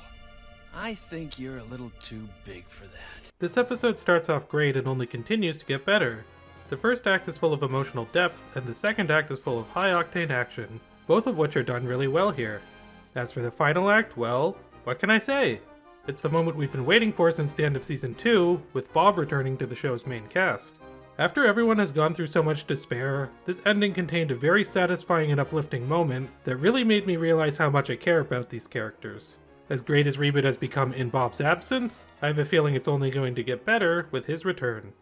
I think you're a little too big for that. This episode starts off great and only continues to get better. The first act is full of emotional depth, and the second act is full of high-octane action, both of which are done really well here. As for the final act, well, what can I say? It's the moment we've been waiting for since the end of Season 2, with Bob returning to the show's main cast. After everyone has gone through so much despair, this ending contained a very satisfying and uplifting moment that really made me realize how much I care about these characters. As great as Reboot has become in Bob's absence, I have a feeling it's only going to get better with his return.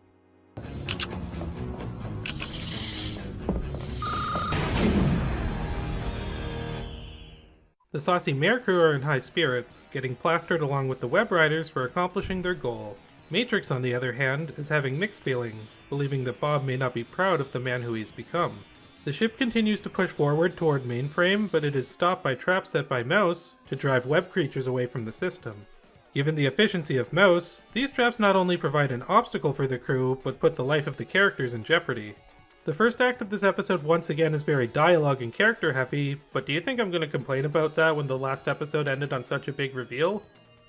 The saucy mare crew are in high spirits, getting plastered along with the web writers for accomplishing their goal. Matrix, on the other hand, is having mixed feelings, believing that Bob may not be proud of the man who he's become. The ship continues to push forward toward mainframe, but it is stopped by traps set by Mouse to drive web creatures away from the system. Given the efficiency of Mouse, these traps not only provide an obstacle for the crew, but put the life of the characters in jeopardy. The first act of this episode once again is very dialogue and character heavy, but do you think I'm going to complain about that when the last episode ended on such a big reveal?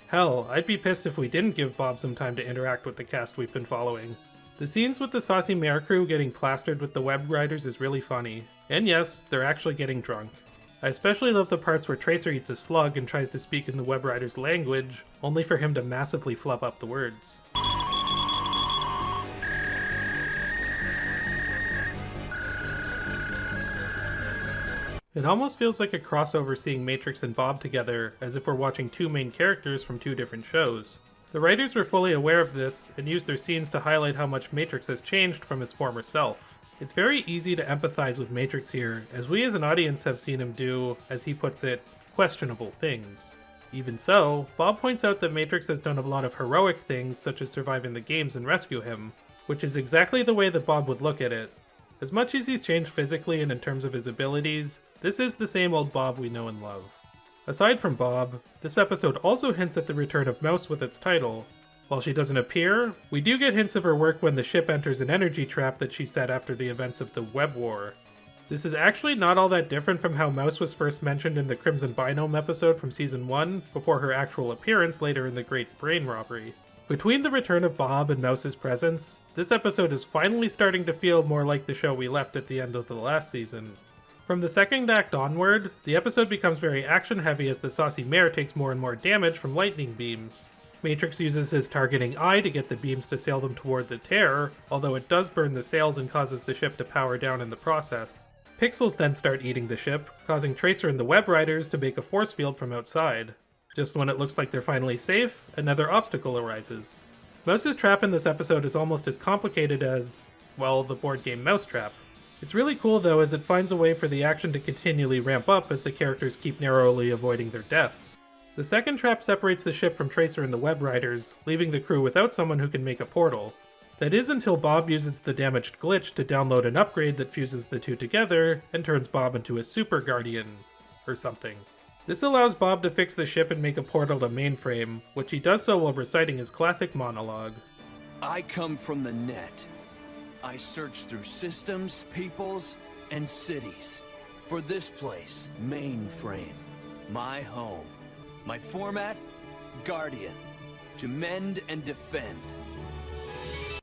Hell, I'd be pissed if we didn't give Bob some time to interact with the cast we've been following. The scenes with the saucy mare crew getting plastered with the web writers is really funny. And yes, they're actually getting drunk. I especially love the parts where Tracer eats a slug and tries to speak in the web writer's language, only for him to massively fluff up the words. It almost feels like a crossover seeing Matrix and Bob together, as if we're watching two main characters from two different shows. The writers were fully aware of this, and used their scenes to highlight how much Matrix has changed from his former self. It's very easy to empathize with Matrix here, as we as an audience have seen him do, as he puts it, questionable things. Even so, Bob points out that Matrix has done a lot of heroic things, such as survive in the games and rescue him, which is exactly the way that Bob would look at it. As much as he's changed physically and in terms of his abilities, this is the same old Bob we know and love. Aside from Bob, this episode also hints at the return of Mouse with its title. While she doesn't appear, we do get hints of her work when the ship enters an energy trap that she set after the events of the Web War. This is actually not all that different from how Mouse was first mentioned in the Crimson Binome episode from Season 1, before her actual appearance later in the Great Brain Robbery. Between the return of Bob and Mouse's presence, this episode is finally starting to feel more like the show we left at the end of the last season. From the second act onward, the episode becomes very action-heavy as the saucy mare takes more and more damage from lightning beams. Matrix uses his targeting eye to get the beams to sail them toward the Terror, although it does burn the sails and causes the ship to power down in the process. Pixels then start eating the ship, causing Tracer and the web riders to make a force field from outside. Just when it looks like they're finally safe, another obstacle arises. Mouse's trap in this episode is almost as complicated as, well, the board game Mousetrap. It's really cool though, as it finds a way for the action to continually ramp up as the characters keep narrowly avoiding their death. The second trap separates the ship from Tracer and the web riders, leaving the crew without someone who can make a portal. That is until Bob uses the damaged glitch to download an upgrade that fuses the two together and turns Bob into a super guardian, or something. This allows Bob to fix the ship and make a portal to mainframe, which he does so while reciting his classic monologue. I come from the net. I search through systems, peoples, and cities. For this place, mainframe, my home. My format, Guardian. To mend and defend.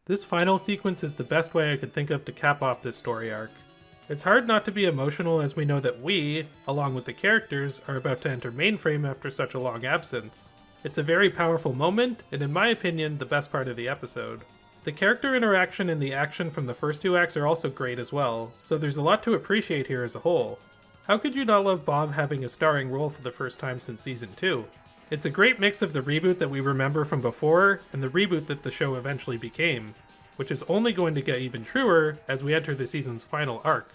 This final sequence is the best way I could think of to cap off this story arc. It's hard not to be emotional as we know that we, along with the characters, are about to enter mainframe after such a long absence. It's a very powerful moment, and in my opinion, the best part of the episode. The character interaction and the action from the first two acts are also great as well, so there's a lot to appreciate here as a whole. How could you not love Bob having a starring role for the first time since Season 2? It's a great mix of the reboot that we remember from before and the reboot that the show eventually became, which is only going to get even truer as we enter the season's final arc.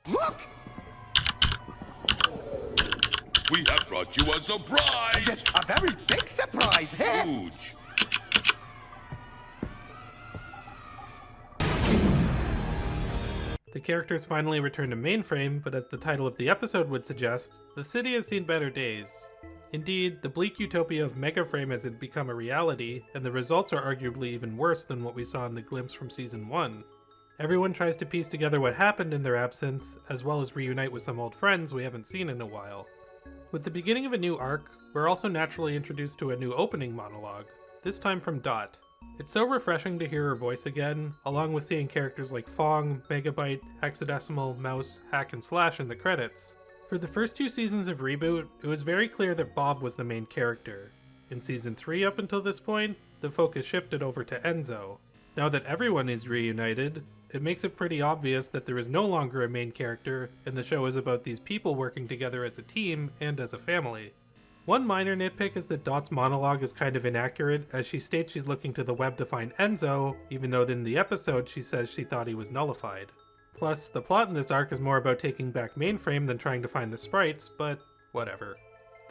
Look! We have brought you a surprise! Yes, a very big surprise, eh? Huge! The characters finally return to Mainframe, but as the title of the episode would suggest, the city has seen better days. Indeed, the bleak utopia of Megaframe has become a reality, and the results are arguably even worse than what we saw in the glimpse from Season 1. Everyone tries to piece together what happened in their absence, as well as reunite with some old friends we haven't seen in a while. With the beginning of a new arc, we're also naturally introduced to a new opening monologue, this time from Dot. It's so refreshing to hear her voice again, along with seeing characters like Fong, Megabyte, Hexadecimal, Mouse, Hack, and Slash in the credits. For the first 2 seasons of Reboot, it was very clear that Bob was the main character. In Season 3 up until this point, the focus shifted over to Enzo. Now that everyone is reunited, it makes it pretty obvious that there is no longer a main character, and the show is about these people working together as a team and as a family. One minor nitpick is that Dot's monologue is kind of inaccurate, as she states she's looking to the web to find Enzo, even though in the episode she says she thought he was nullified. Plus, the plot in this arc is more about taking back Mainframe than trying to find the sprites, but whatever.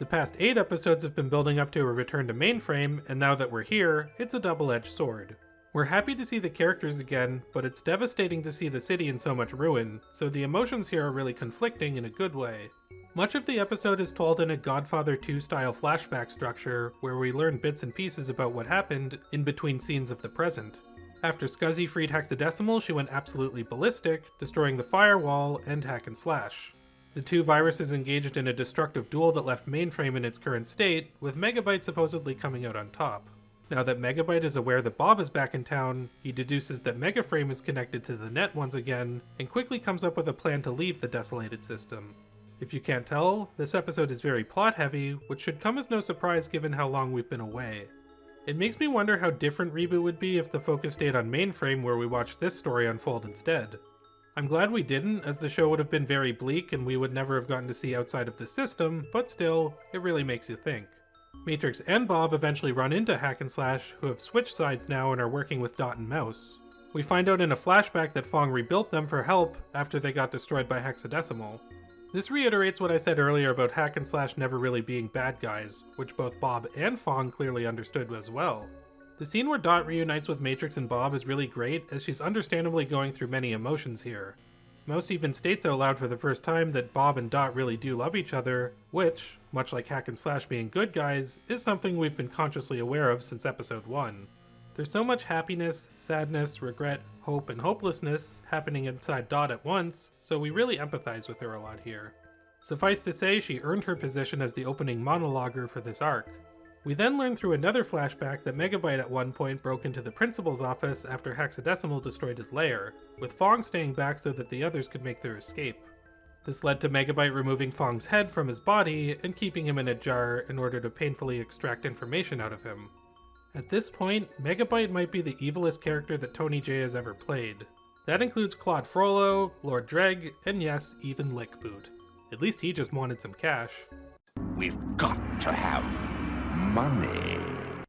The past 8 episodes have been building up to a return to Mainframe, and now that we're here, it's a double-edged sword. We're happy to see the characters again, but it's devastating to see the city in so much ruin, so the emotions here are really conflicting in a good way. Much of the episode is told in a Godfather 2 style flashback structure, where we learn bits and pieces about what happened in between scenes of the present. After Scuzzy freed Hexadecimal, she went absolutely ballistic, destroying the Firewall and Hack and Slash. The 2 viruses engaged in a destructive duel that left Mainframe in its current state, with Megabyte supposedly coming out on top. Now that Megabyte is aware that Bob is back in town, he deduces that Megaframe is connected to the net once again, and quickly comes up with a plan to leave the desolated system. If you can't tell, this episode is very plot-heavy, which should come as no surprise given how long we've been away. It makes me wonder how different Reboot would be if the focus stayed on Mainframe where we watched this story unfold instead. I'm glad we didn't, as the show would have been very bleak and we would never have gotten to see outside of the system, but still, it really makes you think. Matrix and Bob eventually run into Hack and Slash, who have switched sides now and are working with Dot and Mouse. We find out in a flashback that Fong rebuilt them for help after they got destroyed by Hexadecimal. This reiterates what I said earlier about Hack and Slash never really being bad guys, which both Bob and Fong clearly understood as well. The scene where Dot reunites with Matrix and Bob is really great, as she's understandably going through many emotions here. Mouse even states out loud for the first time that Bob and Dot really do love each other, which, much like Hack and Slash being good guys, is something we've been consciously aware of since episode 1. There's so much happiness, sadness, regret, hope, and hopelessness happening inside Dot at once, so we really empathize with her a lot here. Suffice to say, she earned her position as the opening monologuer for this arc. We then learn through another flashback that Megabyte at one point broke into the principal's office after Hexadecimal destroyed his lair, with Fong staying back so that the others could make their escape. This led to Megabyte removing Fong's head from his body and keeping him in a jar in order to painfully extract information out of him. At this point, Megabyte might be the evilest character that Tony J has ever played. That includes Claude Frollo, Lord Dreg, and yes, even Lickboot. At least he just wanted some cash. We've got to have money.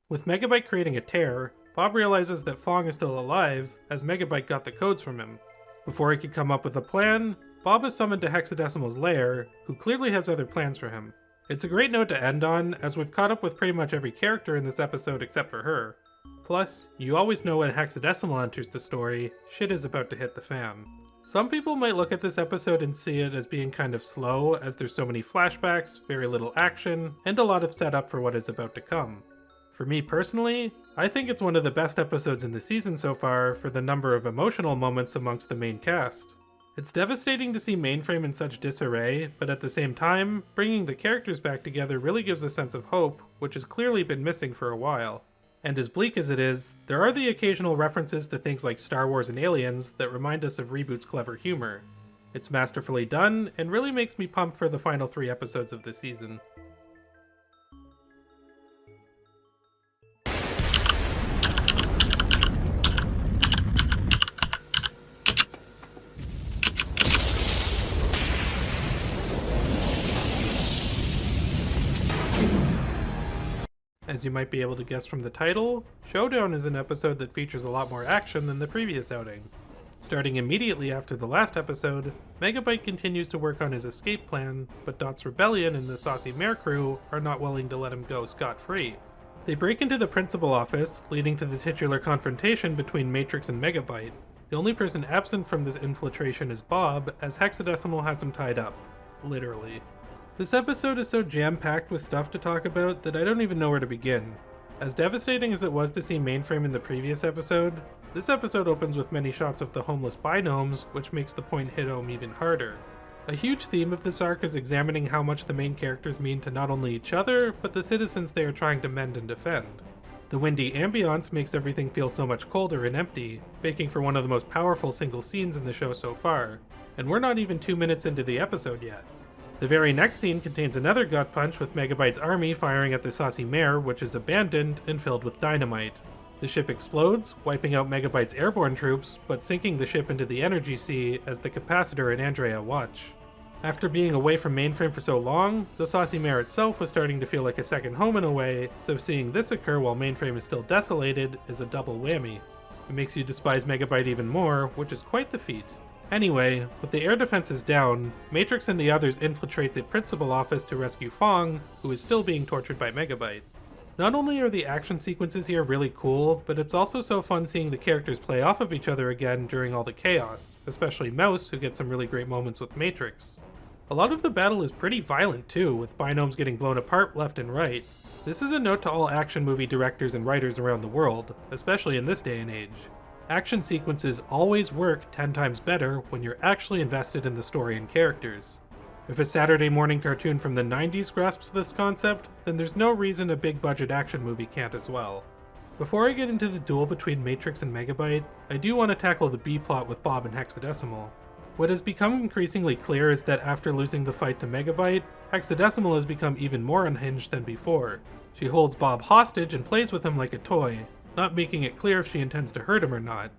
With Megabyte creating a tear, Bob realizes that Fong is still alive, as Megabyte got the codes from him. Before he could come up with a plan, Bob is summoned to Hexadecimal's lair, who clearly has other plans for him. It's a great note to end on, as we've caught up with pretty much every character in this episode except for her. Plus, you always know when Hexadecimal enters the story, shit is about to hit the fan. Some people might look at this episode and see it as being kind of slow, as there's so many flashbacks, very little action, and a lot of setup for what is about to come. For me personally, I think it's one of the best episodes in the season so far for the number of emotional moments amongst the main cast. It's devastating to see Mainframe in such disarray, but at the same time, bringing the characters back together really gives a sense of hope, which has clearly been missing for a while. And as bleak as it is, there are the occasional references to things like Star Wars and Aliens that remind us of Reboot's clever humor. It's masterfully done, and really makes me pumped for the final 3 episodes of the season. As you might be able to guess from the title, Showdown is an episode that features a lot more action than the previous outing. Starting immediately after the last episode, Megabyte continues to work on his escape plan, but Dot's rebellion and the Saucy Mare crew are not willing to let him go scot-free. They break into the principal office, leading to the titular confrontation between Matrix and Megabyte. The only person absent from this infiltration is Bob, as Hexadecimal has him tied up. Literally. This episode is so jam-packed with stuff to talk about that I don't even know where to begin. As devastating as it was to see Mainframe in the previous episode, this episode opens with many shots of the homeless binomes, which makes the point hit home even harder. A huge theme of this arc is examining how much the main characters mean to not only each other, but the citizens they are trying to mend and defend. The windy ambiance makes everything feel so much colder and empty, making for one of the most powerful single scenes in the show so far, and we're not even 2 minutes into the episode yet. The very next scene contains another gut punch with Megabyte's army firing at the Saucy Mare, which is abandoned and filled with dynamite. The ship explodes, wiping out Megabyte's airborne troops, but sinking the ship into the energy sea as the capacitor and AndrAIa watch. After being away from Mainframe for so long, the Saucy Mare itself was starting to feel like a second home in a way, so seeing this occur while Mainframe is still desolated is a double whammy. It makes you despise Megabyte even more, which is quite the feat. Anyway, with the air defenses down, Matrix and the others infiltrate the principal office to rescue Fong, who is still being tortured by Megabyte. Not only are the action sequences here really cool, but it's also so fun seeing the characters play off of each other again during all the chaos, especially Mouse, who gets some really great moments with Matrix. A lot of the battle is pretty violent too, with binomes getting blown apart left and right. This is a note to all action movie directors and writers around the world, especially in this day and age. Action sequences always work 10 times better when you're actually invested in the story and characters. If a Saturday morning cartoon from the 90s grasps this concept, then there's no reason a big budget action movie can't as well. Before I get into the duel between Matrix and Megabyte, I do want to tackle the B-plot with Bob and Hexadecimal. What has become increasingly clear is that after losing the fight to Megabyte, Hexadecimal has become even more unhinged than before. She holds Bob hostage and plays with him like a toy, not making it clear if she intends to hurt him or not.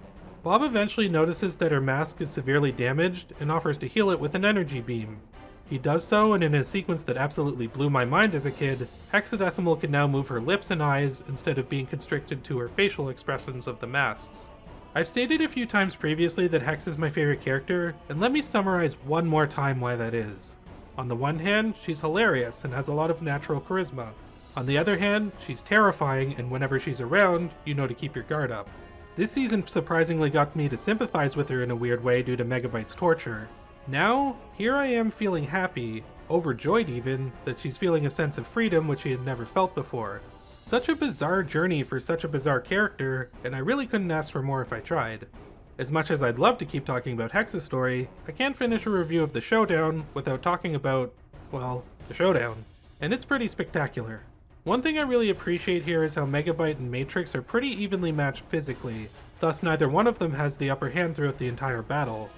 Bob eventually notices that her mask is severely damaged and offers to heal it with an energy beam. He does so, and in a sequence that absolutely blew my mind as a kid, Hexadecimal can now move her lips and eyes instead of being constricted to her facial expressions of the masks. I've stated a few times previously that Hex is my favorite character, and let me summarize one more time why that is. On the one hand, she's hilarious and has a lot of natural charisma. On the other hand, she's terrifying, and whenever she's around, you know to keep your guard up. This season surprisingly got me to sympathize with her in a weird way due to Megabyte's torture. Now, here I am feeling happy, overjoyed even, that she's feeling a sense of freedom which she had never felt before. Such a bizarre journey for such a bizarre character, and I really couldn't ask for more if I tried. As much as I'd love to keep talking about Hex's story, I can't finish a review of the Showdown without talking about, well, the Showdown. And it's pretty spectacular. One thing I really appreciate here is how Megabyte and Matrix are pretty evenly matched physically, thus neither one of them has the upper hand throughout the entire battle.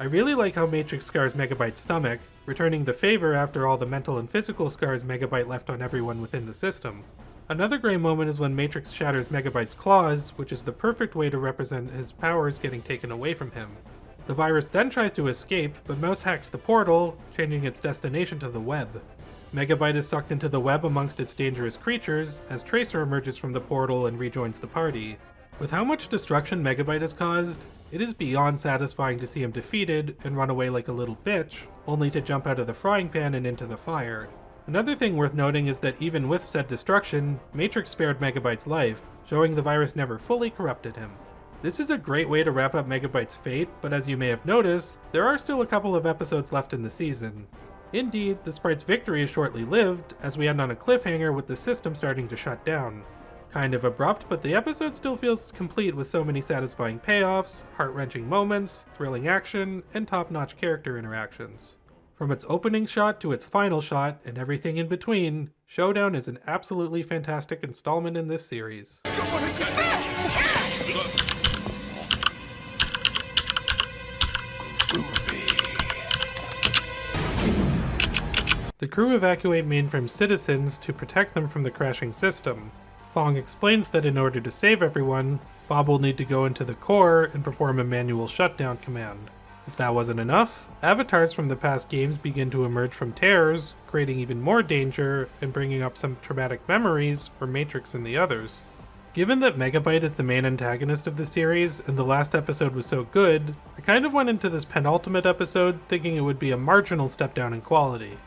I really like how Matrix scars Megabyte's stomach, returning the favor after all the mental and physical scars Megabyte left on everyone within the system. Another great moment is when Matrix shatters Megabyte's claws, which is the perfect way to represent his powers getting taken away from him. The virus then tries to escape, but Mouse hacks the portal, changing its destination to the web. Megabyte is sucked into the web amongst its dangerous creatures, as Tracer emerges from the portal and rejoins the party. With how much destruction Megabyte has caused, it is beyond satisfying to see him defeated and run away like a little bitch, only to jump out of the frying pan and into the fire. Another thing worth noting is that even with said destruction, Matrix spared Megabyte's life, showing the virus never fully corrupted him. This is a great way to wrap up Megabyte's fate, but as you may have noticed, there are still a couple of episodes left in the season. Indeed, the Sprite's victory is shortly lived, as we end on a cliffhanger with the system starting to shut down. Kind of abrupt, but the episode still feels complete with so many satisfying payoffs, heart-wrenching moments, thrilling action, and top-notch character interactions. From its opening shot to its final shot, and everything in between, Showdown is an absolutely fantastic installment in this series. The crew evacuate Mainframe's citizens to protect them from the crashing system. Fong explains that in order to save everyone, Bob will need to go into the core and perform a manual shutdown command. If that wasn't enough, avatars from the past games begin to emerge from tears, creating even more danger and bringing up some traumatic memories for Matrix and the others. Given that Megabyte is the main antagonist of the series, and the last episode was so good, I kind of went into this penultimate episode thinking it would be a marginal step down in quality.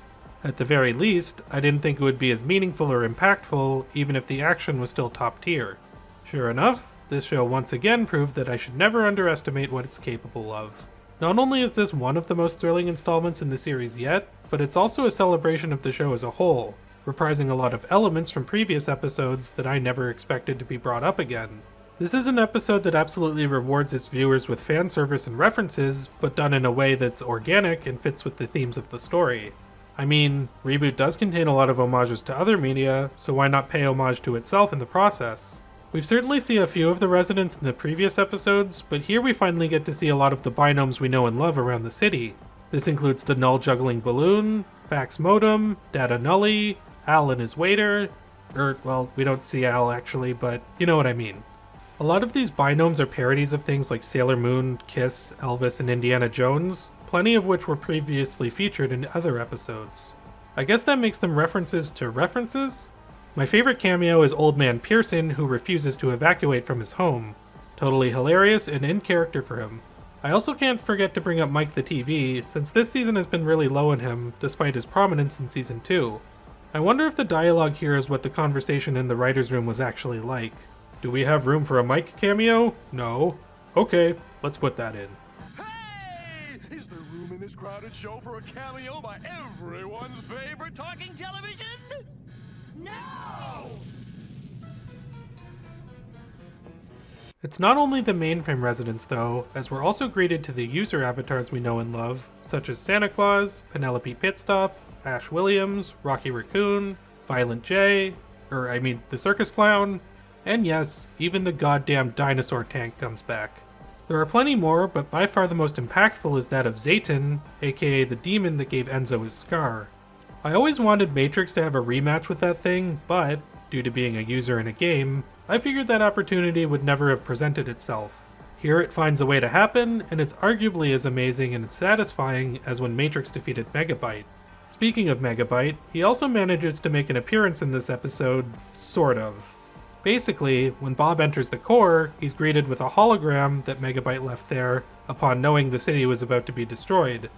At the very least, I didn't think it would be as meaningful or impactful, even if the action was still top tier. Sure enough, this show once again proved that I should never underestimate what it's capable of. Not only is this one of the most thrilling installments in the series yet, but it's also a celebration of the show as a whole, reprising a lot of elements from previous episodes that I never expected to be brought up again. This is an episode that absolutely rewards its viewers with fan service and references, but done in a way that's organic and fits with the themes of the story. I mean, Reboot does contain a lot of homages to other media, so why not pay homage to itself in the process? We've certainly seen a few of the residents in the previous episodes, but here we finally get to see a lot of the binomes we know and love around the city. This includes the Null juggling balloon, Fax modem, Data Nully, Al and his waiter, well, we don't see Al actually, but you know what I mean. A lot of these binomes are parodies of things like Sailor Moon, Kiss, Elvis, and Indiana Jones, plenty of which were previously featured in other episodes. I guess that makes them references to references? My favorite cameo is Old Man Pearson, who refuses to evacuate from his home. Totally hilarious and in character for him. I also can't forget to bring up Mike the TV, since this season has been really low on him, despite his prominence in Season 2. I wonder if the dialogue here is what the conversation in the writer's room was actually like. Do we have room for a Mike cameo? No. Okay, let's put that in. Hey! Is there room in this crowded show for a cameo by everyone's favorite talking television? No! It's not only the mainframe residents though, as we're also greeted to the user avatars we know and love, such as Santa Claus, Penelope Pitstop, Ash Williams, Rocky Racoon, Violent J, the circus clown, and yes, even the goddamn dinosaur tank comes back. There are plenty more, but by far the most impactful is that of Zayton, aka the demon that gave Enzo his scar. I always wanted Matrix to have a rematch with that thing, but, due to being a user in a game, I figured that opportunity would never have presented itself. Here it finds a way to happen, and it's arguably as amazing and satisfying as when Matrix defeated Megabyte. Speaking of Megabyte, he also manages to make an appearance in this episode, sort of. Basically, when Bob enters the core, he's greeted with a hologram that Megabyte left there upon knowing the city was about to be destroyed.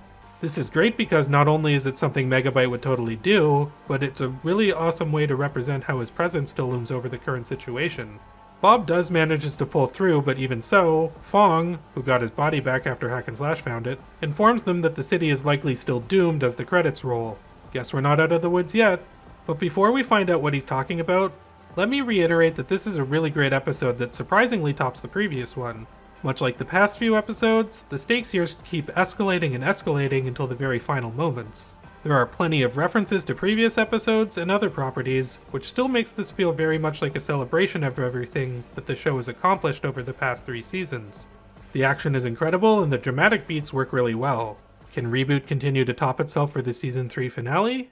This is great because not only is it something Megabyte would totally do, but it's a really awesome way to represent how his presence still looms over the current situation. Bob does manage to pull through, but even so, Fong, who got his body back after Hack and Slash found it, informs them that the city is likely still doomed as the credits roll. Guess we're not out of the woods yet. But before we find out what he's talking about, let me reiterate that this is a really great episode that surprisingly tops the previous one. Much like the past few episodes, the stakes here keep escalating and escalating until the very final moments. There are plenty of references to previous episodes and other properties, which still makes this feel very much like a celebration of everything that the show has accomplished over the past 3 seasons. The action is incredible and the dramatic beats work really well. Can Reboot continue to top itself for the Season 3 finale?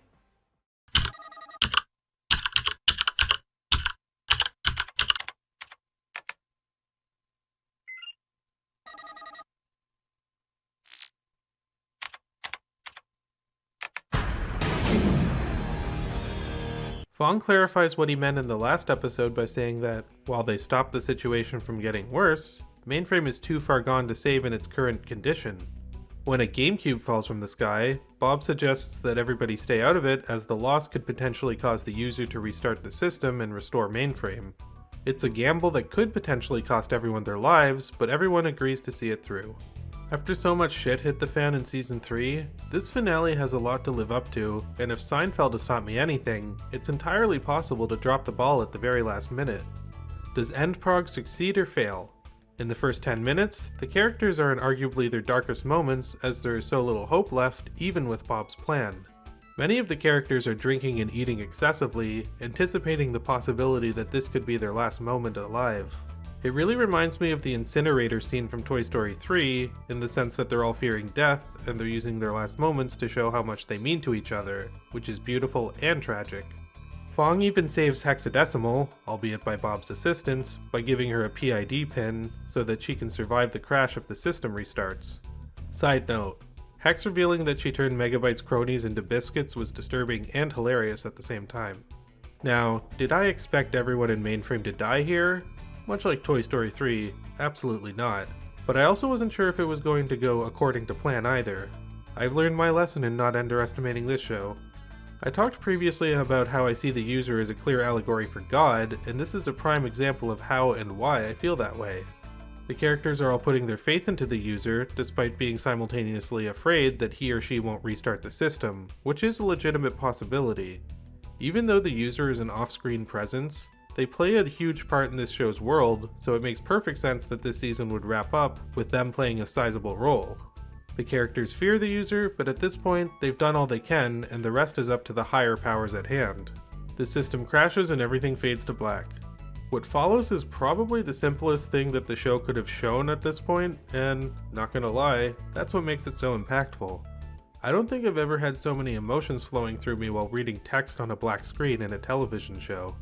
Fong clarifies what he meant in the last episode by saying that, while they stopped the situation from getting worse, Mainframe is too far gone to save in its current condition. When a GameCube falls from the sky, Bob suggests that everybody stay out of it as the loss could potentially cause the user to restart the system and restore Mainframe. It's a gamble that could potentially cost everyone their lives, but everyone agrees to see it through. After so much shit hit the fan in Season 3, this finale has a lot to live up to, and if Seinfeld has taught me anything, it's entirely possible to drop the ball at the very last minute. Does End Prog succeed or fail? In the first 10 minutes, the characters are in arguably their darkest moments as there is so little hope left, even with Bob's plan. Many of the characters are drinking and eating excessively, anticipating the possibility that this could be their last moment alive. It really reminds me of the incinerator scene from Toy Story 3, in the sense that they're all fearing death, and they're using their last moments to show how much they mean to each other, which is beautiful and tragic. Fong even saves Hexadecimal, albeit by Bob's assistance, by giving her a PID pin so that she can survive the crash if the system restarts. Side note, Hex revealing that she turned Megabyte's cronies into biscuits was disturbing and hilarious at the same time. Now, did I expect everyone in Mainframe to die here? Much like Toy Story 3, absolutely not. But I also wasn't sure if it was going to go according to plan either. I've learned my lesson in not underestimating this show. I talked previously about how I see the user as a clear allegory for God, and this is a prime example of how and why I feel that way. The characters are all putting their faith into the user, despite being simultaneously afraid that he or she won't restart the system, which is a legitimate possibility. Even though the user is an off-screen presence, they play a huge part in this show's world, so it makes perfect sense that this season would wrap up with them playing a sizable role. The characters fear the user, but at this point, they've done all they can, and the rest is up to the higher powers at hand. The system crashes and everything fades to black. What follows is probably the simplest thing that the show could have shown at this point, and, not gonna lie, that's what makes it so impactful. I don't think I've ever had so many emotions flowing through me while reading text on a black screen in a television show.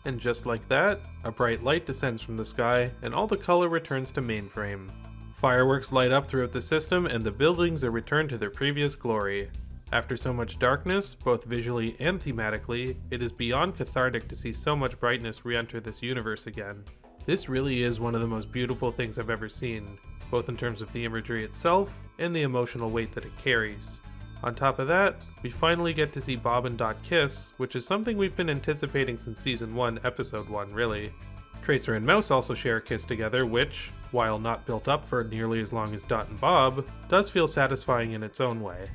And just like that, a bright light descends from the sky, and all the color returns to Mainframe. Fireworks light up throughout the system, and the buildings are returned to their previous glory. After so much darkness, both visually and thematically, it is beyond cathartic to see so much brightness re-enter this universe again. This really is one of the most beautiful things I've ever seen, both in terms of the imagery itself and the emotional weight that it carries. On top of that, we finally get to see Bob and Dot kiss, which is something we've been anticipating since Season 1, Episode 1, really. Tracer and Mouse also share a kiss together, which, while not built up for nearly as long as Dot and Bob, does feel satisfying in its own way.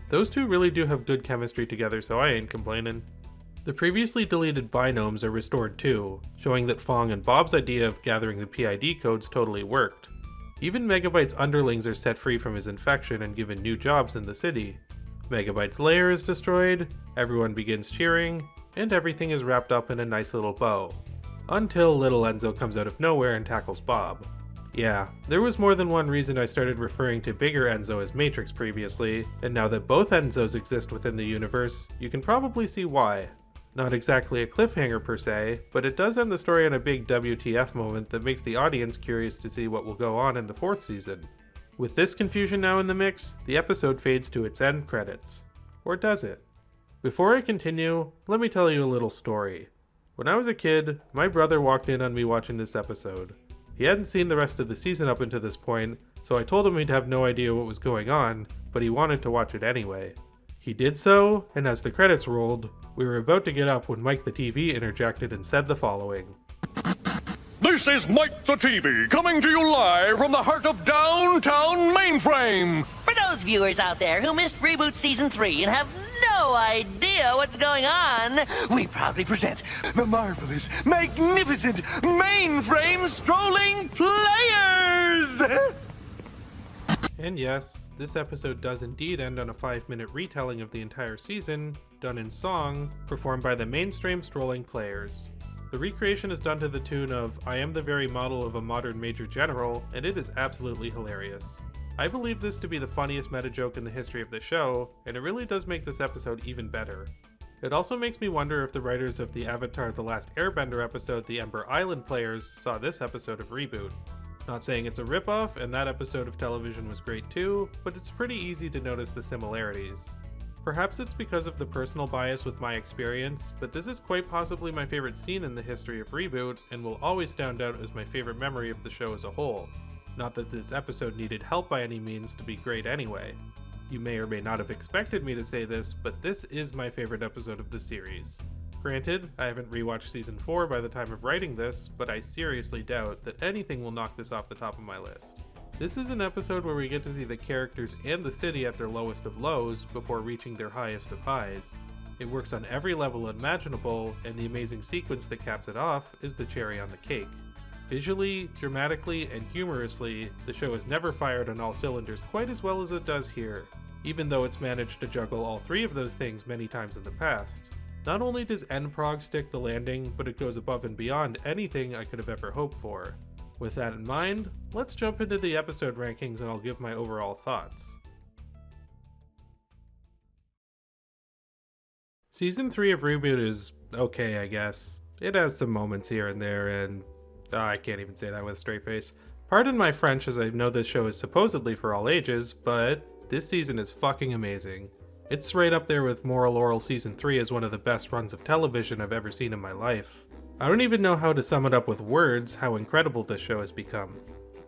Those two really do have good chemistry together, so I ain't complaining. The previously deleted binomes are restored too, showing that Fong and Bob's idea of gathering the PID codes totally worked. Even Megabyte's underlings are set free from his infection and given new jobs in the city. Megabyte's lair is destroyed, everyone begins cheering, and everything is wrapped up in a nice little bow. Until little Enzo comes out of nowhere and tackles Bob. Yeah, there was more than one reason I started referring to bigger Enzo as Matrix previously, and now that both Enzos exist within the universe, you can probably see why. Not exactly a cliffhanger per se, but it does end the story on a big WTF moment that makes the audience curious to see what will go on in the 4th season. With this confusion now in the mix, the episode fades to its end credits. Or does it? Before I continue, let me tell you a little story. When I was a kid, my brother walked in on me watching this episode. He hadn't seen the rest of the season up until this point, so I told him he'd have no idea what was going on, but he wanted to watch it anyway. He did so, and as the credits rolled, we were about to get up when Mike the TV interjected and said the following. This is Mike the TV, coming to you live from the heart of downtown Mainframe! For those viewers out there who missed Reboot Season 3 and have no idea what's going on, We proudly present the marvelous, magnificent Mainframe Strolling Players! And yes, this episode does indeed end on a 5-minute retelling of the entire season, done in song, performed by the Mainstream Strolling Players. The recreation is done to the tune of I Am the Very Model of a Modern Major General, and it is absolutely hilarious. I believe this to be the funniest meta joke in the history of the show, and it really does make this episode even better. It also makes me wonder if the writers of the Avatar The Last Airbender episode, The Ember Island Players, saw this episode of Reboot. Not saying it's a ripoff, and that episode of television was great too, but it's pretty easy to notice the similarities. Perhaps it's because of the personal bias with my experience, but this is quite possibly my favorite scene in the history of Reboot, and will always stand out as my favorite memory of the show as a whole. Not that this episode needed help by any means to be great anyway. You may or may not have expected me to say this, but this is my favorite episode of the series. Granted, I haven't rewatched Season 4 by the time of writing this, but I seriously doubt that anything will knock this off the top of my list. This is an episode where we get to see the characters and the city at their lowest of lows before reaching their highest of highs. It works on every level imaginable, and the amazing sequence that caps it off is the cherry on the cake. Visually, dramatically, and humorously, the show has never fired on all cylinders quite as well as it does here, even though it's managed to juggle all three of those things many times in the past. Not only does Prog stick the landing, but it goes above and beyond anything I could have ever hoped for. With that in mind, let's jump into the episode rankings and I'll give my overall thoughts. Season 3 of Reboot is okay, I guess. It has some moments here and there, and I can't even say that with a straight face. Pardon my French, as I know this show is supposedly for all ages, but this season is fucking amazing. It's right up there with Moral Oral Season 3 as one of the best runs of television I've ever seen in my life. I don't even know how to sum it up with words how incredible this show has become.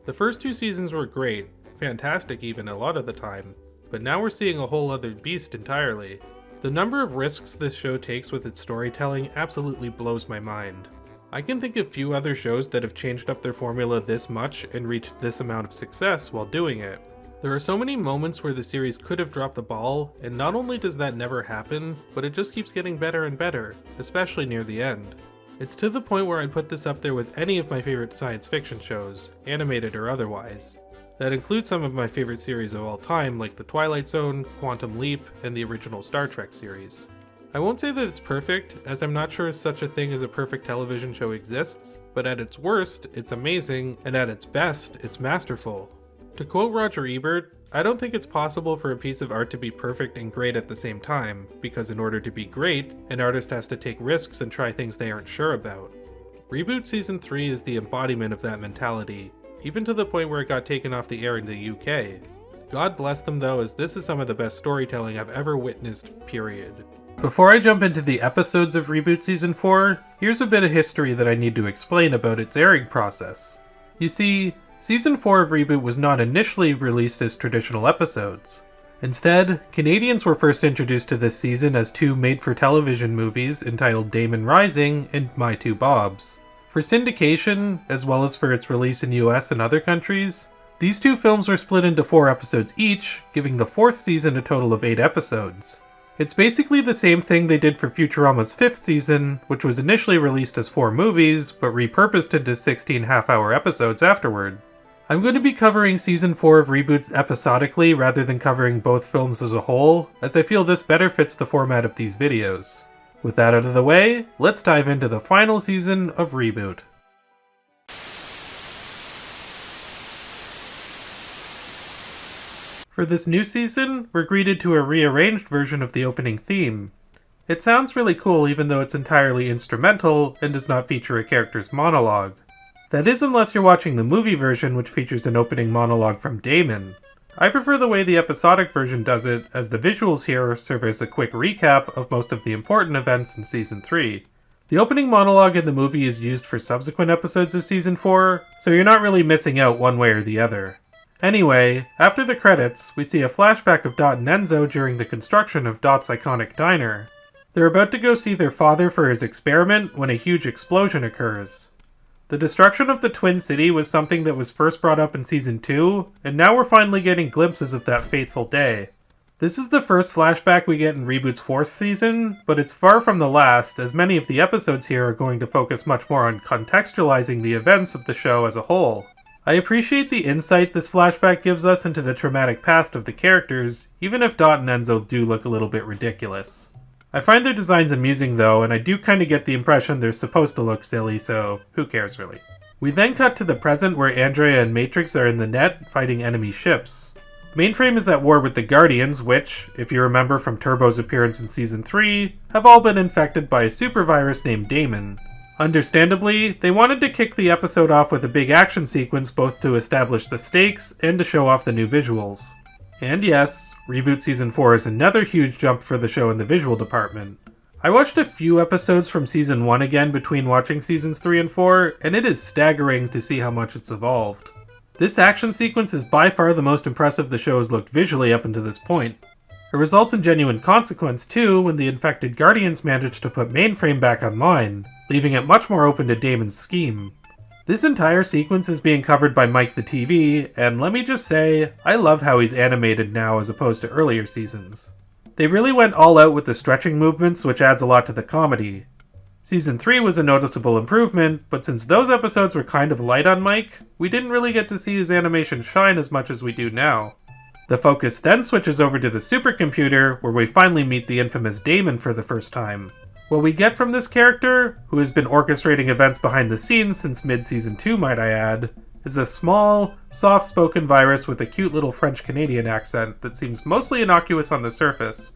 The first 2 seasons were great, fantastic even a lot of the time, but now we're seeing a whole other beast entirely. The number of risks this show takes with its storytelling absolutely blows my mind. I can think of few other shows that have changed up their formula this much and reached this amount of success while doing it. There are so many moments where the series could have dropped the ball, and not only does that never happen, but it just keeps getting better and better, especially near the end. It's to the point where I'd put this up there with any of my favorite science fiction shows, animated or otherwise. That includes some of my favorite series of all time, like The Twilight Zone, Quantum Leap, and the original Star Trek series. I won't say that it's perfect, as I'm not sure such a thing as a perfect television show exists, but at its worst, it's amazing, and at its best, it's masterful. To quote Roger Ebert, I don't think it's possible for a piece of art to be perfect and great at the same time, because in order to be great, an artist has to take risks and try things they aren't sure about. Reboot Season 3 is the embodiment of that mentality, even to the point where it got taken off the air in the UK. God bless them though, as this is some of the best storytelling I've ever witnessed, period. Before I jump into the episodes of Reboot Season 4, here's a bit of history that I need to explain about its airing process. You see, Season 4 of Reboot was not initially released as traditional episodes. Instead, Canadians were first introduced to this season as 2 made-for-television movies entitled Daemon Rising and My Two Bobs. For syndication, as well as for its release in US and other countries, these 2 films were split into 4 episodes each, giving the 4th season a total of 8 episodes. It's basically the same thing they did for Futurama's 5th season, which was initially released as 4 movies, but repurposed into 16 half-hour episodes afterward. I'm going to be covering Season 4 of Reboot episodically rather than covering both films as a whole, as I feel this better fits the format of these videos. With that out of the way, let's dive into the final season of Reboot. For this new season, we're greeted to a rearranged version of the opening theme. It sounds really cool even though it's entirely instrumental and does not feature a character's monologue. That is unless you're watching the movie version, which features an opening monologue from Daemon. I prefer the way the episodic version does it, as the visuals here serve as a quick recap of most of the important events in Season 3. The opening monologue in the movie is used for subsequent episodes of Season 4, so you're not really missing out one way or the other. Anyway, after the credits, we see a flashback of Dot and Enzo during the construction of Dot's iconic diner. They're about to go see their father for his experiment when a huge explosion occurs. The destruction of the Twin City was something that was first brought up in Season 2, and now we're finally getting glimpses of that fateful day. This is the first flashback we get in Reboot's 4th season, but it's far from the last, as many of the episodes here are going to focus much more on contextualizing the events of the show as a whole. I appreciate the insight this flashback gives us into the traumatic past of the characters, even if Dot and Enzo do look a little bit ridiculous. I find their designs amusing though, and I do kinda get the impression they're supposed to look silly, so who cares really. We then cut to the present where AndrAIa and Matrix are in the net fighting enemy ships. Mainframe is at war with the Guardians, which, if you remember from Turbo's appearance in Season 3, have all been infected by a super virus named Daemon. Understandably, they wanted to kick the episode off with a big action sequence both to establish the stakes and to show off the new visuals. And yes, Reboot Season 4 is another huge jump for the show in the visual department. I watched a few episodes from Season 1 again between watching Seasons 3 and 4, and it is staggering to see how much it's evolved. This action sequence is by far the most impressive the show has looked visually up until this point. It results in genuine consequence too when the infected Guardians manage to put Mainframe back online, leaving it much more open to Daemon's scheme. This entire sequence is being covered by Mike the TV, and let me just say, I love how he's animated now as opposed to earlier seasons. They really went all out with the stretching movements, which adds a lot to the comedy. Season 3 was a noticeable improvement, but since those episodes were kind of light on Mike, we didn't really get to see his animation shine as much as we do now. The focus then switches over to the supercomputer, where we finally meet the infamous Daemon for the first time. What we get from this character, who has been orchestrating events behind the scenes since mid-season 2 might I add, is a small, soft-spoken virus with a cute little French-Canadian accent that seems mostly innocuous on the surface.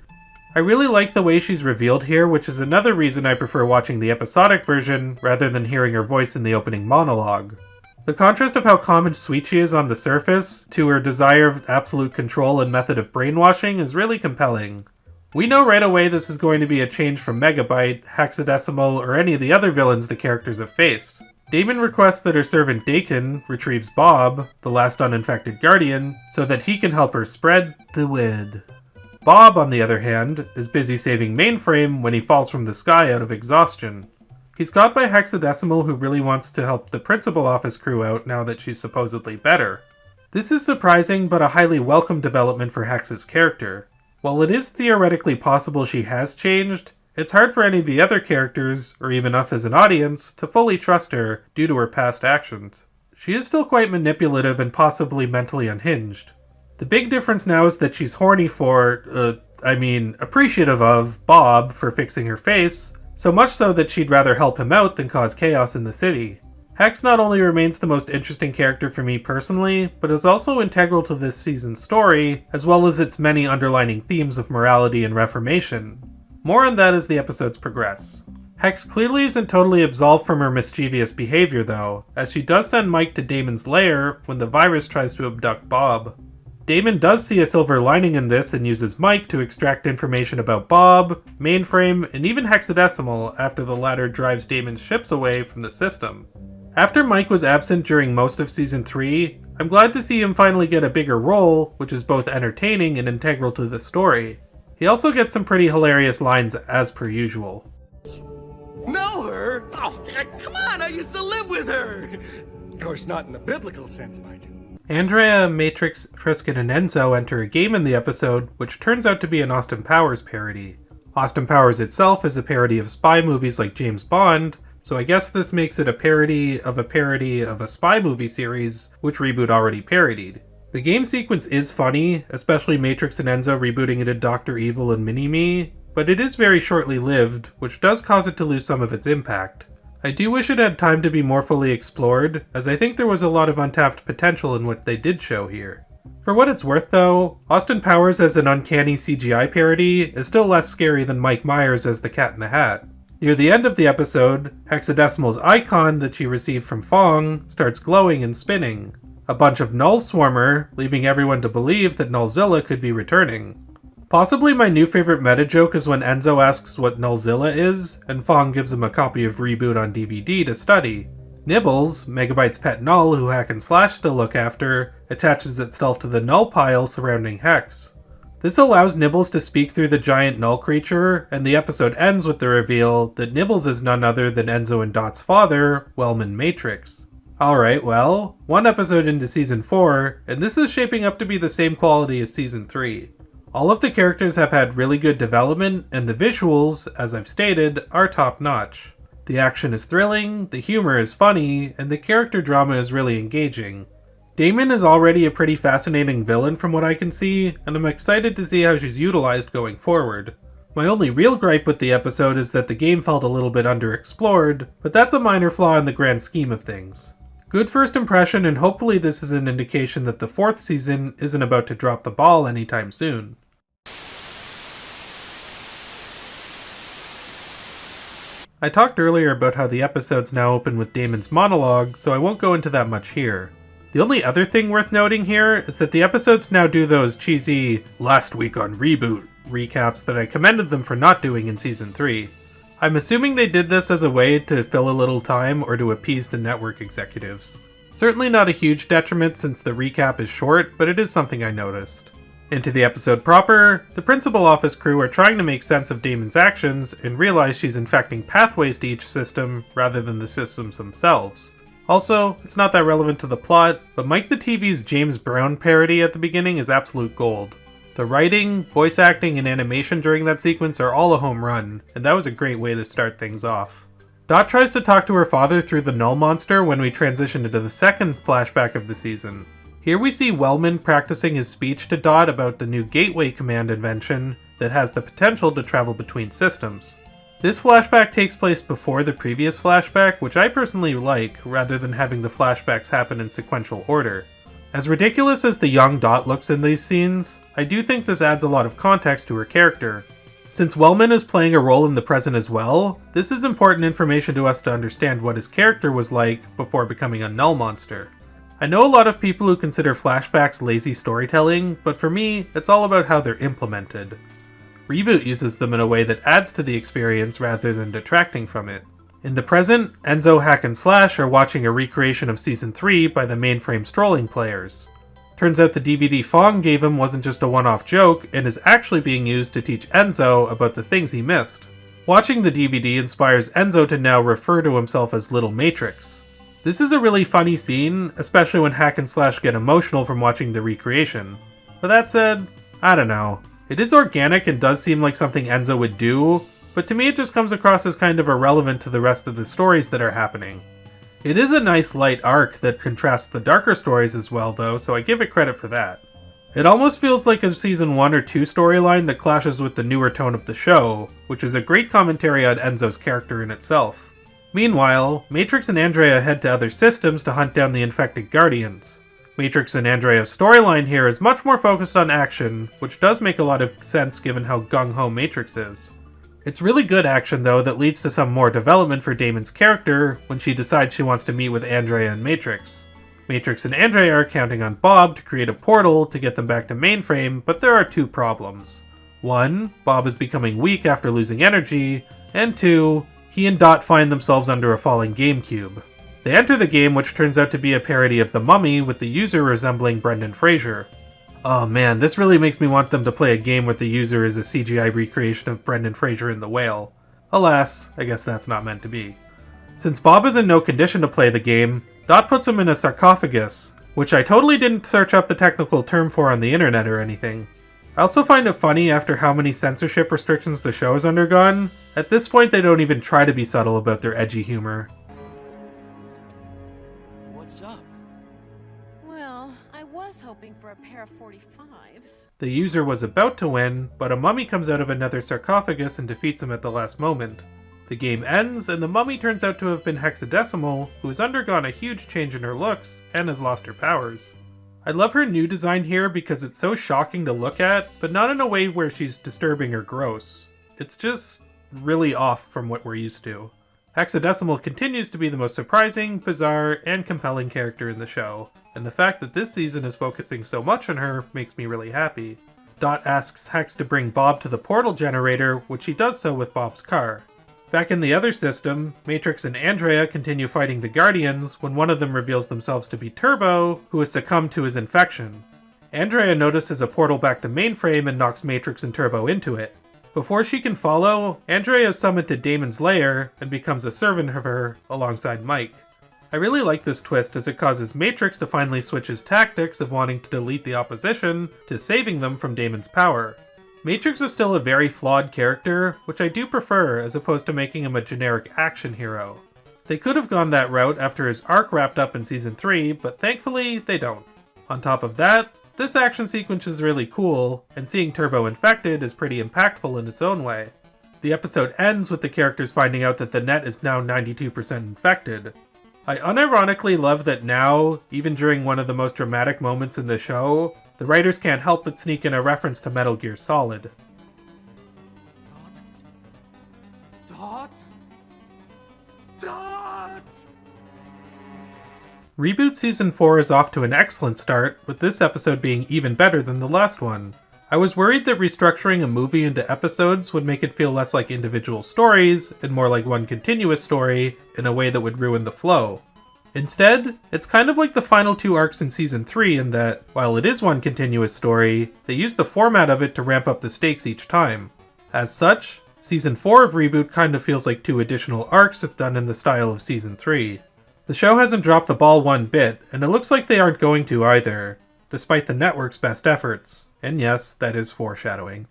I really like the way she's revealed here, which is another reason I prefer watching the episodic version rather than hearing her voice in the opening monologue. The contrast of how calm and sweet she is on the surface to her desire of absolute control and method of brainwashing is really compelling. We know right away this is going to be a change from Gigabyte, Hexadecimal, or any of the other villains the characters have faced. Daemon requests that her servant Dakin retrieves Bob, the last uninfected guardian, so that he can help her spread the word. Bob, on the other hand, is busy saving Mainframe when he falls from the sky out of exhaustion. He's caught by Hexadecimal, who really wants to help the principal office crew out now that she's supposedly better. This is surprising, but a highly welcome development for Hex's character. While it is theoretically possible she has changed, it's hard for any of the other characters, or even us as an audience, to fully trust her due to her past actions. She is still quite manipulative and possibly mentally unhinged. The big difference now is that she's horny for, appreciative of Bob for fixing her face, so much so that she'd rather help him out than cause chaos in the city. Hex not only remains the most interesting character for me personally, but is also integral to this season's story, as well as its many underlining themes of morality and reformation. More on that as the episodes progress. Hex clearly isn't totally absolved from her mischievous behavior though, as she does send Mike to Daemon's lair when the virus tries to abduct Bob. Daemon does see a silver lining in this and uses Mike to extract information about Bob, Mainframe, and even Hexadecimal after the latter drives Daemon's ships away from the system. After Mike was absent during most of Season 3, I'm glad to see him finally get a bigger role, which is both entertaining and integral to the story. He also gets some pretty hilarious lines as per usual. Know her? Oh, come on, I used to live with her! Of course, not in the biblical sense, mind you. AndrAIa, Matrix, Trisket, and Enzo enter a game in the episode, which turns out to be an Austin Powers parody. Austin Powers itself is a parody of spy movies like James Bond, so I guess this makes it a parody of a spy movie series, which Reboot already parodied. The game sequence is funny, especially Matrix and Enzo rebooting into Dr. Evil and Mini-Me, but it is very shortly lived, which does cause it to lose some of its impact. I do wish it had time to be more fully explored, as I think there was a lot of untapped potential in what they did show here. For what it's worth though, Austin Powers as an uncanny CGI parody is still less scary than Mike Myers as the Cat in the Hat. Near the end of the episode, Hexadecimal's icon that she received from Fong starts glowing and spinning. A bunch of Null Swarmer, leaving everyone to believe that Nullzilla could be returning. Possibly my new favorite meta joke is when Enzo asks what Nullzilla is, and Fong gives him a copy of Reboot on DVD to study. Nibbles, Megabyte's pet Null who Hack and Slash still look after, attaches itself to the Null pile surrounding Hex. This allows Nibbles to speak through the giant Null creature, and the episode ends with the reveal that Nibbles is none other than Enzo and Dot's father, Wellman Matrix. Alright, well, one episode into Season 4, and this is shaping up to be the same quality as Season 3. All of the characters have had really good development, and the visuals, as I've stated, are top-notch. The action is thrilling, the humor is funny, and the character drama is really engaging. Daemon is already a pretty fascinating villain from what I can see, and I'm excited to see how she's utilized going forward. My only real gripe with the episode is that the game felt a little bit underexplored, but that's a minor flaw in the grand scheme of things. Good first impression, and hopefully this is an indication that the 4th season isn't about to drop the ball anytime soon. I talked earlier about how the episodes now open with Daemon's monologue, so I won't go into that much here. The only other thing worth noting here is that the episodes now do those cheesy "last week on Reboot" recaps that I commended them for not doing in Season 3. I'm assuming they did this as a way to fill a little time or to appease the network executives. Certainly not a huge detriment since the recap is short, but it is something I noticed. Into the episode proper, the principal office crew are trying to make sense of Daemon's actions and realize she's infecting pathways to each system rather than the systems themselves. Also, it's not that relevant to the plot, but Mike the TV's James Brown parody at the beginning is absolute gold. The writing, voice acting, and animation during that sequence are all a home run, and that was a great way to start things off. Dot tries to talk to her father through the Null monster when we transition into the second flashback of the season. Here we see Wellman practicing his speech to Dot about the new Gateway command invention that has the potential to travel between systems. This flashback takes place before the previous flashback, which I personally like, rather than having the flashbacks happen in sequential order. As ridiculous as the young Dot looks in these scenes, I do think this adds a lot of context to her character. Since Wellman is playing a role in the present as well, this is important information to us to understand what his character was like before becoming a Null monster. I know a lot of people who consider flashbacks lazy storytelling, but for me, it's all about how they're implemented. Reboot uses them in a way that adds to the experience rather than detracting from it. In the present, Enzo, Hack and Slash are watching a recreation of Season 3 by the Mainframe Strolling players. Turns out the DVD Fong gave him wasn't just a one-off joke, and is actually being used to teach Enzo about the things he missed. Watching the DVD inspires Enzo to now refer to himself as Little Matrix. This is a really funny scene, especially when Hack and Slash get emotional from watching the recreation. But that said, I don't know. It is organic and does seem like something Enzo would do, but to me it just comes across as kind of irrelevant to the rest of the stories that are happening. It is a nice light arc that contrasts the darker stories as well though, so I give it credit for that. It almost feels like a Season 1 or 2 storyline that clashes with the newer tone of the show, which is a great commentary on Enzo's character in itself. Meanwhile, Matrix and AndrAIa head to other systems to hunt down the infected Guardians. Matrix and AndrAIa's storyline here is much more focused on action, which does make a lot of sense given how gung-ho Matrix is. It's really good action though that leads to some more development for Damon's character when she decides she wants to meet with AndrAIa and Matrix. Matrix and AndrAIa are counting on Bob to create a portal to get them back to Mainframe, but there are two problems. 1, Bob is becoming weak after losing energy, and 2, he and Dot find themselves under a falling GameCube. They enter the game, which turns out to be a parody of The Mummy, with the user resembling Brendan Fraser. Oh man, this really makes me want them to play a game where the user is a CGI recreation of Brendan Fraser in The Whale. Alas, I guess that's not meant to be. Since Bob is in no condition to play the game, Dot puts him in a sarcophagus, which I totally didn't search up the technical term for on the internet or anything. I also find it funny after how many censorship restrictions the show has undergone. At this point they don't even try to be subtle about their edgy humor. What's up? Well, I was hoping for a pair of 45s. The user was about to win, but a mummy comes out of another sarcophagus and defeats him at the last moment. The game ends, and the mummy turns out to have been Hexadecimal, who has undergone a huge change in her looks, and has lost her powers. I love her new design here because it's so shocking to look at, but not in a way where she's disturbing or gross. It's just really off from what we're used to. Hexadecimal continues to be the most surprising, bizarre, and compelling character in the show, and the fact that this season is focusing so much on her makes me really happy. Dot asks Hex to bring Bob to the portal generator, which he does so with Bob's car. Back in the other system, Matrix and AndrAIa continue fighting the Guardians when one of them reveals themselves to be Turbo, who has succumbed to his infection. AndrAIa notices a portal back to Mainframe and knocks Matrix and Turbo into it. Before she can follow, AndrAIa is summoned to Damon's lair and becomes a servant of her alongside Mike. I really like this twist as it causes Matrix to finally switch his tactics of wanting to delete the opposition to saving them from Damon's power. Matrix is still a very flawed character, which I do prefer as opposed to making him a generic action hero. They could have gone that route after his arc wrapped up in Season 3, but thankfully they don't. On top of that, this action sequence is really cool, and seeing Turbo infected is pretty impactful in its own way. The episode ends with the characters finding out that the net is now 92% infected. I unironically love that now, even during one of the most dramatic moments in the show, the writers can't help but sneak in a reference to Metal Gear Solid. Dot? Dot? Reboot Season 4 is off to an excellent start, with this episode being even better than the last one. I was worried that restructuring a movie into episodes would make it feel less like individual stories, and more like one continuous story, in a way that would ruin the flow. Instead, it's kind of like the final two arcs in Season 3 in that, while it is one continuous story, they use the format of it to ramp up the stakes each time. As such, Season 4 of Reboot kind of feels like two additional arcs if done in the style of Season 3. The show hasn't dropped the ball one bit, and it looks like they aren't going to either, despite the network's best efforts. And yes, that is foreshadowing.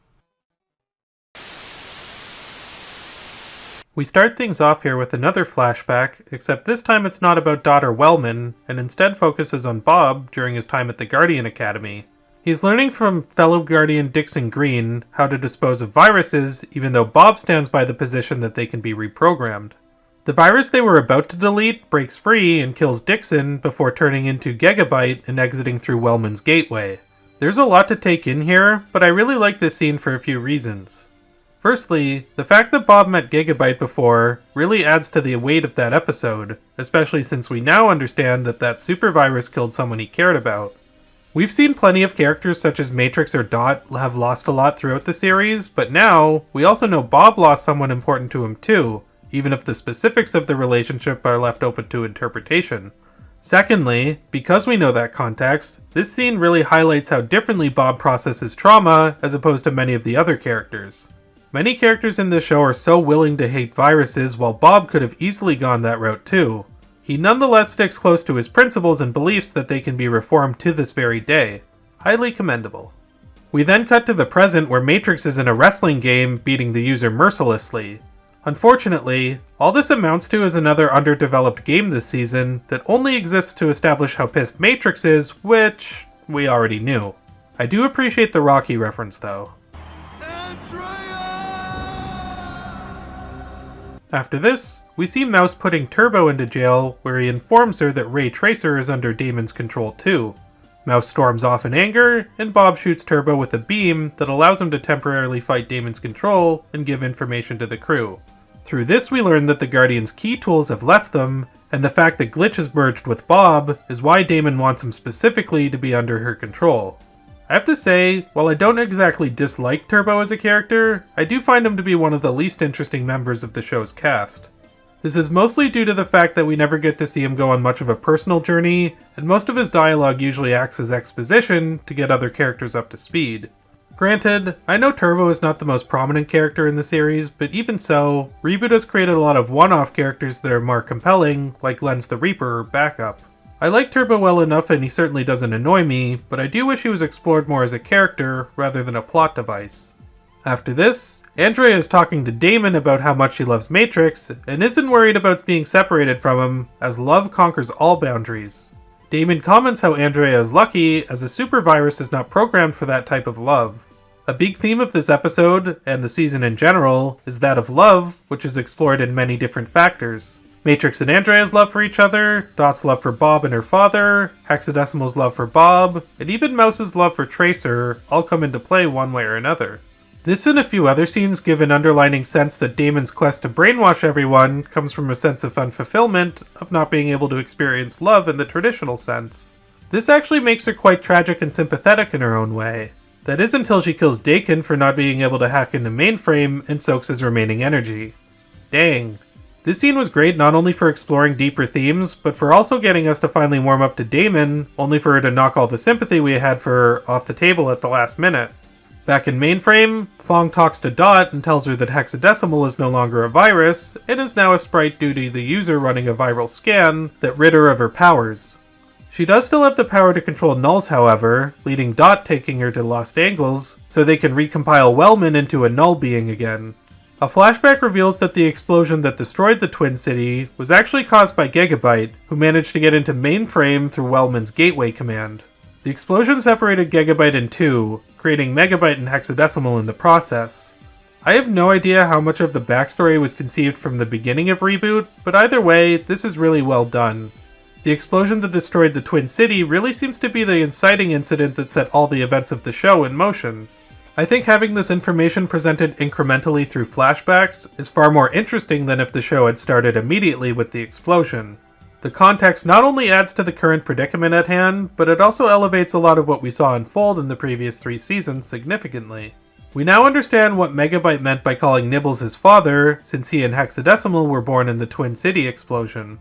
We start things off here with another flashback, except this time it's not about Dot or Wellman, and instead focuses on Bob during his time at the Guardian Academy. He He's learning from fellow Guardian Dixon Green how to dispose of viruses, even though Bob stands by the position that they can be reprogrammed. The virus they were about to delete breaks free and kills Dixon before turning into Gigabyte and exiting through Wellman's gateway. There's a lot to take in here, but I really like this scene for a few reasons. Firstly, the fact that Bob met Gigabyte before really adds to the weight of that episode, especially since we now understand that that super virus killed someone he cared about. We've seen plenty of characters such as Matrix or Dot have lost a lot throughout the series, but now we also know Bob lost someone important to him too, even if the specifics of the relationship are left open to interpretation. Secondly, because we know that context, this scene really highlights how differently Bob processes trauma as opposed to many of the other characters. Many characters in this show are so willing to hate viruses, while Bob could have easily gone that route too. He nonetheless sticks close to his principles and beliefs that they can be reformed to this very day. Highly commendable. We then cut to the present where Matrix is in a wrestling game beating the user mercilessly. Unfortunately, all this amounts to is another underdeveloped game this season that only exists to establish how pissed Matrix is, which we already knew. I do appreciate the Rocky reference though. After this, we see Mouse putting Turbo into jail, where he informs her that Ray Tracer is under Daemon's control too. Mouse storms off in anger, and Bob shoots Turbo with a beam that allows him to temporarily fight Daemon's control and give information to the crew. Through this we learn that the Guardian's key tools have left them, and the fact that Glitch is merged with Bob is why Daemon wants him specifically to be under her control. I have to say, while I don't exactly dislike Turbo as a character, I do find him to be one of the least interesting members of the show's cast. This is mostly due to the fact that we never get to see him go on much of a personal journey, and most of his dialogue usually acts as exposition to get other characters up to speed. Granted, I know Turbo is not the most prominent character in the series, but even so, Reboot has created a lot of one-off characters that are more compelling, like Lens the Reaper or Backup. I like Turbo well enough and he certainly doesn't annoy me, but I do wish he was explored more as a character rather than a plot device. After this, AndrAIa is talking to Daemon about how much she loves Matrix, and isn't worried about being separated from him, as love conquers all boundaries. Daemon comments how AndrAIa is lucky, as a super virus is not programmed for that type of love. A big theme of this episode, and the season in general, is that of love, which is explored in many different factors. Matrix and AndrAIa's love for each other, Dot's love for Bob and her father, Hexadecimal's love for Bob, and even Mouse's love for Tracer all come into play one way or another. This and a few other scenes give an underlining sense that Daemon's quest to brainwash everyone comes from a sense of unfulfillment of not being able to experience love in the traditional sense. This actually makes her quite tragic and sympathetic in her own way. That is until she kills Dakin for not being able to hack into Mainframe and soaks his remaining energy. Dang. This scene was great not only for exploring deeper themes, but for also getting us to finally warm up to Daemon, only for her to knock all the sympathy we had for her off the table at the last minute. Back in Mainframe, Fong talks to Dot and tells her that Hexadecimal is no longer a virus, and is now a sprite due to the user running a viral scan that rid her of her powers. She does still have the power to control nulls however, leading Dot taking her to Lost Angles, so they can recompile Wellman into a null being again. A flashback reveals that the explosion that destroyed the Twin City was actually caused by Gigabyte, who managed to get into Mainframe through Wellman's gateway command. The explosion separated Gigabyte in two, creating Megabyte and Hexadecimal in the process. I have no idea how much of the backstory was conceived from the beginning of Reboot, but either way, this is really well done. The explosion that destroyed the Twin City really seems to be the inciting incident that set all the events of the show in motion. I think having this information presented incrementally through flashbacks is far more interesting than if the show had started immediately with the explosion. The context not only adds to the current predicament at hand, but it also elevates a lot of what we saw unfold in the previous 3 seasons significantly. We now understand what Megabyte meant by calling Nibbles his father, since he and Hexadecimal were born in the Twin City explosion.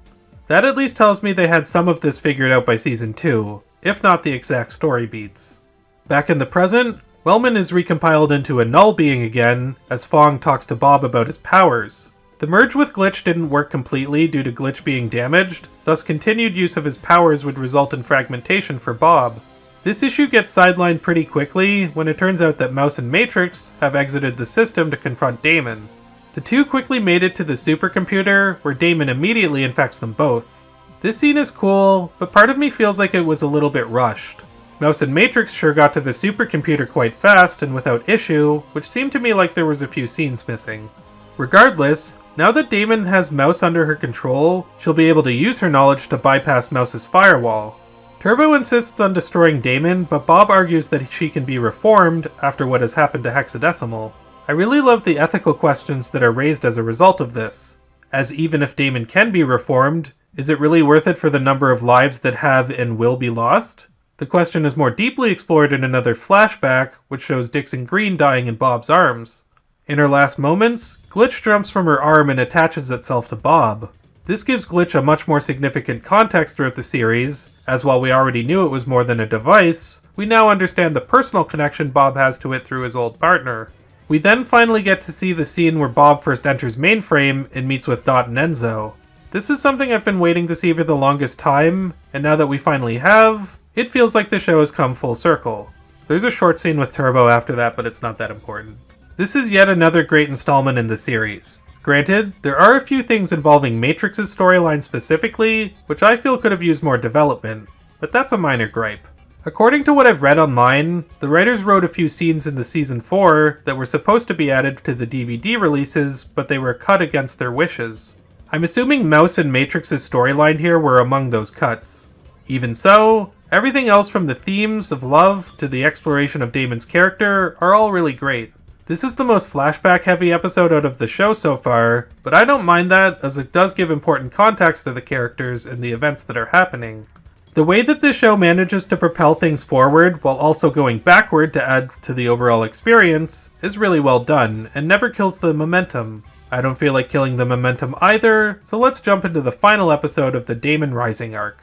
That at least tells me they had some of this figured out by Season 2, if not the exact story beats. Back in the present, Wellman is recompiled into a null being again, as Fong talks to Bob about his powers. The merge with Glitch didn't work completely due to Glitch being damaged, thus continued use of his powers would result in fragmentation for Bob. This issue gets sidelined pretty quickly when it turns out that Mouse and Matrix have exited the system to confront Daemon. The two quickly made it to the supercomputer, where Daemon immediately infects them both. This scene is cool, but part of me feels like it was a little bit rushed. Mouse and Matrix sure got to the supercomputer quite fast and without issue, which seemed to me like there was a few scenes missing. Regardless, now that Daemon has Mouse under her control, she'll be able to use her knowledge to bypass Mouse's firewall. Turbo insists on destroying Daemon, but Bob argues that she can be reformed after what has happened to Hexadecimal. I really love the ethical questions that are raised as a result of this, as even if Daemon can be reformed, is it really worth it for the number of lives that have and will be lost? The question is more deeply explored in another flashback, which shows Dixon Green dying in Bob's arms. In her last moments, Glitch jumps from her arm and attaches itself to Bob. This gives Glitch a much more significant context throughout the series, as while we already knew it was more than a device, we now understand the personal connection Bob has to it through his old partner. We then finally get to see the scene where Bob first enters Mainframe and meets with Dot and Enzo. This is something I've been waiting to see for the longest time, and now that we finally have, it feels like the show has come full circle. There's a short scene with Turbo after that, but it's not that important. This is yet another great installment in the series. Granted, there are a few things involving Matrix's storyline specifically, which I feel could have used more development, but that's a minor gripe. According to what I've read online, the writers wrote a few scenes in the Season 4 that were supposed to be added to the DVD releases, but they were cut against their wishes. I'm assuming Mouse and Matrix's storyline here were among those cuts. Even so, everything else from the themes of love to the exploration of Daemon's character are all really great. This is the most flashback-heavy episode out of the show so far, but I don't mind that as it does give important context to the characters and the events that are happening. The way that this show manages to propel things forward while also going backward to add to the overall experience is really well done and never kills the momentum. I don't feel like killing the momentum either, so let's jump into the final episode of the Daemon Rising arc.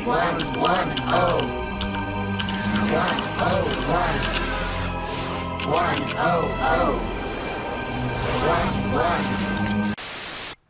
100.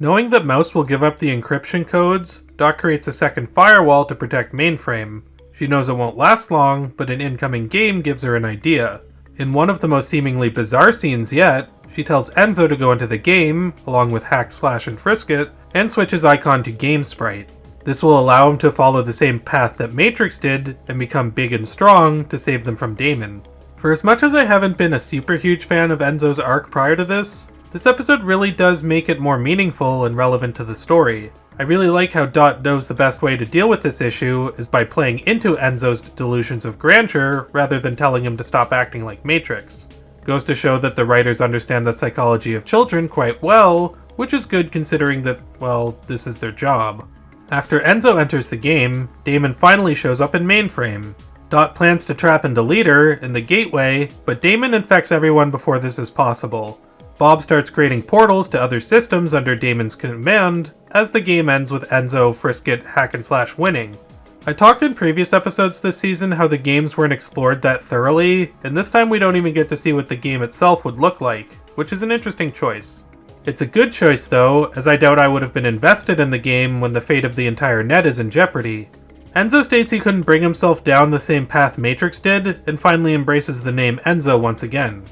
Knowing that Mouse will give up the encryption codes, Dot creates a second firewall to protect Mainframe. She knows it won't last long, but an incoming game gives her an idea. In one of the most seemingly bizarre scenes yet, she tells Enzo to go into the game, along with Hack, Slash, and Frisket, and switch his icon to Game Sprite. This will allow him to follow the same path that Matrix did and become big and strong to save them from Daemon. For as much as I haven't been a super huge fan of Enzo's arc prior to this episode really does make it more meaningful and relevant to the story. I really like how Dot knows the best way to deal with this issue is by playing into Enzo's delusions of grandeur rather than telling him to stop acting like Matrix. Goes to show that the writers understand the psychology of children quite well, which is good considering that, well, this is their job. After Enzo enters the game, Daemon finally shows up in Mainframe. Dot plans to trap and delete her in the gateway, but Daemon infects everyone before this is possible. Bob starts creating portals to other systems under Daemon's command, as the game ends with Enzo, Frisket, Hack and Slash winning. I talked in previous episodes this season how the games weren't explored that thoroughly, and this time we don't even get to see what the game itself would look like, which is an interesting choice. It's a good choice though, as I doubt I would have been invested in the game when the fate of the entire net is in jeopardy. Enzo states he couldn't bring himself down the same path Matrix did, and finally embraces the name Enzo once again.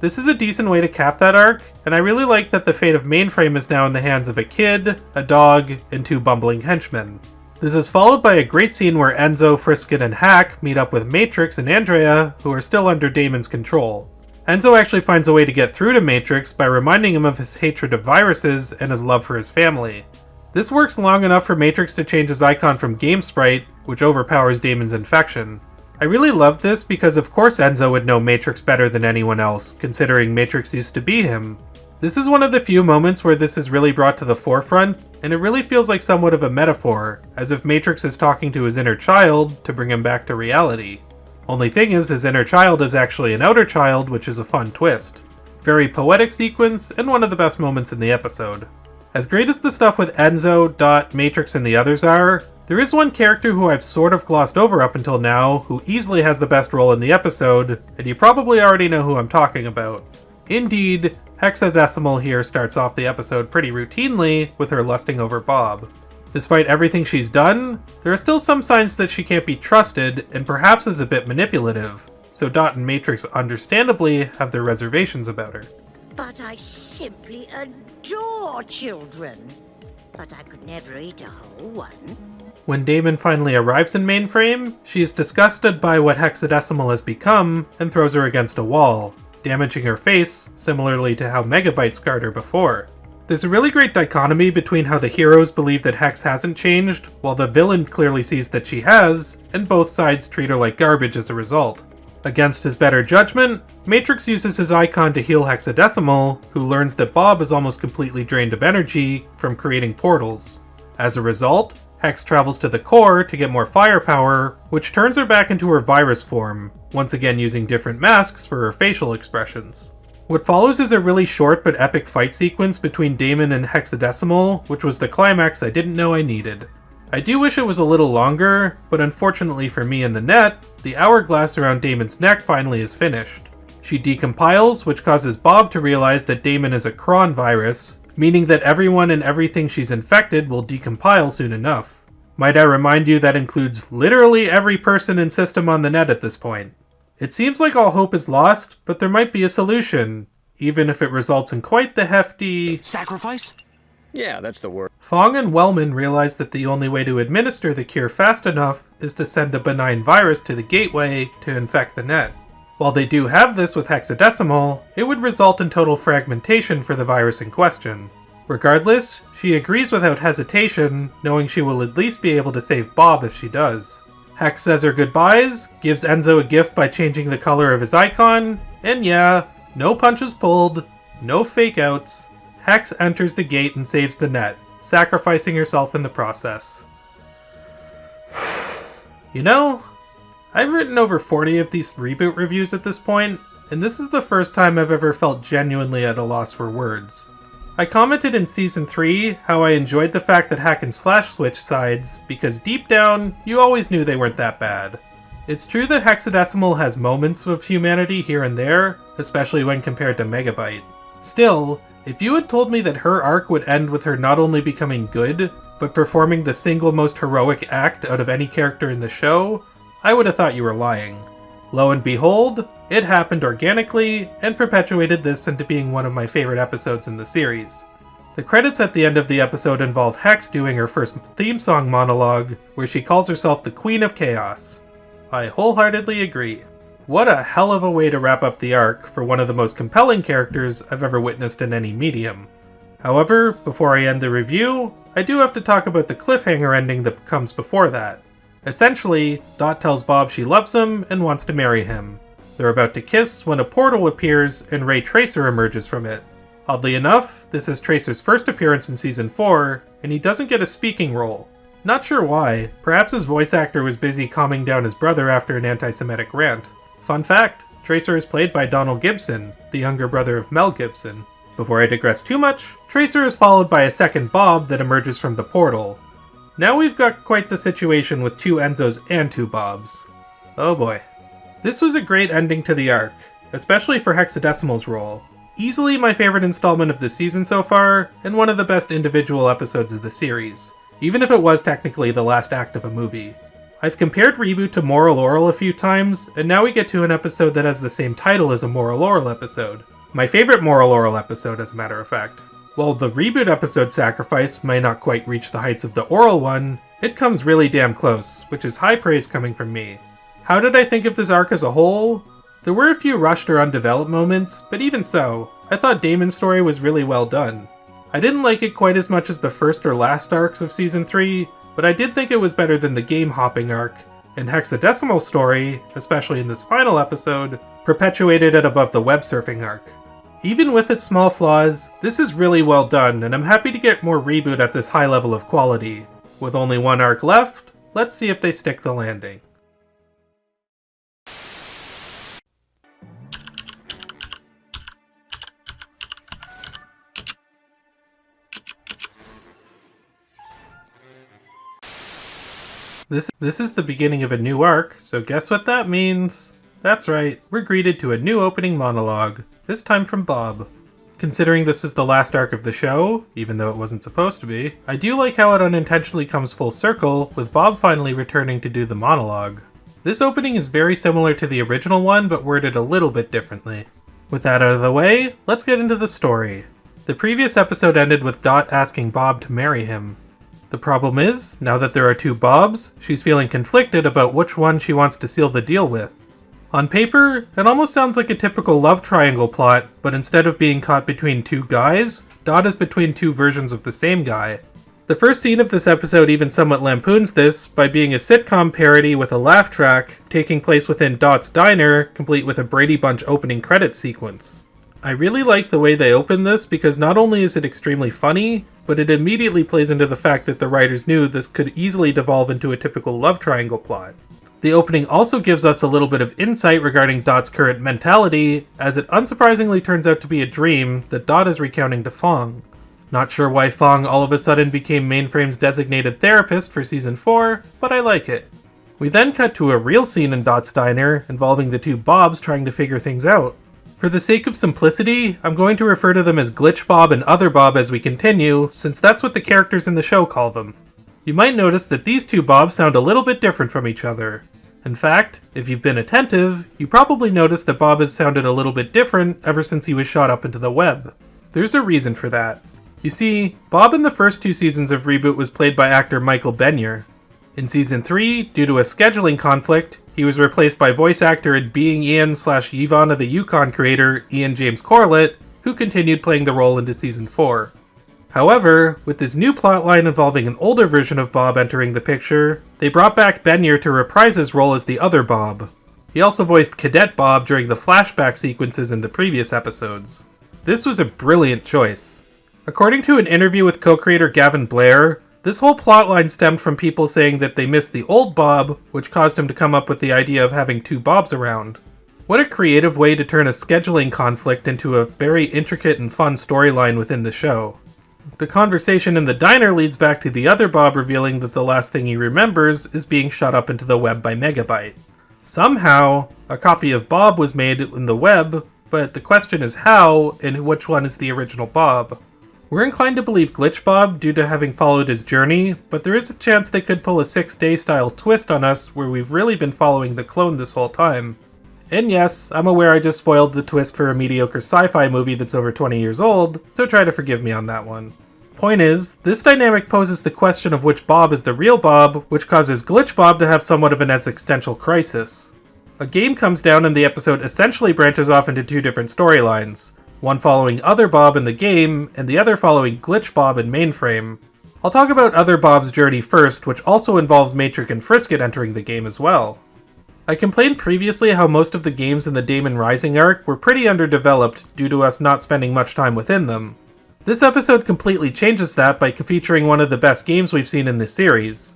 This is a decent way to cap that arc, and I really like that the fate of Mainframe is now in the hands of a kid, a dog, and 2 bumbling henchmen. This is followed by a great scene where Enzo, Frisket, and Hack meet up with Matrix and AndrAIa, who are still under Daemon's control. Enzo actually finds a way to get through to Matrix by reminding him of his hatred of viruses and his love for his family. This works long enough for Matrix to change his icon from Game Sprite, which overpowers Daemon's infection. I really love this because of course Enzo would know Matrix better than anyone else, considering Matrix used to be him. This is one of the few moments where this is really brought to the forefront, and it really feels like somewhat of a metaphor, as if Matrix is talking to his inner child to bring him back to reality. Only thing is, his inner child is actually an outer child, which is a fun twist. Very poetic sequence, and one of the best moments in the episode. As great as the stuff with Enzo, Dot, Matrix, and the others are, there is one character who I've sort of glossed over up until now, who easily has the best role in the episode, and you probably already know who I'm talking about. Indeed, Hexadecimal here starts off the episode pretty routinely with her lusting over Bob. Despite everything she's done, there are still some signs that she can't be trusted and perhaps is a bit manipulative, so Dot and Matrix understandably have their reservations about her. But I simply adore children. but I could never eat a whole one. When Daemon finally arrives in Mainframe, she is disgusted by what Hexadecimal has become and throws her against a wall, damaging her face, similarly to how Megabyte scarred her before. There's a really great dichotomy between how the heroes believe that Hex hasn't changed, while the villain clearly sees that she has, and both sides treat her like garbage as a result. Against his better judgment, Matrix uses his icon to heal Hexadecimal, who learns that Bob is almost completely drained of energy from creating portals. As a result, Hex travels to the core to get more firepower, which turns her back into her virus form, once again using different masks for her facial expressions. What follows is a really short but epic fight sequence between Daemon and Hexadecimal, which was the climax I didn't know I needed. I do wish it was a little longer, but unfortunately for me and the net, the hourglass around Daemon's neck finally is finished. She decompiles, which causes Bob to realize that Daemon is a cron virus, meaning that everyone and everything she's infected will decompile soon enough. Might I remind you that includes literally every person and system on the net at this point. It seems like all hope is lost, but there might be a solution, even if it results in quite the hefty... Sacrifice? Yeah, that's the word. Fong and Wellman realize that the only way to administer the cure fast enough is to send a benign virus to the gateway to infect the net. While they do have this with Hexadecimal, it would result in total fragmentation for the virus in question. Regardless, she agrees without hesitation, knowing she will at least be able to save Bob if she does. Hex says her goodbyes, gives Enzo a gift by changing the color of his icon, and yeah, no punches pulled, no fake outs. Hex enters the gate and saves the net, sacrificing herself in the process. You know, I've written over 40 of these reboot reviews at this point, and this is the first time I've ever felt genuinely at a loss for words. I commented in Season 3 how I enjoyed the fact that Hack and Slash switched sides, because deep down, you always knew they weren't that bad. It's true that Hexadecimal has moments of humanity here and there, especially when compared to Megabyte. Still, if you had told me that her arc would end with her not only becoming good, but performing the single most heroic act out of any character in the show, I would have thought you were lying. Lo and behold, it happened organically, and perpetuated this into being one of my favorite episodes in the series. The credits at the end of the episode involve Hex doing her first theme song monologue, where she calls herself the Queen of Chaos. I wholeheartedly agree. What a hell of a way to wrap up the arc for one of the most compelling characters I've ever witnessed in any medium. However, before I end the review, I do have to talk about the cliffhanger ending that comes before that. Essentially, Dot tells Bob she loves him and wants to marry him. They're about to kiss when a portal appears and Ray Tracer emerges from it. Oddly enough, this is Tracer's first appearance in Season 4, and he doesn't get a speaking role. Not sure why, perhaps his voice actor was busy calming down his brother after an anti-Semitic rant. Fun fact, Tracer is played by Donald Gibson, the younger brother of Mel Gibson. Before I digress too much, Tracer is followed by a second Bob that emerges from the portal. Now we've got quite the situation with 2 Enzos and 2 Bobs. Oh boy. This was a great ending to the arc, especially for Hexadecimal's role. Easily my favorite installment of the season so far, and one of the best individual episodes of the series, even if it was technically the last act of a movie. I've compared Reboot to Moral Oral a few times, and now we get to an episode that has the same title as a Moral Oral episode. My favorite Moral Oral episode, as a matter of fact. While the Reboot episode Sacrifice may not quite reach the heights of the Oral one, it comes really damn close, which is high praise coming from me. How did I think of this arc as a whole? There were a few rushed or undeveloped moments, but even so, I thought Daemon's story was really well done. I didn't like it quite as much as the first or last arcs of Season 3, but I did think it was better than the game-hopping arc, and Hexadecimal's story, especially in this final episode, perpetuated it above the web-surfing arc. Even with its small flaws, this is really well done, and I'm happy to get more Reboot at this high level of quality. With only one arc left, let's see if they stick the landing. This is the beginning of a new arc, so guess what that means? That's right, we're greeted to a new opening monologue, this time from Bob. Considering this is the last arc of the show, even though it wasn't supposed to be, I do like how it unintentionally comes full circle, with Bob finally returning to do the monologue. This opening is very similar to the original one, but worded a little bit differently. With that out of the way, let's get into the story. The previous episode ended with Dot asking Bob to marry him. The problem is, now that there are two Bobs, she's feeling conflicted about which one she wants to seal the deal with. On paper, it almost sounds like a typical love triangle plot, but instead of being caught between two guys, Dot is between two versions of the same guy. The first scene of this episode even somewhat lampoons this by being a sitcom parody with a laugh track taking place within Dot's diner, complete with a Brady Bunch opening credit sequence. I really like the way they open this because not only is it extremely funny, but it immediately plays into the fact that the writers knew this could easily devolve into a typical love triangle plot. The opening also gives us a little bit of insight regarding Dot's current mentality, as it unsurprisingly turns out to be a dream that Dot is recounting to Fong. Not sure why Fong all of a sudden became Mainframe's designated therapist for Season 4, but I like it. We then cut to a real scene in Dot's diner involving the two Bobs trying to figure things out. For the sake of simplicity, I'm going to refer to them as Glitch Bob and Other Bob as we continue, since that's what the characters in the show call them. You might notice that these two Bobs sound a little bit different from each other. In fact, if you've been attentive, you probably noticed that Bob has sounded a little bit different ever since he was shot up into the web. There's a reason for that. You see, Bob in the first two seasons of Reboot was played by actor Michael Benyer. In Season 3, due to a scheduling conflict, he was replaced by voice actor and Being Ian/Yvonne of the Yukon creator Ian James Corlett, who continued playing the role into Season 4. However, with this new plotline involving an older version of Bob entering the picture, they brought back Benyer to reprise his role as the other Bob. He also voiced Cadet Bob during the flashback sequences in the previous episodes. This was a brilliant choice. According to an interview with co-creator Gavin Blair, this whole plotline stemmed from people saying that they missed the old Bob, which caused him to come up with the idea of having two Bobs around. What a creative way to turn a scheduling conflict into a very intricate and fun storyline within the show. The conversation in the diner leads back to the other Bob revealing that the last thing he remembers is being shot up into the web by Megabyte. Somehow, a copy of Bob was made in the web, but the question is how, and which one is the original Bob. We're inclined to believe Glitch Bob due to having followed his journey, but there is a chance they could pull a 6-day style twist on us where we've really been following the clone this whole time. And yes, I'm aware I just spoiled the twist for a mediocre sci-fi movie that's over 20 years old, so try to forgive me on that one. Point is, this dynamic poses the question of which Bob is the real Bob, which causes Glitch Bob to have somewhat of an existential crisis. A game comes down and the episode essentially branches off into two different storylines, one following Other Bob in the game, and the other following Glitch Bob in Mainframe. I'll talk about Other Bob's journey first, which also involves Matrix and Frisket entering the game as well. I complained previously how most of the games in the Daemon Rising arc were pretty underdeveloped due to us not spending much time within them. This episode completely changes that by featuring one of the best games we've seen in this series.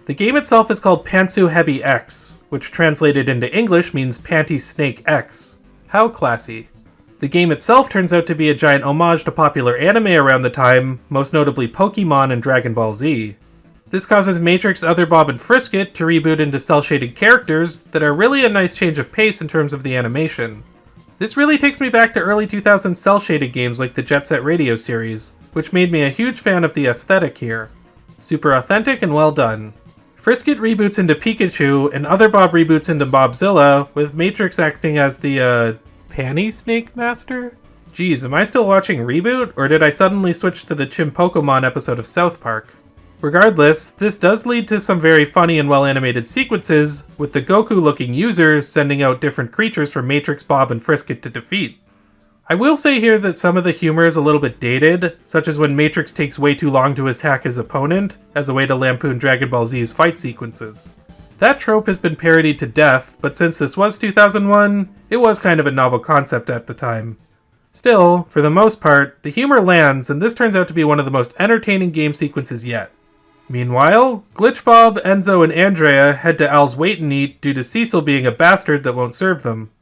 The game itself is called Pantsu Hebi X, which translated into English means Panty Snake X. How classy. The game itself turns out to be a giant homage to popular anime around the time, most notably Pokemon and Dragon Ball Z. This causes Matrix, Other Bob, and Frisket to reboot into cel-shaded characters that are really a nice change of pace in terms of the animation. This really takes me back to early 2000s cel-shaded games like the Jet Set Radio series, which made me a huge fan of the aesthetic here. Super authentic and well done. Frisket reboots into Pikachu, and Other Bob reboots into Bobzilla, with Matrix acting as the, Panty Snake Master? Geez, am I still watching Reboot, or did I suddenly switch to the Chimpokemon episode of South Park? Regardless, this does lead to some very funny and well-animated sequences, with the Goku-looking user sending out different creatures for Matrix, Bob, and Frisket to defeat. I will say here that some of the humor is a little bit dated, such as when Matrix takes way too long to attack his opponent, as a way to lampoon Dragon Ball Z's fight sequences. That trope has been parodied to death, but since this was 2001, it was kind of a novel concept at the time. Still, for the most part, the humor lands, and this turns out to be one of the most entertaining game sequences yet. Meanwhile, Glitch Bob, Enzo, and AndrAIa head to Al's Wait and Eat due to Cecil being a bastard that won't serve them.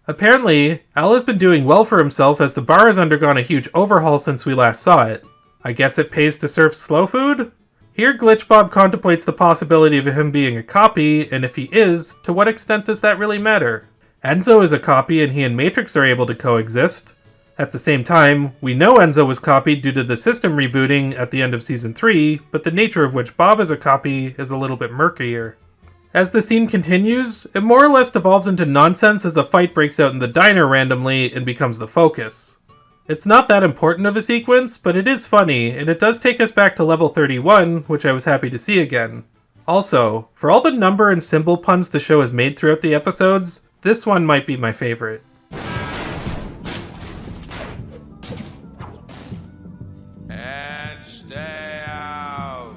Apparently, Al has been doing well for himself as the bar has undergone a huge overhaul since we last saw it. I guess it pays to serve slow food? Here Glitch Bob contemplates the possibility of him being a copy, and if he is, to what extent does that really matter? Enzo is a copy and he and Matrix are able to coexist. At the same time, we know Enzo was copied due to the system rebooting at the end of Season 3, but the nature of which Bob is a copy is a little bit murkier. As the scene continues, it more or less devolves into nonsense as a fight breaks out in the diner randomly and becomes the focus. It's not that important of a sequence, but it is funny, and it does take us back to level 31, which I was happy to see again. Also, for all the number and symbol puns the show has made throughout the episodes, this one might be my favorite. And stay out.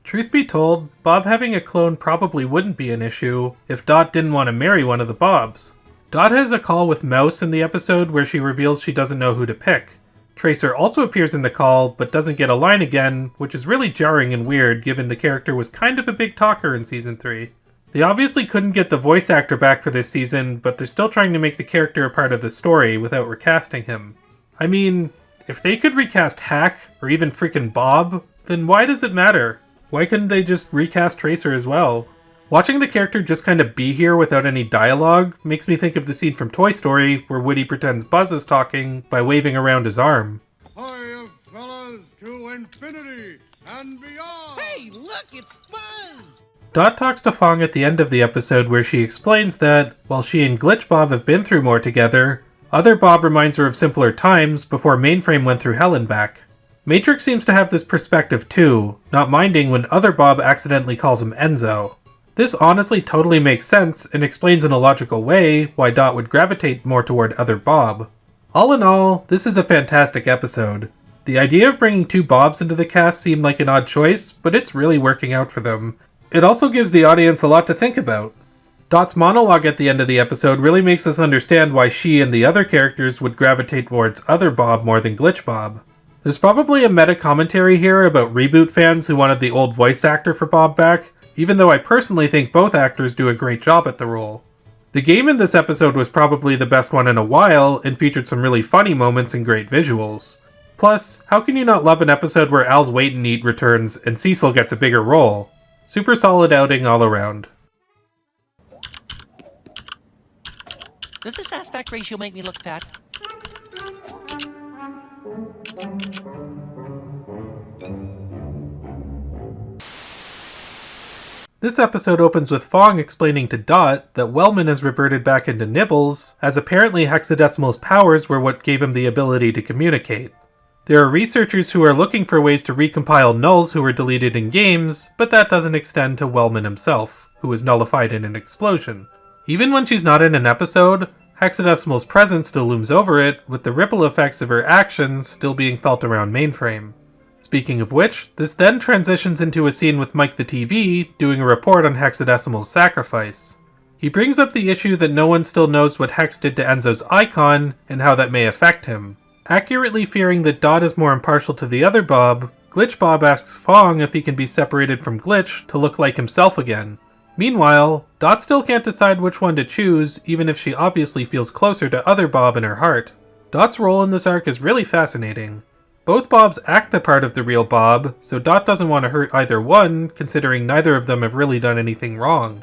Truth be told, Bob having a clone probably wouldn't be an issue if Dot didn't want to marry one of the Bobs. Dot has a call with Mouse in the episode where she reveals she doesn't know who to pick. Tracer also appears in the call, but doesn't get a line again, which is really jarring and weird given the character was kind of a big talker in Season 3. They obviously couldn't get the voice actor back for this season, but they're still trying to make the character a part of the story without recasting him. I mean, if they could recast Hack, or even freaking Bob, then why does it matter? Why couldn't they just recast Tracer as well? Watching the character just kind of be here without any dialogue makes me think of the scene from Toy Story where Woody pretends Buzz is talking by waving around his arm. Hiya, fellas, to infinity and beyond! Hey, look, it's Buzz! Dot talks to Fong at the end of the episode where she explains that, while she and Glitch Bob have been through more together, other Bob reminds her of simpler times before Mainframe went through hell and back. Matrix seems to have this perspective too, not minding when other Bob accidentally calls him Enzo. This honestly totally makes sense and explains in a logical way why Dot would gravitate more toward other Bob. All in all, this is a fantastic episode. The idea of bringing two Bobs into the cast seemed like an odd choice, but it's really working out for them. It also gives the audience a lot to think about. Dot's monologue at the end of the episode really makes us understand why she and the other characters would gravitate towards other Bob more than Glitch Bob. There's probably a meta-commentary here about Reboot fans who wanted the old voice actor for Bob back, even though I personally think both actors do a great job at the role. The game in this episode was probably the best one in a while and featured some really funny moments and great visuals. Plus, how can you not love an episode where Al's Wait and Eat returns and Cecil gets a bigger role? Super solid outing all around. Does this aspect ratio make me look fat? This episode opens with Fong explaining to Dot that Wellman has reverted back into Nibbles, as apparently Hexadecimal's powers were what gave him the ability to communicate. There are researchers who are looking for ways to recompile nulls who were deleted in games, but that doesn't extend to Wellman himself, who was nullified in an explosion. Even when she's not in an episode, Hexadecimal's presence still looms over it, with the ripple effects of her actions still being felt around Mainframe. Speaking of which, this then transitions into a scene with Mike the TV doing a report on Hexadecimal's sacrifice. He brings up the issue that no one still knows what Hex did to Enzo's icon and how that may affect him. Accurately fearing that Dot is more impartial to the other Bob, Glitch Bob asks Fong if he can be separated from Glitch to look like himself again. Meanwhile, Dot still can't decide which one to choose, even if she obviously feels closer to other Bob in her heart. Dot's role in this arc is really fascinating. Both Bobs act the part of the real Bob, so Dot doesn't want to hurt either one, considering neither of them have really done anything wrong.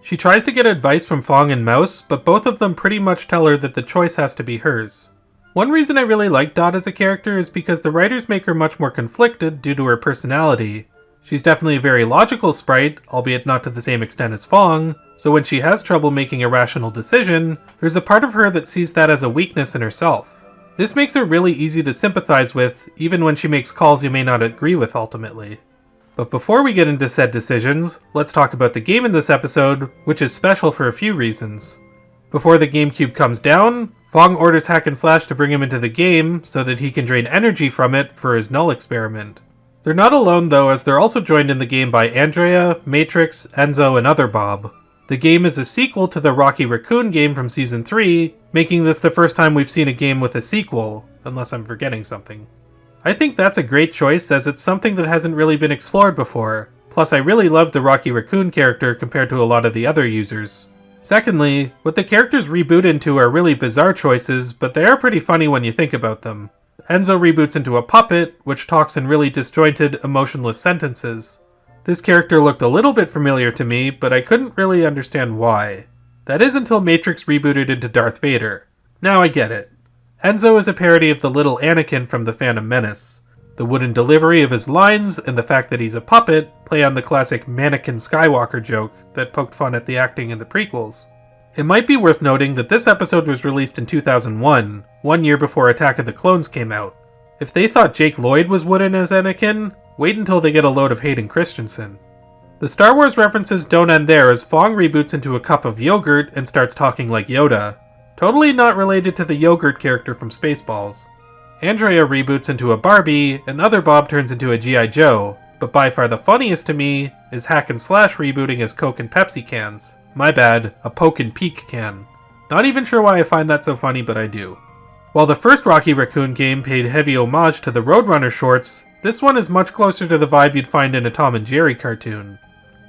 She tries to get advice from Fong and Mouse, but both of them pretty much tell her that the choice has to be hers. One reason I really like Dot as a character is because the writers make her much more conflicted due to her personality. She's definitely a very logical sprite, albeit not to the same extent as Fong, so when she has trouble making a rational decision, there's a part of her that sees that as a weakness in herself. This makes her really easy to sympathize with, even when she makes calls you may not agree with ultimately. But before we get into said decisions, let's talk about the game in this episode, which is special for a few reasons. Before the GameCube comes down, Fong orders Hack and Slash to bring him into the game so that he can drain energy from it for his Null experiment. They're not alone though, as they're also joined in the game by AndrAIa, Matrix, Enzo, and other Bob. The game is a sequel to the Rocky Racoon game from Season 3, making this the first time we've seen a game with a sequel, unless I'm forgetting something. I think that's a great choice, as it's something that hasn't really been explored before. Plus, I really love the Rocky Racoon character compared to a lot of the other users. Secondly, what the characters reboot into are really bizarre choices, but they are pretty funny when you think about them. Enzo reboots into a puppet, which talks in really disjointed, emotionless sentences. This character looked a little bit familiar to me, but I couldn't really understand why. That is until Matrix rebooted into Darth Vader. Now I get it. Enzo is a parody of the little Anakin from The Phantom Menace. The wooden delivery of his lines and the fact that he's a puppet play on the classic Mannequin Skywalker joke that poked fun at the acting in the prequels. It might be worth noting that this episode was released in 2001, 1 year before Attack of the Clones came out. If they thought Jake Lloyd was wooden as Anakin, wait until they get a load of Hayden Christensen. The Star Wars references don't end there as Fong reboots into a cup of yogurt and starts talking like Yoda. Totally not related to the yogurt character from Spaceballs. AndrAIa reboots into a Barbie, and Other Bob turns into a G.I. Joe, but by far the funniest to me is Hack and Slash rebooting as Coke and Pepsi cans. My bad, a Poke and Peek can. Not even sure why I find that so funny, but I do. While the first Rocky Raccoon game paid heavy homage to the Roadrunner shorts, this one is much closer to the vibe you'd find in a Tom and Jerry cartoon.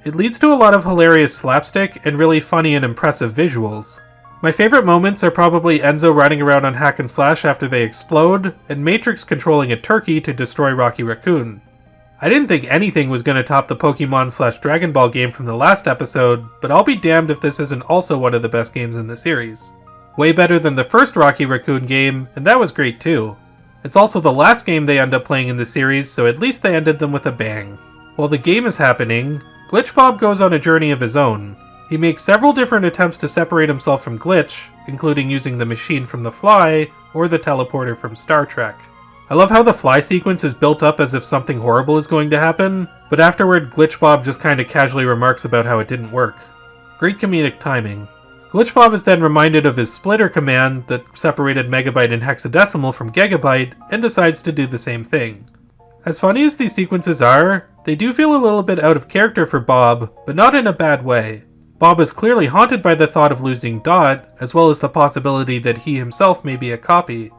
It leads to a lot of hilarious slapstick and really funny and impressive visuals. My favorite moments are probably Enzo riding around on Hack and Slash after they explode, and Matrix controlling a turkey to destroy Rocky Raccoon. I didn't think anything was going to top the Pokemon/Dragon Ball game from the last episode, but I'll be damned if this isn't also one of the best games in the series. Way better than the first Rocky Raccoon game, and that was great too. It's also the last game they end up playing in the series, so at least they ended them with a bang. While the game is happening, Glitch Bob goes on a journey of his own. He makes several different attempts to separate himself from Glitch, including using the machine from The Fly or the teleporter from Star Trek. I love how the Fly sequence is built up as if something horrible is going to happen, but afterward Glitch Bob just kinda casually remarks about how it didn't work. Great comedic timing. Glitch Bob is then reminded of his splitter command that separated Megabyte and Hexadecimal from Gigabyte, and decides to do the same thing. As funny as these sequences are, they do feel a little bit out of character for Bob, but not in a bad way. Bob is clearly haunted by the thought of losing Dot, as well as the possibility that he himself may be a copy.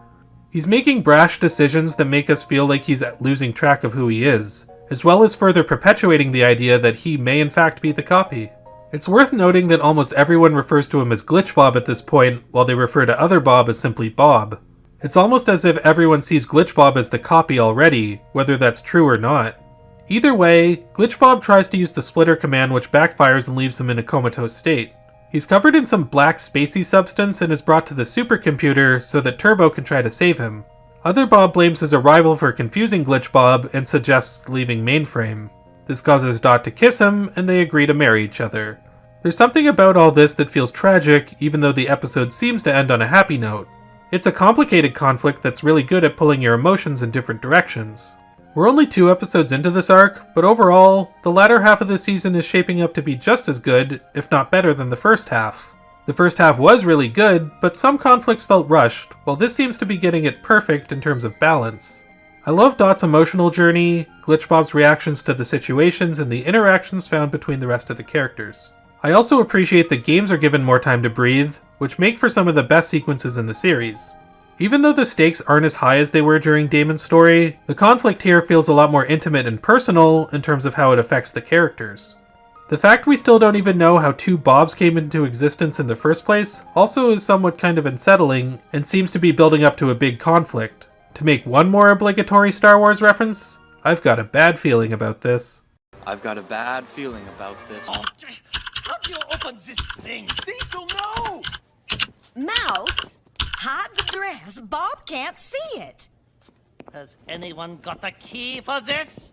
He's making brash decisions that make us feel like he's losing track of who he is, as well as further perpetuating the idea that he may in fact be the copy. It's worth noting that almost everyone refers to him as Glitch Bob at this point, while they refer to Other Bob as simply Bob. It's almost as if everyone sees Glitch Bob as the copy already, whether that's true or not. Either way, Glitch Bob tries to use the splitter command which backfires and leaves him in a comatose state. He's covered in some black spacey substance and is brought to the supercomputer so that Turbo can try to save him. Other Bob blames his arrival for confusing Glitch Bob and suggests leaving Mainframe. This causes Dot to kiss him, and they agree to marry each other. There's something about all this that feels tragic, even though the episode seems to end on a happy note. It's a complicated conflict that's really good at pulling your emotions in different directions. We're only 2 episodes into this arc, but overall, the latter half of the season is shaping up to be just as good, if not better than the first half. The first half was really good, but some conflicts felt rushed, while this seems to be getting it perfect in terms of balance. I love Dot's emotional journey, Glitch Bob's reactions to the situations, and the interactions found between the rest of the characters. I also appreciate that games are given more time to breathe, which make for some of the best sequences in the series. Even though the stakes aren't as high as they were during Daemon's story, the conflict here feels a lot more intimate and personal in terms of how it affects the characters. The fact we still don't even know how 2 Bobs came into existence in the first place also is somewhat kind of unsettling, and seems to be building up to a big conflict. To make one more obligatory Star Wars reference, I've got a bad feeling about this. I've got a bad feeling about this. How do you open this thing? Cecil, no! Mouse, hide the dress. Bob can't see it. Has anyone got a key for this?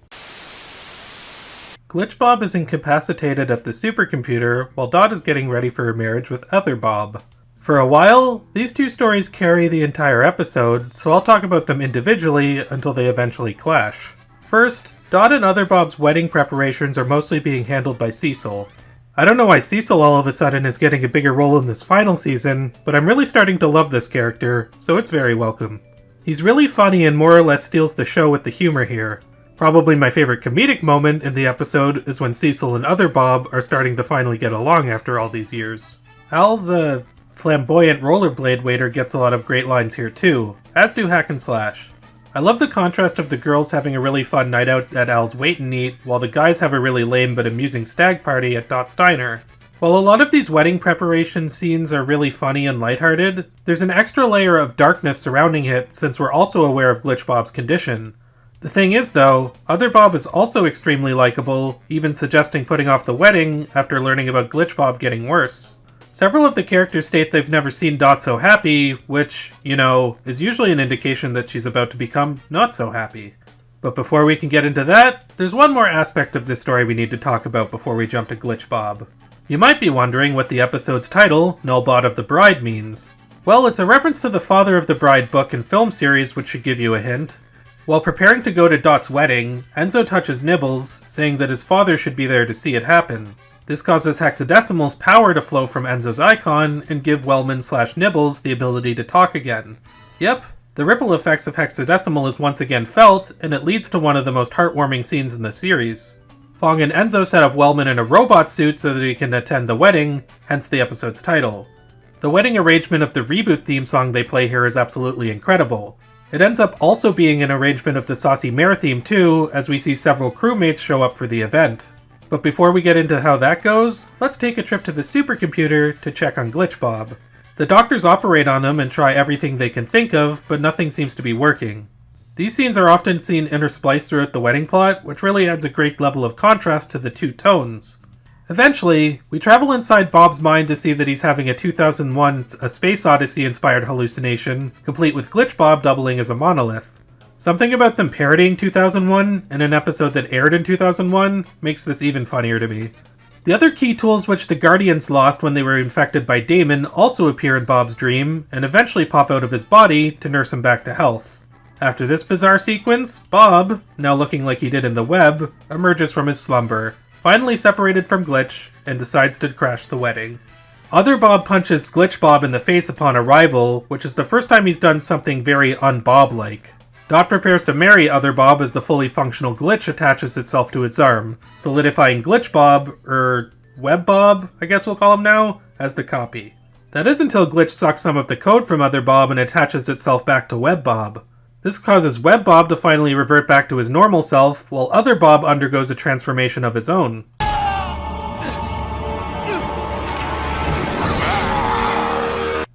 Glitch Bob is incapacitated at the supercomputer while Dot is getting ready for her marriage with Other Bob. For a while, these 2 stories carry the entire episode, so I'll talk about them individually until they eventually clash. First, Dot and Other Bob's wedding preparations are mostly being handled by Cecil. I don't know why Cecil all of a sudden is getting a bigger role in this final season, but I'm really starting to love this character, so it's very welcome. He's really funny and more or less steals the show with the humor here. Probably my favorite comedic moment in the episode is when Cecil and Other Bob are starting to finally get along after all these years. Al's flamboyant rollerblade waiter gets a lot of great lines here too, as do Hack and Slash. I love the contrast of the girls having a really fun night out at Al's Wait and Eat, while the guys have a really lame but amusing stag party at Dot's Diner. While a lot of these wedding preparation scenes are really funny and lighthearted, there's an extra layer of darkness surrounding it since we're also aware of Glitch Bob's condition. The thing is though, Other Bob is also extremely likable, even suggesting putting off the wedding after learning about Glitch Bob getting worse. Several of the characters state they've never seen Dot so happy, which, is usually an indication that she's about to become not so happy. But before we can get into that, there's one more aspect of this story we need to talk about before we jump to Glitch Bob. You might be wondering what the episode's title, Null Bot of the Bride, means. Well, it's a reference to the Father of the Bride book and film series, which should give you a hint. While preparing to go to Dot's wedding, Enzo touches Nibbles, saying that his father should be there to see it happen. This causes Hexadecimal's power to flow from Enzo's icon and give Wellman/Nibbles the ability to talk again. Yep, the ripple effects of Hexadecimal is once again felt, and it leads to one of the most heartwarming scenes in the series. Fong and Enzo set up Wellman in a robot suit so that he can attend the wedding, hence the episode's title. The wedding arrangement of the Reboot theme song they play here is absolutely incredible. It ends up also being an arrangement of the Saucy Mare theme too, as we see several crewmates show up for the event. But before we get into how that goes, let's take a trip to the supercomputer to check on Glitch Bob. The doctors operate on him and try everything they can think of, but nothing seems to be working. These scenes are often seen interspliced throughout the wedding plot, which really adds a great level of contrast to the two tones. Eventually, we travel inside Bob's mind to see that he's having a 2001 A Space Odyssey inspired hallucination, complete with Glitch Bob doubling as a monolith. Something about them parodying 2001 in an episode that aired in 2001 makes this even funnier to me. The other key tools which the Guardians lost when they were infected by Daemon also appear in Bob's dream, and eventually pop out of his body to nurse him back to health. After this bizarre sequence, Bob, now looking like he did in the web, emerges from his slumber, finally separated from Glitch, and decides to crash the wedding. Other Bob punches Glitch Bob in the face upon arrival, which is the first time he's done something very un-Bob-like. Dot prepares to marry Other Bob as the fully functional Glitch attaches itself to its arm, solidifying Glitch Bob, Web Bob, I guess we'll call him now, as the copy. That is until Glitch sucks some of the code from Other Bob and attaches itself back to Web Bob. This causes Web Bob to finally revert back to his normal self, while Other Bob undergoes a transformation of his own.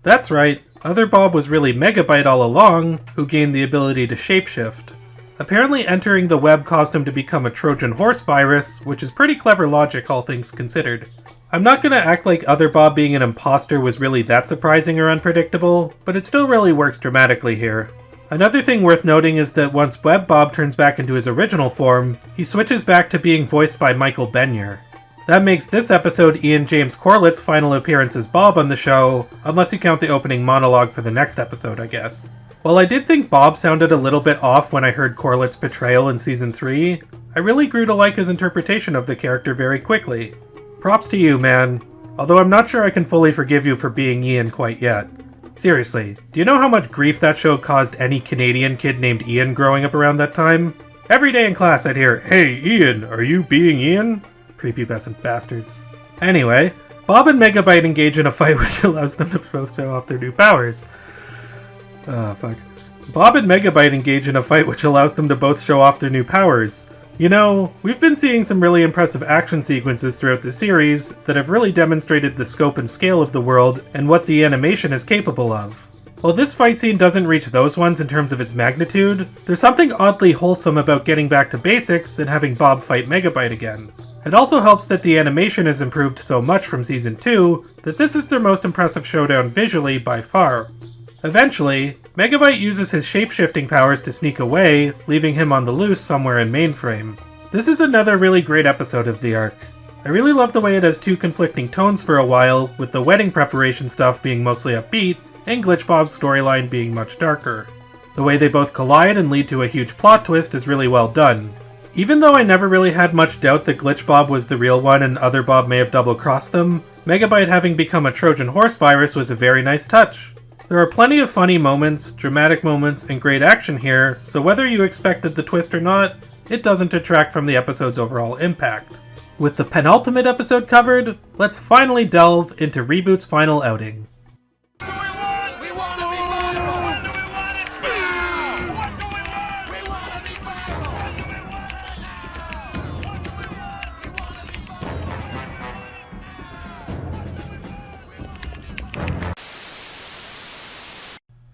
That's right, Other Bob was really Megabyte all along, who gained the ability to shapeshift. Apparently entering the web caused him to become a Trojan horse virus, which is pretty clever logic all things considered. I'm not gonna act like Other Bob being an imposter was really that surprising or unpredictable, but it still really works dramatically here. Another thing worth noting is that once Web Bob turns back into his original form, he switches back to being voiced by Michael Benyer. That makes this episode Ian James Corlett's final appearance as Bob on the show, unless you count the opening monologue for the next episode, I guess. While I did think Bob sounded a little bit off when I heard Corlett's portrayal in Season 3, I really grew to like his interpretation of the character very quickly. Props to you, man, although I'm not sure I can fully forgive you for being Ian quite yet. Seriously, do you know how much grief that show caused any Canadian kid named Ian growing up around that time? Every day in class I'd hear, "Hey Ian, are you being Ian?" Prepubescent bastards. Anyway, Bob and Megabyte engage in a fight which allows them to both show off their new powers. Bob and Megabyte engage in a fight which allows them to both show off their new powers. You know, we've been seeing some really impressive action sequences throughout the series that have really demonstrated the scope and scale of the world and what the animation is capable of. While this fight scene doesn't reach those ones in terms of its magnitude, there's something oddly wholesome about getting back to basics and having Bob fight Megabyte again. It also helps that the animation has improved so much from Season 2 that this is their most impressive showdown visually by far. Eventually, Megabyte uses his shape-shifting powers to sneak away, leaving him on the loose somewhere in Mainframe. This is another really great episode of the arc. I really love the way it has two conflicting tones for a while, with the wedding preparation stuff being mostly upbeat, and Glitch Bob's storyline being much darker. The way they both collide and lead to a huge plot twist is really well done. Even though I never really had much doubt that Glitch Bob was the real one and Other Bob may have double-crossed them, Megabyte having become a Trojan horse virus was a very nice touch. There are plenty of funny moments, dramatic moments, and great action here, so whether you expected the twist or not, it doesn't detract from the episode's overall impact. With the penultimate episode covered, let's finally delve into Reboot's final outing.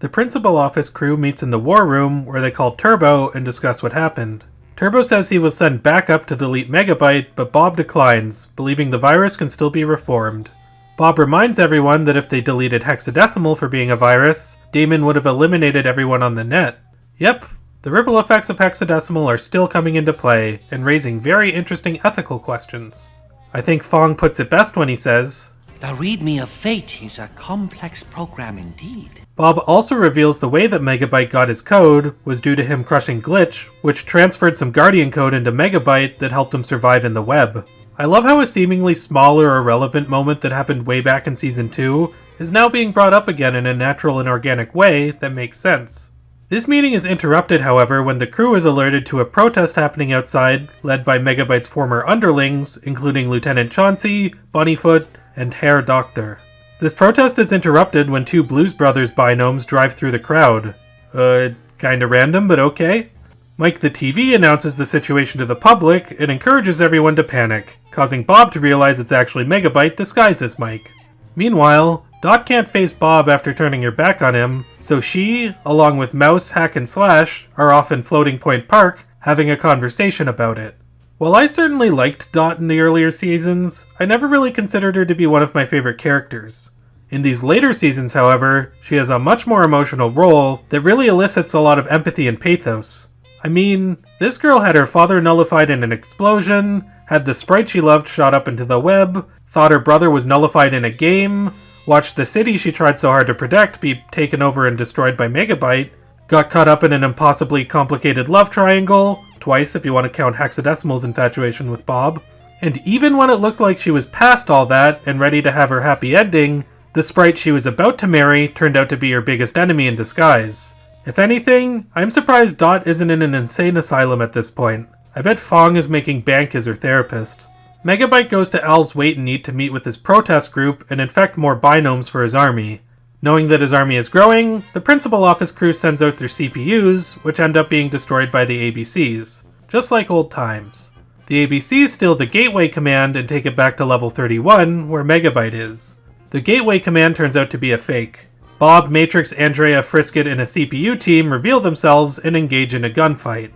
The principal office crew meets in the war room where they call Turbo and discuss what happened. Turbo says he was sent back up to delete Megabyte, but Bob declines, believing the virus can still be reformed. Bob reminds everyone that if they deleted Hexadecimal for being a virus, Daemon would have eliminated everyone on the net. Yep, the ripple effects of Hexadecimal are still coming into play and raising very interesting ethical questions. I think Fong puts it best when he says, "The readme of fate is a complex program indeed." Bob also reveals the way that Megabyte got his code was due to him crushing Glitch, which transferred some Guardian code into Megabyte that helped him survive in the web. I love how a seemingly small or irrelevant moment that happened way back in Season 2 is now being brought up again in a natural and organic way that makes sense. This meeting is interrupted, however, when the crew is alerted to a protest happening outside, led by Megabyte's former underlings, including Lieutenant Chauncey, Bunnyfoot, and Herr Doctor. This protest is interrupted when two Blues Brothers binomes drive through the crowd. Kinda random, but okay. Mike the TV announces the situation to the public and encourages everyone to panic, causing Bob to realize it's actually Megabyte disguised as Mike. Meanwhile, Dot can't face Bob after turning her back on him, so she, along with Mouse, Hack, and Slash, are off in Floating Point Park having a conversation about it. While I certainly liked Dot in the earlier seasons, I never really considered her to be one of my favorite characters. In these later seasons, however, she has a much more emotional role that really elicits a lot of empathy and pathos. I mean, this girl had her father nullified in an explosion, had the sprite she loved shot up into the web, thought her brother was nullified in a game, watched the city she tried so hard to protect be taken over and destroyed by Megabyte, got caught up in an impossibly complicated love triangle, twice if you want to count Hexadecimal's infatuation with Bob, and even when it looked like she was past all that and ready to have her happy ending, the sprite she was about to marry turned out to be her biggest enemy in disguise. If anything, I'm surprised Dot isn't in an insane asylum at this point. I bet Fong is making bank as her therapist. Megabyte goes to Al's Wait and Eat to meet with his protest group and infect more binomes for his army. Knowing that his army is growing, the principal office crew sends out their CPUs, which end up being destroyed by the ABCs, just like old times. The ABCs steal the Gateway command and take it back to level 31, where Megabyte is. The Gateway command turns out to be a fake. Bob, Matrix, AndrAIa, Frisket, and a CPU team reveal themselves and engage in a gunfight.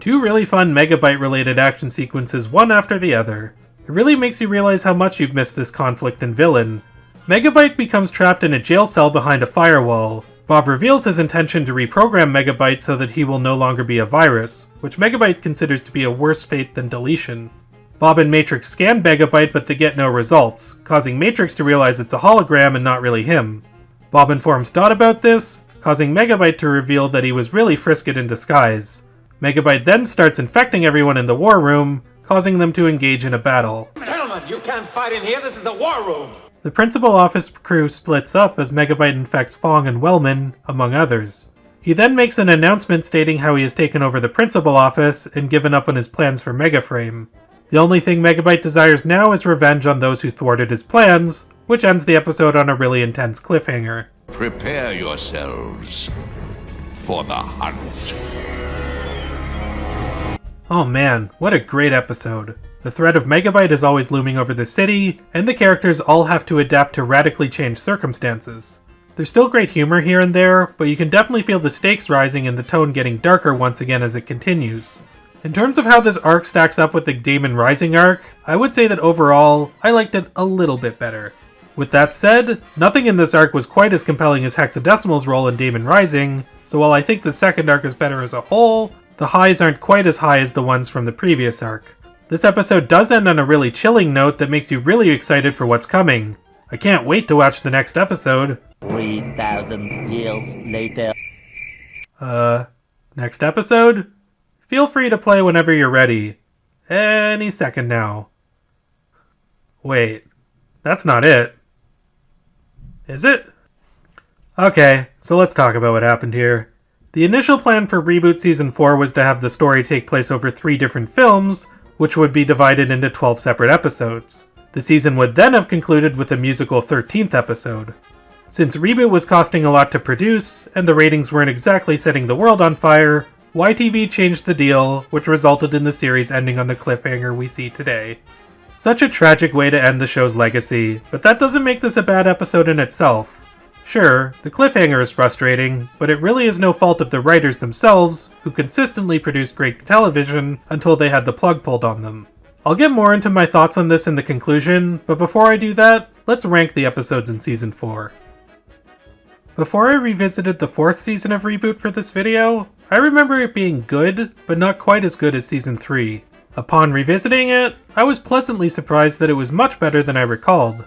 Two really fun Megabyte-related action sequences, one after the other. It really makes you realize how much you've missed this conflict and villain. Megabyte becomes trapped in a jail cell behind a firewall. Bob reveals his intention to reprogram Megabyte so that he will no longer be a virus, which Megabyte considers to be a worse fate than deletion. Bob and Matrix scan Megabyte, but they get no results, causing Matrix to realize it's a hologram and not really him. Bob informs Dot about this, causing Megabyte to reveal that he was really Frisket in disguise. Megabyte then starts infecting everyone in the war room, causing them to engage in a battle. Gentlemen, you can't fight in here. This is the war room. The principal office crew splits up as Megabyte infects Fong and Wellman, among others. He then makes an announcement stating how he has taken over the principal office and given up on his plans for Megaframe. The only thing Megabyte desires now is revenge on those who thwarted his plans, which ends the episode on a really intense cliffhanger. Prepare yourselves for the hunt. Oh man, what a great episode. The threat of Megabyte is always looming over the city, and the characters all have to adapt to radically changed circumstances. There's still great humor here and there, but you can definitely feel the stakes rising and the tone getting darker once again as it continues. In terms of how this arc stacks up with the Daemon Rising arc, I would say that overall, I liked it a little bit better. With that said, nothing in this arc was quite as compelling as Hexadecimal's role in Daemon Rising, so while I think the second arc is better as a whole, the highs aren't quite as high as the ones from the previous arc. This episode does end on a really chilling note that makes you really excited for what's coming. I can't wait to watch the next episode. 3,000 years later. Next episode? Feel free to play whenever you're ready. Any second now. Wait, that's not it. Is it? Okay, so let's talk about what happened here. The initial plan for Reboot Season 4 was to have the story take place over 3 different films, which would be divided into 12 separate episodes. The season would then have concluded with a musical 13th episode. Since Reboot was costing a lot to produce, and the ratings weren't exactly setting the world on fire, YTV changed the deal, which resulted in the series ending on the cliffhanger we see today. Such a tragic way to end the show's legacy, but that doesn't make this a bad episode in itself. Sure, the cliffhanger is frustrating, but it really is no fault of the writers themselves, who consistently produced great television until they had the plug pulled on them. I'll get more into my thoughts on this in the conclusion, but before I do that, let's rank the episodes in Season 4. Before I revisited the 4th season of Reboot for this video, I remember it being good, but not quite as good as Season 3. Upon revisiting it, I was pleasantly surprised that it was much better than I recalled.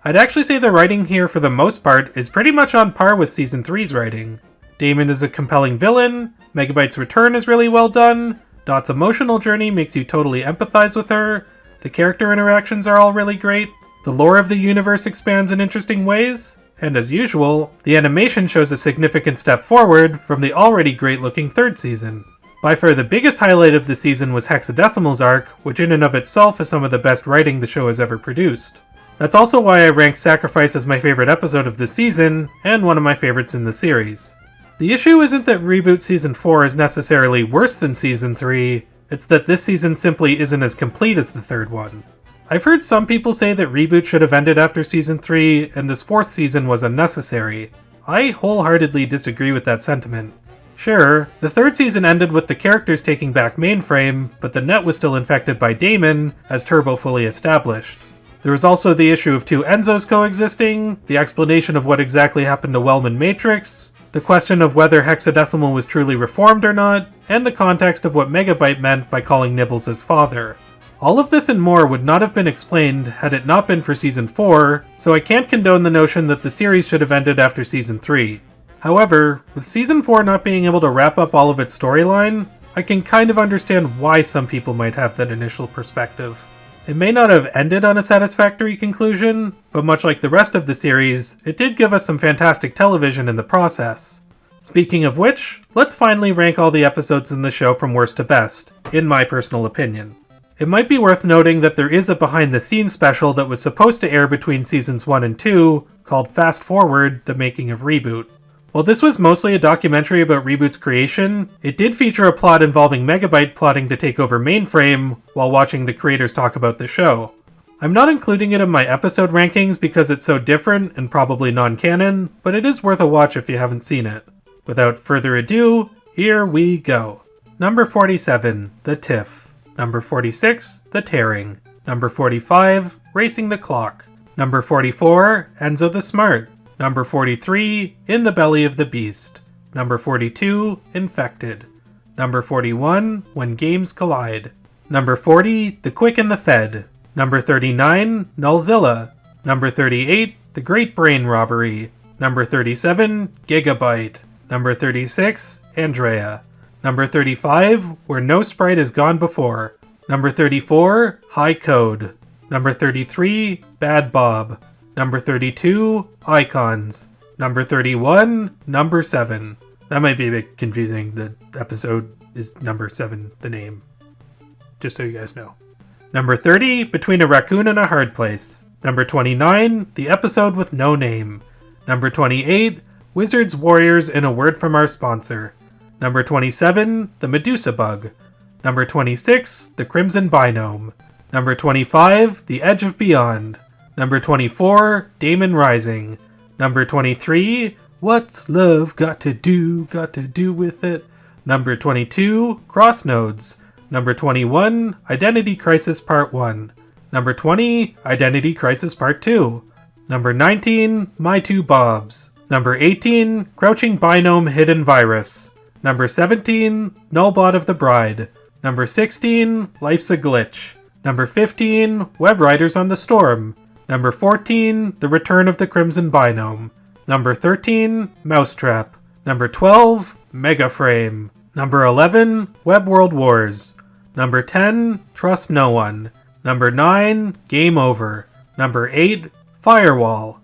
I'd actually say the writing here for the most part is pretty much on par with Season 3's writing. Daemon is a compelling villain, Megabyte's return is really well done, Dot's emotional journey makes you totally empathize with her, the character interactions are all really great, the lore of the universe expands in interesting ways, and as usual, the animation shows a significant step forward from the already great-looking third season. By far the biggest highlight of the season was Hexadecimal's arc, which in and of itself is some of the best writing the show has ever produced. That's also why I rank Sacrifice as my favorite episode of the season, and one of my favorites in the series. The issue isn't that Reboot Season 4 is necessarily worse than Season 3, it's that this season simply isn't as complete as the third one. I've heard some people say that Reboot should have ended after Season 3, and this fourth season was unnecessary. I wholeheartedly disagree with that sentiment. Sure, the third season ended with the characters taking back Mainframe, but the net was still infected by Daemon, as Turbo fully established. There was also the issue of two Enzos coexisting, the explanation of what exactly happened to Wellman Matrix, the question of whether Hexadecimal was truly reformed or not, and the context of what Megabyte meant by calling Nibbles his father. All of this and more would not have been explained had it not been for Season 4, so I can't condone the notion that the series should have ended after Season 3. However, with Season 4 not being able to wrap up all of its storyline, I can kind of understand why some people might have that initial perspective. It may not have ended on a satisfactory conclusion, but much like the rest of the series, it did give us some fantastic television in the process. Speaking of which, let's finally rank all the episodes in the show from worst to best, in my personal opinion. It might be worth noting that there is a behind-the-scenes special that was supposed to air between Seasons 1 and 2, called Fast Forward, The Making of Reboot. While this was mostly a documentary about Reboot's creation, it did feature a plot involving Megabyte plotting to take over Mainframe while watching the creators talk about the show. I'm not including it in my episode rankings because it's so different and probably non-canon, but it is worth a watch if you haven't seen it. Without further ado, here we go. Number 47, The Tiff. Number 46, The Tearing. Number 45, Racing the Clock. Number 44, Enzo the Smart. Number 43, In the Belly of the Beast. Number 42, Infected. Number 41, When Games Collide. Number 40, The Quick and the Fed. Number 39, Nullzilla. Number 38, The Great Brain Robbery. Number 37, Gigabyte. Number 36, AndrAIa. Number 35, Where No Sprite Has Gone Before. Number 34, High Code. Number 33, Bad Bob. Number 32, Icons. Number 31, Number 7. That might be a bit confusing. The episode is Number 7, the name. Just so you guys know. Number 30, Between a Racoon and a Hard Place. Number 29, The Episode with No Name. Number 28, Wizards, Warriors, and a Word from Our Sponsor. Number 27, The Medusa Bug. Number 26, The Crimson Binome. Number 25, The Edge of Beyond. Number 24, Daemon Rising. Number 23, What's Love Got to Do with It? Number 22, Crossnodes. Number 21, Identity Crisis Part 1. Number 20, Identity Crisis Part 2. Number 19, My Two Bobs. Number 18, Crouching Binome Hidden Virus. Number 17, Null Bot of the Bride. Number 16, Life's a Glitch. Number 15, Web Riders on the Storm. Number 14, The Return of the Crimson Binome. Number 13, Mousetrap. Number 12, Megaframe. Number 11, Web World Wars. Number 10, Trust No One. Number 9, Game Over. Number 8, Firewall.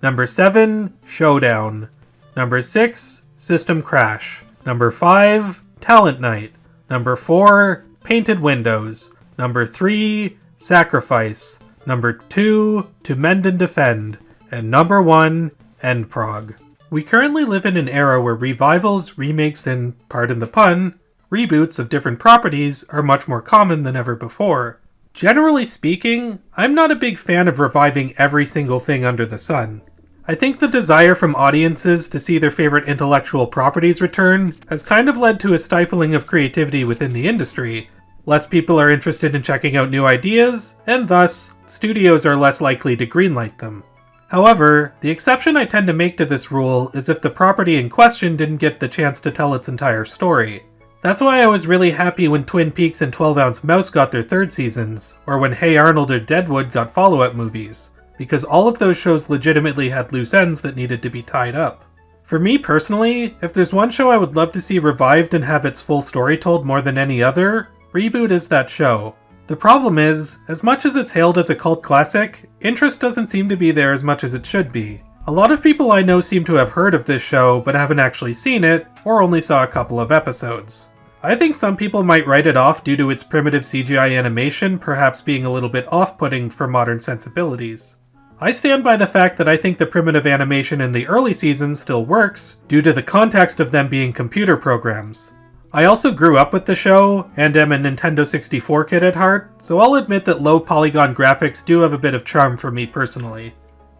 Number 7, Showdown. Number 6, System Crash. Number 5, Talent Night. Number 4, Painted Windows. Number 3, Sacrifice. Number 2, To Mend and Defend. And number 1, End Prog. We currently live in an era where revivals, remakes, and, pardon the pun, reboots of different properties are much more common than ever before. Generally speaking, I'm not a big fan of reviving every single thing under the sun. I think the desire from audiences to see their favorite intellectual properties return has kind of led to a stifling of creativity within the industry. Less people are interested in checking out new ideas, and thus, studios are less likely to greenlight them. However, the exception I tend to make to this rule is if the property in question didn't get the chance to tell its entire story. That's why I was really happy when Twin Peaks and 12-Ounce Mouse got their third seasons, or when Hey Arnold or Deadwood got follow-up movies, because all of those shows legitimately had loose ends that needed to be tied up. For me personally, if there's one show I would love to see revived and have its full story told more than any other, Reboot is that show. The problem is, as much as it's hailed as a cult classic, interest doesn't seem to be there as much as it should be. A lot of people I know seem to have heard of this show but haven't actually seen it, or only saw a couple of episodes. I think some people might write it off due to its primitive CGI animation perhaps being a little bit off-putting for modern sensibilities. I stand by the fact that I think the primitive animation in the early seasons still works, due to the context of them being computer programs. I also grew up with the show, and am a Nintendo 64 kid at heart, so I'll admit that low polygon graphics do have a bit of charm for me personally.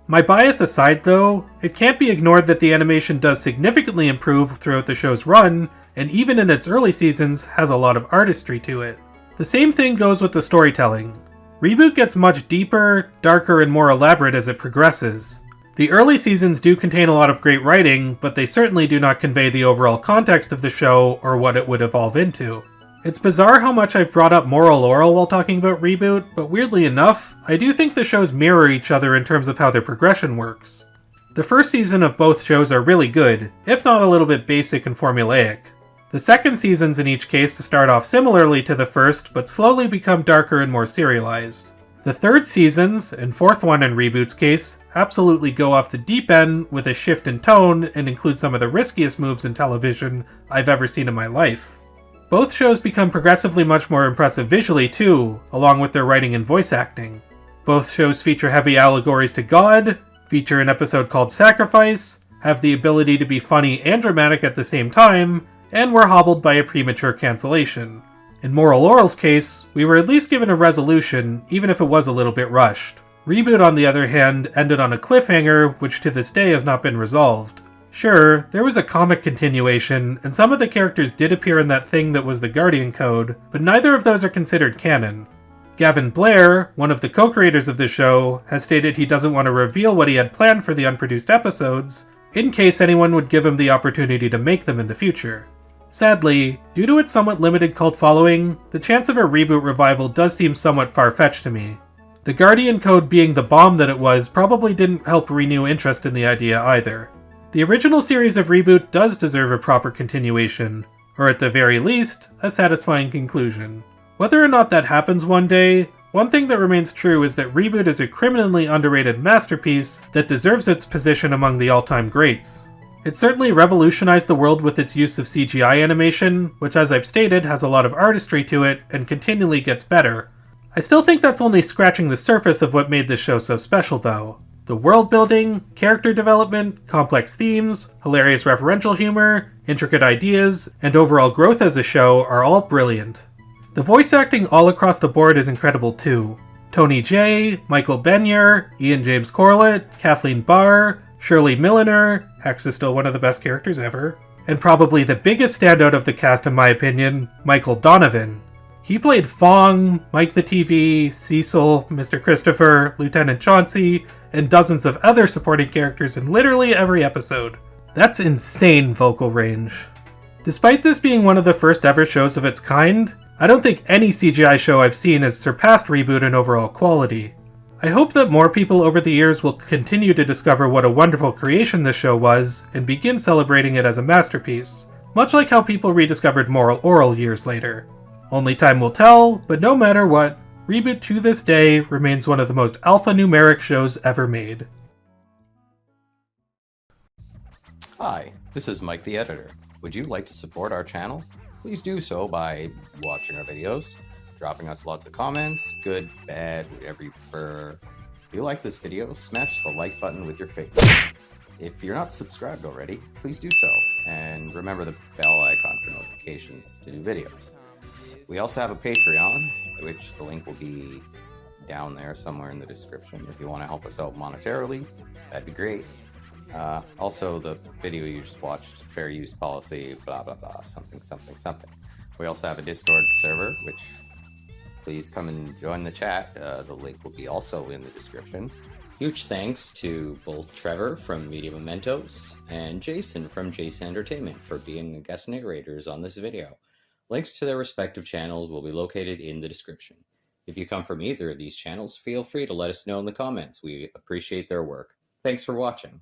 My bias aside though, it can't be ignored that the animation does significantly improve throughout the show's run, and even in its early seasons has a lot of artistry to it. The same thing goes with the storytelling. Reboot gets much deeper, darker, and more elaborate as it progresses. The early seasons do contain a lot of great writing, but they certainly do not convey the overall context of the show or what it would evolve into. It's bizarre how much I've brought up Moral Laurel while talking about Reboot, but weirdly enough, I do think the shows mirror each other in terms of how their progression works. The first season of both shows are really good, if not a little bit basic and formulaic. The second seasons in each case start off similarly to the first, but slowly become darker and more serialized. The third seasons, and fourth one in Reboot's case, absolutely go off the deep end with a shift in tone and include some of the riskiest moves in television I've ever seen in my life. Both shows become progressively much more impressive visually too, along with their writing and voice acting. Both shows feature heavy allegories to God, feature an episode called Sacrifice, have the ability to be funny and dramatic at the same time, and were hobbled by a premature cancellation. In Moral Laurel's case, we were at least given a resolution, even if it was a little bit rushed. Reboot, on the other hand, ended on a cliffhanger, which to this day has not been resolved. Sure, there was a comic continuation, and some of the characters did appear in that thing that was the Guardian Code, but neither of those are considered canon. Gavin Blair, one of the co-creators of the show, has stated he doesn't want to reveal what he had planned for the unproduced episodes, in case anyone would give him the opportunity to make them in the future. Sadly, due to its somewhat limited cult following, the chance of a Reboot revival does seem somewhat far-fetched to me. The Guardian Code being the bomb that it was probably didn't help renew interest in the idea either. The original series of Reboot does deserve a proper continuation, or at the very least, a satisfying conclusion. Whether or not that happens one day, one thing that remains true is that Reboot is a criminally underrated masterpiece that deserves its position among the all-time greats. It certainly revolutionized the world with its use of CGI animation, which as I've stated has a lot of artistry to it and continually gets better. I still think that's only scratching the surface of what made this show so special though. The world building, character development, complex themes, hilarious referential humor, intricate ideas, and overall growth as a show are all brilliant. The voice acting all across the board is incredible too. Tony Jay, Michael Benyer, Ian James Corlett, Kathleen Barr, Shirley Milliner, Hex is still one of the best characters ever, and probably the biggest standout of the cast in my opinion, Michael Donovan. He played Fong, Mike the TV, Cecil, Mr. Christopher, Lieutenant Chauncey, and dozens of other supporting characters in literally every episode. That's insane vocal range. Despite this being one of the first ever shows of its kind, I don't think any CGI show I've seen has surpassed Reboot in overall quality. I hope that more people over the years will continue to discover what a wonderful creation this show was, and begin celebrating it as a masterpiece, much like how people rediscovered Moral Laurel years later. Only time will tell, but no matter what, Reboot to this day remains one of the most alphanumeric shows ever made. Hi, this is Mike the Editor. Would you like to support our channel? Please do so by watching our videos, dropping us lots of comments, good, bad, whatever you prefer. If you like this video, smash the like button with your face. If you're not subscribed already, please do so, and remember the bell icon for notifications to new videos. We also have a Patreon, which the link will be down there somewhere in the description. If you want to help us out monetarily, that'd be great. Also, the video you just watched, fair use policy, blah, blah, blah, something, something, something. We also have a Discord server, which please come and join the chat. The link will be also in the description. Huge thanks to both Trevor from Media Mementos and Jason from Jason Entertainment for being the guest narrators on this video. Links to their respective channels will be located in the description. If you come from either of these channels, feel free to let us know in the comments. We appreciate their work. Thanks for watching.